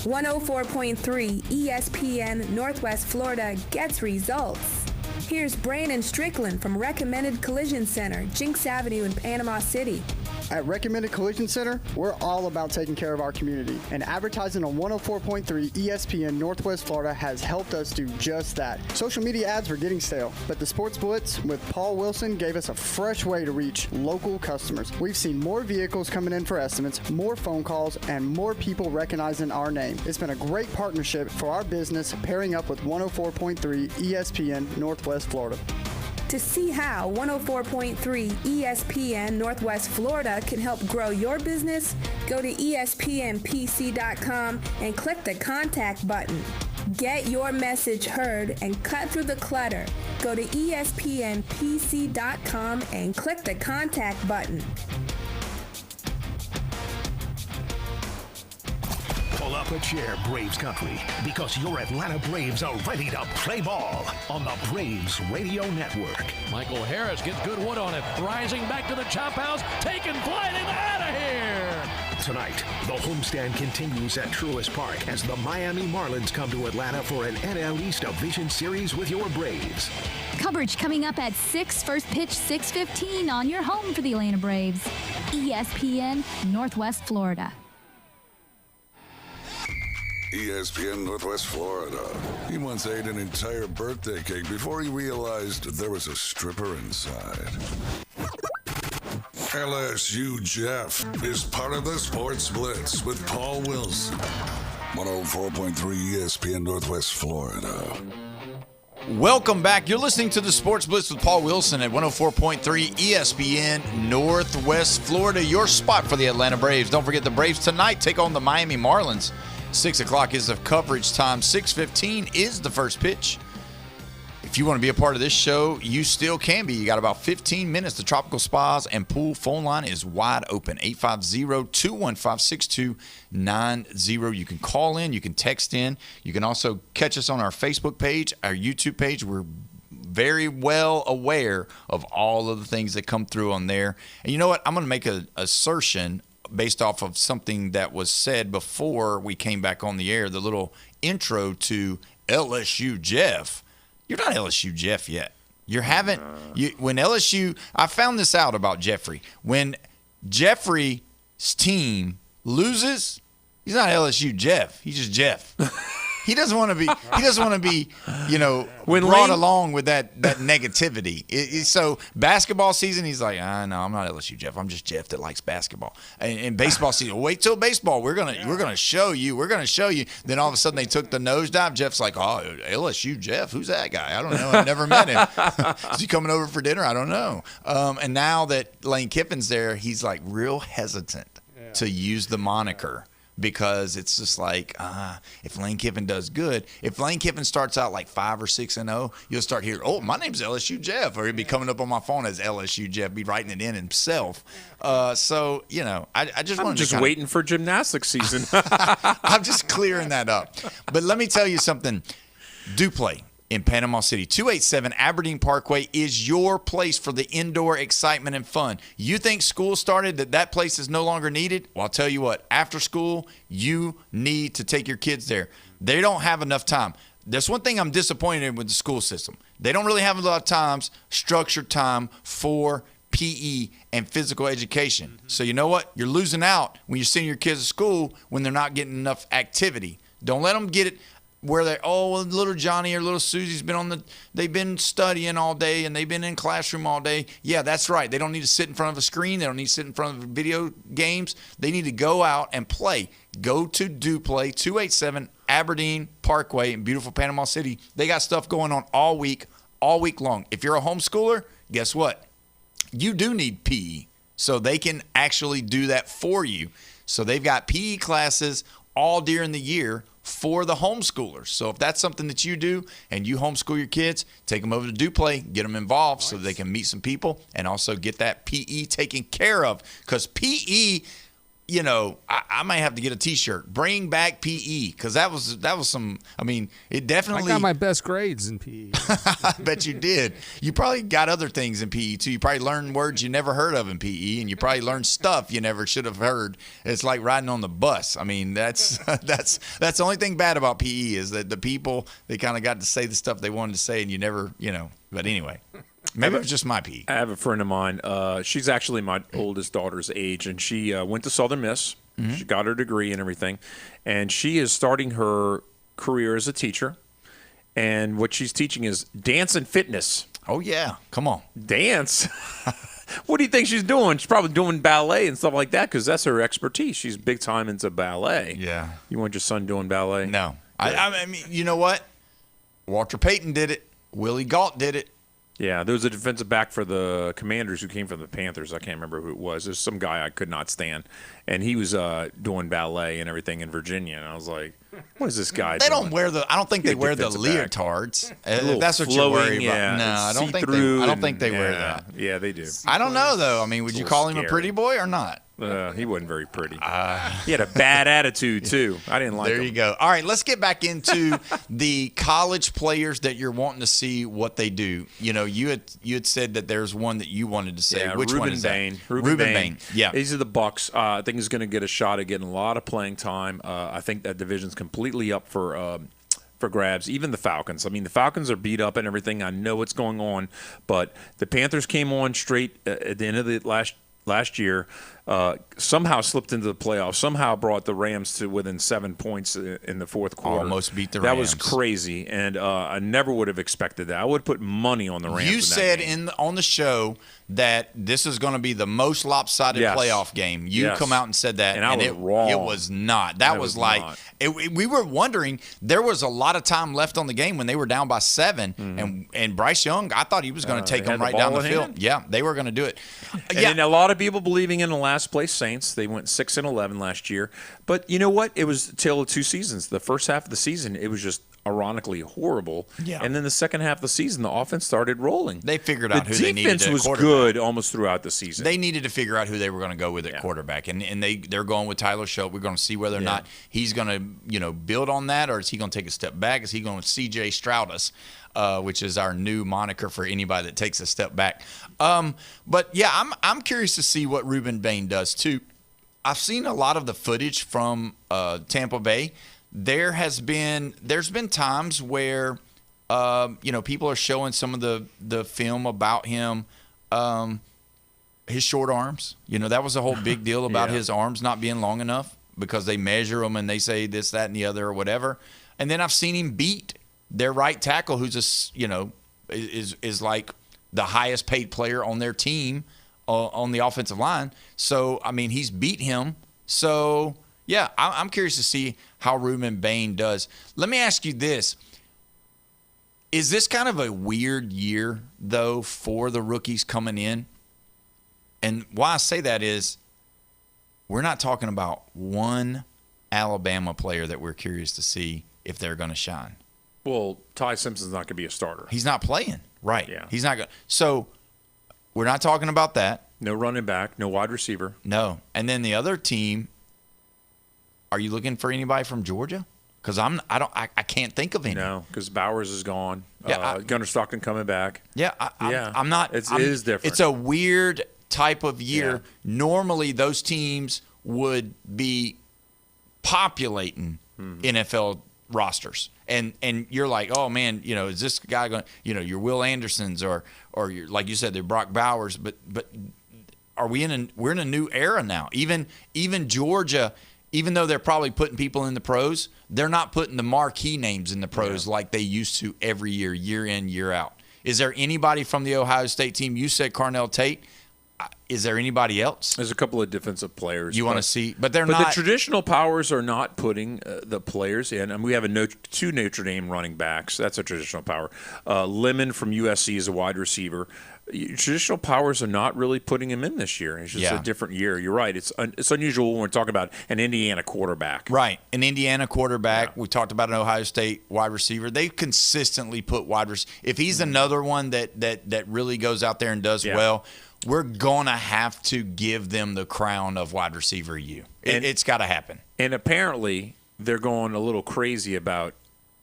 104.3 ESPN Northwest Florida gets results. Here's Brandon Strickland from Recommended Collision Center, Jinx Avenue in Panama City. At Recommended Collision Center, we're all about taking care of our community, and advertising on 104.3 ESPN Northwest Florida has helped us do just that. Social media ads were getting stale, but the Sports Blitz with Paul Wilson gave us a fresh way to reach local customers. We've seen more vehicles coming in for estimates, more phone calls, and more people recognizing our name. It's been a great partnership for our business, pairing up with 104.3 ESPN Northwest Florida. To see how 104.3 ESPN Northwest Florida can help grow your business, go to ESPNPC.com and click the contact button. Get your message heard and cut through the clutter. Go to ESPNPC.com and click the contact button. Pull up a chair, Braves country, because your Atlanta Braves are ready to play ball on the Braves Radio Network. Michael Harris gets good wood on it. Rising back to the chop house. Taking flight and out of here. Tonight, the homestand continues at Truist Park as the Miami Marlins come to Atlanta for an NL East Division Series with your Braves. Coverage coming up at 6, first pitch 6:15 on your home for the Atlanta Braves. ESPN, Northwest Florida. ESPN Northwest Florida. He once ate an entire birthday cake before he realized there was a stripper inside. LSU Jeff is part of the Sports Blitz with Paul Wilson. 104.3 ESPN Northwest Florida. Welcome back. You're listening to the Sports Blitz with Paul Wilson at 104.3 ESPN Northwest Florida, your spot for the Atlanta Braves. Don't forget the Braves tonight take on the Miami Marlins. 6 o'clock is the coverage time. 6:15 is the first pitch. If you want to be a part of this show, you still can be. You got about 15 minutes. The Tropical Spas and Pool phone line is wide open. 850-215-6290. You can call in. You can text in. You can also catch us on our Facebook page, our YouTube page. We're very well aware of all of the things that come through on there. And you know what? I'm going to make an assertion based off of something that was said before we came back on the air, the little intro to LSU Jeff. You're not LSU Jeff yet. You haven't. When LSU, I found this out about Jeffrey. When Jeffrey's team loses, he's not LSU Jeff. He's just Jeff. He doesn't want to be. He doesn't want to be, brought along with that negativity. So basketball season, he's like, no, I'm not LSU Jeff. I'm just Jeff that likes basketball. And baseball season, wait till baseball. We're gonna show you. We're gonna show you. Then all of a sudden they took the nosedive. Jeff's like, oh, LSU Jeff, who's that guy? I don't know. I've never met him. Is he coming over for dinner? I don't know. And now that Lane Kiffin's there, he's like real hesitant to use the moniker. Because it's just like, if Lane Kiffin does good, if Lane Kiffin starts out like 5 or 6-0, you'll start hearing, oh, my name's LSU Jeff, or he'll be coming up on my phone as LSU Jeff, be writing it in himself. I just I'm just waiting for gymnastics season. I'm just clearing that up. But let me tell you something. Duplay in Panama City, 287 Aberdeen Parkway is your place for the indoor excitement and fun. You think school started, that place is no longer needed? Well, I'll tell you what, after school, you need to take your kids there. They don't have enough time. There's one thing I'm disappointed in with the school system. They don't really have a lot of structured time for PE and physical education. So you know what? You're losing out when you're sending your kids to school when they're not getting enough activity. Don't let them get it where little Johnny or little Susie's they've been studying all day and they've been in classroom all day. Yeah, that's right. They don't need to sit in front of a screen. They don't need to sit in front of video games. They need to go out and play. Go to Duplay, 287 Aberdeen Parkway in beautiful Panama City. They got stuff going on all week long. If you're a homeschooler, guess what? You do need PE, so they can actually do that for you. So they've got PE classes all during the year for the homeschoolers. So if that's something that you do and you homeschool your kids, take them over to Duplay, get them involved so they can meet some people and also get that PE taken care of. Because PE, I might have to get a T-shirt. Bring back PE, because that was some. I mean, it definitely. I got my best grades in PE. I bet you did. You probably got other things in PE too. You probably learned words you never heard of in PE, and you probably learned stuff you never should have heard. It's like riding on the bus. I mean, that's the only thing bad about PE is that the people, they kind of got to say the stuff they wanted to say, and you never, But anyway. Maybe it was just my PE. I have a friend of mine. She's actually my oldest daughter's age, and she went to Southern Miss. Mm-hmm. She got her degree and everything, and she is starting her career as a teacher. And what she's teaching is dance and fitness. Oh, yeah. Come on. Dance? What do you think she's doing? She's probably doing ballet and stuff like that because that's her expertise. She's big time into ballet. Yeah. You want your son doing ballet? No. I mean, you know what? Walter Payton did it. Willie Gault did it. Yeah, there was a defensive back for the Commanders who came from the Panthers. I can't remember who it was. There's some guy I could not stand, and he was doing ballet and everything in Virginia. And I was like, What is this guy They doing? don't wear the. I don't think they wear the defensive back. leards. Little That's what you're worried flowing, about. No, I don't think they. I don't think they wear that. Yeah, they do. I don't know though. I mean, would you call him a pretty boy or not? He wasn't very pretty. He had a bad attitude too. I didn't like him. There you go. All right, let's get back into the college players that you're wanting to see what they do. You know, you had said that there's one that you wanted to say. Yeah, Which Ruben one is Bain. that? Ruben Bain. Yeah. These are the Bucks. I think he's going to get a shot at getting a lot of playing time. I think that division's completely up for grabs. Even the Falcons. I mean, the Falcons are beat up and everything. I know what's going on, but the Panthers came on straight at the end of the last year. Somehow slipped into the playoffs, somehow brought the Rams to within 7 points in the fourth quarter. Almost beat the Rams. That was crazy, and I never would have expected that. I would have put money on the Rams. You said on the show that this is going to be the most lopsided playoff game. You come out and said that, and I was wrong. It was not. That was like we were wondering. There was a lot of time left on the game when they were down by 7, and Bryce Young, I thought he was going to take them right down the field. Hand? Yeah, they were going to do it. And a lot of people believing in the last place Saints. They went 6-11 last year, but you know what? It was a tale of two seasons. The first half of the season, it was just ironically horrible. Yeah. And then the second half of the season, the offense started rolling. They figured out who they needed. The defense was good almost throughout the season. They needed to figure out who they were going to go with at quarterback, and they're going with Tyler Show. We're going to see whether or not he's going to build on that, or is he going to take a step back? Is he going to C.J. Stroud us? Which is our new moniker for anybody that takes a step back. But yeah, I'm curious to see what Ruben Bain does too. I've seen a lot of the footage from Tampa Bay. There's been times where people are showing some of the film about him, his short arms. That was a whole big deal about his arms not being long enough because they measure them and they say this, that, and the other or whatever. And then I've seen him beat their right tackle, who's is like the highest paid player on their team on the offensive line. So I mean, he's beat him. So yeah, I'm curious to see how Ruben Bain does. Let me ask you this: is this kind of a weird year though for the rookies coming in? And why I say that is, we're not talking about one Alabama player that we're curious to see if they're going to shine. Well, Ty Simpson's not going to be a starter. He's not playing. Right. Yeah. He's not going. So we're not talking about that. No running back, no wide receiver. No. And then the other team, are you looking for anybody from Georgia? Because I can't think of any. No, because Bowers is gone. Yeah, Gunnar Stockton coming back. Yeah. I'm not. It is different. It's a weird type of year. Yeah. Normally, those teams would be populating NFL rosters. And you're like, oh man, is this guy going? Your Will Andersons or your, like you said, they're Brock Bowers. But are we're in a new era now? Even Georgia, even though they're probably putting people in the pros, they're not putting the marquee names in the pros like they used to every year in, year out. Is there anybody from the Ohio State team? You said Carnell Tate. Is there anybody else? There's a couple of defensive players you want to see, but they're not. But the traditional powers are not putting the players in. And we have two Notre Dame running backs. That's a traditional power. Lemon from USC is a wide receiver. Traditional powers are not really putting him in this year. It's just a different year. You're right. It's unusual when we're talking about an Indiana quarterback. Right, an Indiana quarterback. Yeah. We talked about an Ohio State wide receiver. They consistently put wide receiver. If he's another one that really goes out there and does well, we're going to have to give them the crown of wide receiver U. It's got to happen. And apparently they're going a little crazy about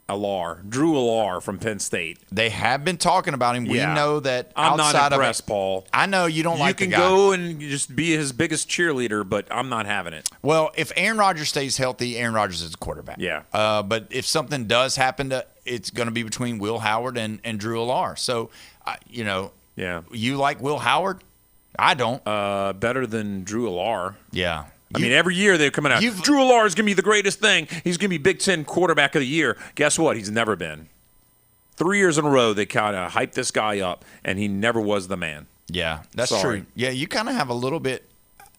Drew Allar from Penn State. They have been talking about him. We know that I'm outside not impressed, of Paul. I know you don't like the guy. You can go and just be his biggest cheerleader, but I'm not having it. Well, if Aaron Rodgers stays healthy, Aaron Rodgers is a quarterback. Yeah. But if something does happen it's going to be between Will Howard and Drew Allar. So, you like Will Howard? I don't. Better than Drew Allar. Yeah. I mean, every year they're coming out. Drew Allar is going to be the greatest thing. He's going to be Big Ten quarterback of the year. Guess what? He's never been. 3 years in a row, they kind of hyped this guy up, and he never was the man. Yeah, that's true. Yeah, you kind of have a little bit.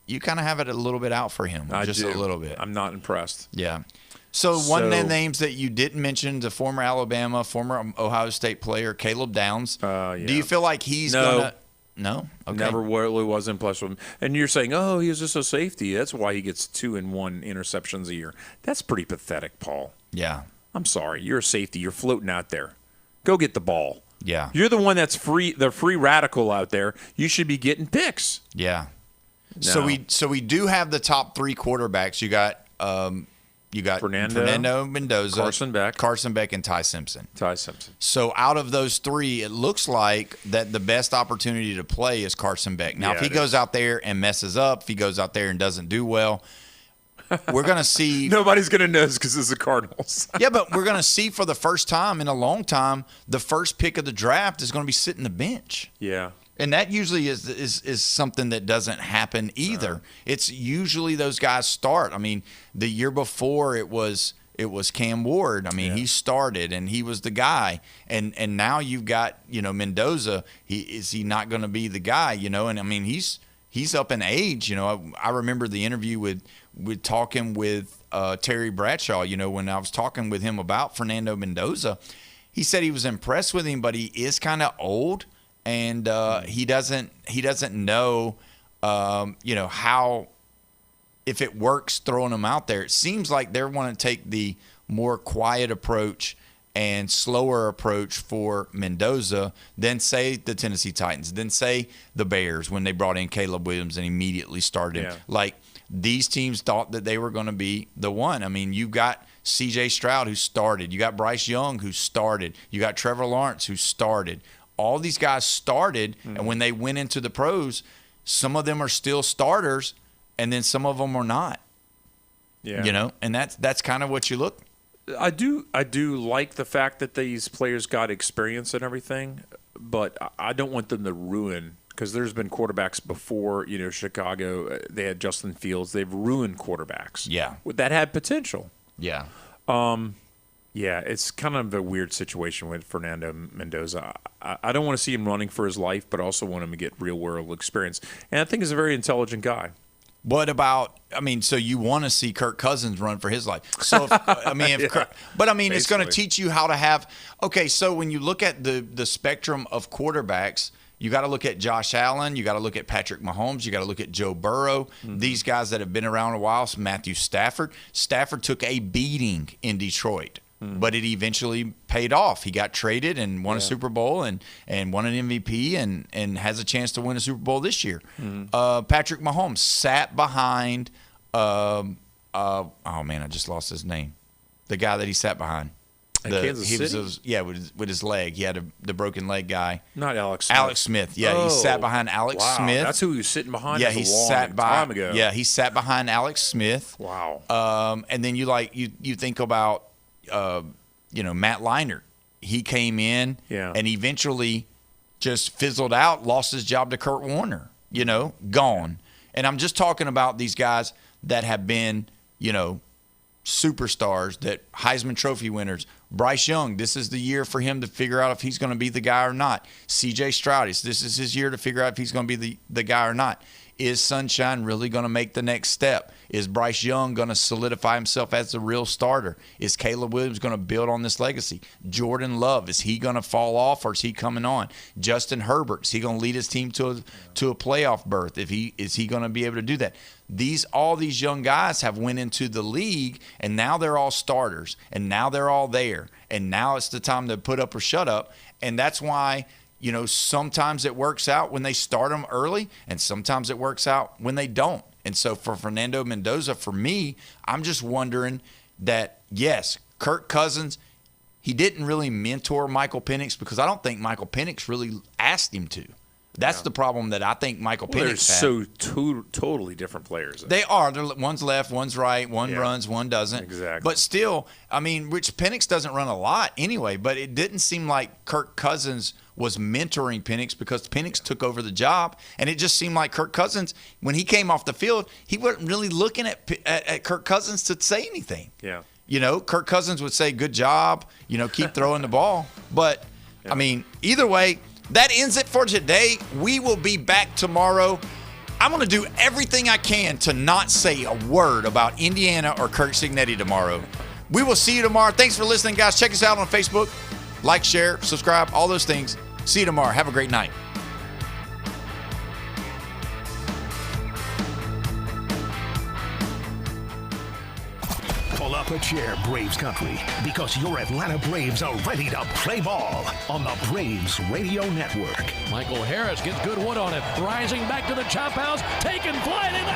You kind of have it a little bit out for him. I just do. A little bit. I'm not impressed. Yeah. So one of the names that you didn't mention, the former Alabama, former Ohio State player, Caleb Downs. Yeah. Do you feel like he's going to? No? Okay. Never really was impressed with him. And you're saying, he was just a safety. That's why he gets 2 and 1 interceptions a year. That's pretty pathetic, Paul. Yeah. I'm sorry. You're a safety. You're floating out there. Go get the ball. Yeah. You're the one that's the free radical out there. You should be getting picks. Yeah. No. So we do have the top 3 quarterbacks. You got Fernando Mendoza, Carson Beck, and Ty Simpson. So out of those 3, it looks like that the best opportunity to play is Carson Beck. Now, if he goes out there and messes up, if he goes out there and doesn't do well, we're going to see. Nobody's going to notice because it's the Cardinals. Yeah, but we're going to see for the first time in a long time, the first pick of the draft is going to be sitting the bench. Yeah. And that usually is something that doesn't happen either. It's usually those guys start. I mean, the year before it was Cam Ward. I mean, he started and he was the guy. And now you've got, Mendoza. Is he not going to be the guy, And I mean, he's up in age, I remember the interview with talking with Terry Bradshaw, when I was talking with him about Fernando Mendoza. He said he was impressed with him, but he is kind of old. And he doesn't know, how if it works throwing him out there. It seems like they want to take the more quiet approach and slower approach for Mendoza than, say, the Tennessee Titans, than, say, the Bears when they brought in Caleb Williams and immediately started him. Like, these teams thought that they were going to be the one. I mean, you got C.J. Stroud who started. You got Bryce Young who started. You got Trevor Lawrence who started. All these guys started, and when they went into the pros, some of them are still starters, and then some of them are not. Yeah, and that's kind of what you look. I do like the fact that these players got experience and everything, but I don't want them to ruin, because there's been quarterbacks before. Chicago, they had Justin Fields. They've ruined quarterbacks. Yeah, that had potential. Yeah. Yeah, it's kind of a weird situation with Fernando Mendoza. I don't want to see him running for his life, but also want him to get real-world experience. And I think he's a very intelligent guy. What about, so you want to see Kirk Cousins run for his life. So, it's going to teach you how to have – okay, so when you look at the spectrum of quarterbacks, you got to look at Josh Allen. You got to look at Patrick Mahomes. You got to look at Joe Burrow. Mm-hmm. These guys that have been around a while, Matthew Stafford. Stafford took a beating in Detroit. But it eventually paid off. He got traded and won a Super Bowl and won an MVP and has a chance to win a Super Bowl this year. Mm-hmm. Patrick Mahomes sat behind I just lost his name. The guy that he sat behind. Kansas City? With his leg. He had the broken leg guy. Not Alex Smith. Alex Smith. Yeah, he sat behind Alex Smith. That's who he was sitting behind. Yeah, he sat time ago. Yeah, he sat behind Alex Smith. Wow. And then you think about Matt Leinart. He came in and eventually just fizzled out, lost his job to Kurt Warner, gone. And I'm just talking about these guys that have been, superstars, that Heisman Trophy winners. Bryce Young, this is the year for him to figure out if he's going to be the guy or not. C.J. Stroud, this is his year to figure out if he's going to be the guy or not. Is Sunshine really going to make the next step? Is Bryce Young going to solidify himself as the real starter? Is Caleb Williams going to build on this legacy? Jordan Love, is he going to fall off or is he coming on? Justin Herbert, is he going to lead his team to a playoff berth? Is he going to be able to do that? All these young guys have went into the league, and now they're all starters, and now they're all there, and now it's the time to put up or shut up, and that's why – sometimes it works out when they start them early, and sometimes it works out when they don't. And so for Fernando Mendoza, for me, I'm just wondering that, yes, Kirk Cousins, he didn't really mentor Michael Penix because I don't think Michael Penix really asked him to. That's the problem that I think Michael Penix had. They're totally different players. They are. One's left, one's right, one runs, one doesn't. Exactly. But still, Rich Penix doesn't run a lot anyway, but it didn't seem like Kirk Cousins was mentoring Penix because Penix took over the job, and it just seemed like Kirk Cousins, when he came off the field, he wasn't really looking at Kirk Cousins to say anything. Yeah. Kirk Cousins would say, good job, keep throwing the ball. But, either way, that ends it for today. We will be back tomorrow. I'm going to do everything I can to not say a word about Indiana or Kirk Cignetti tomorrow. We will see you tomorrow. Thanks for listening, guys. Check us out on Facebook. Like, share, subscribe, all those things. See you tomorrow. Have a great night. Pull up up a chair, Braves country, because your Atlanta Braves are ready to play ball on the Braves Radio Network. Michael Harris gets good wood on it, rising back to the chop house, taken flight in the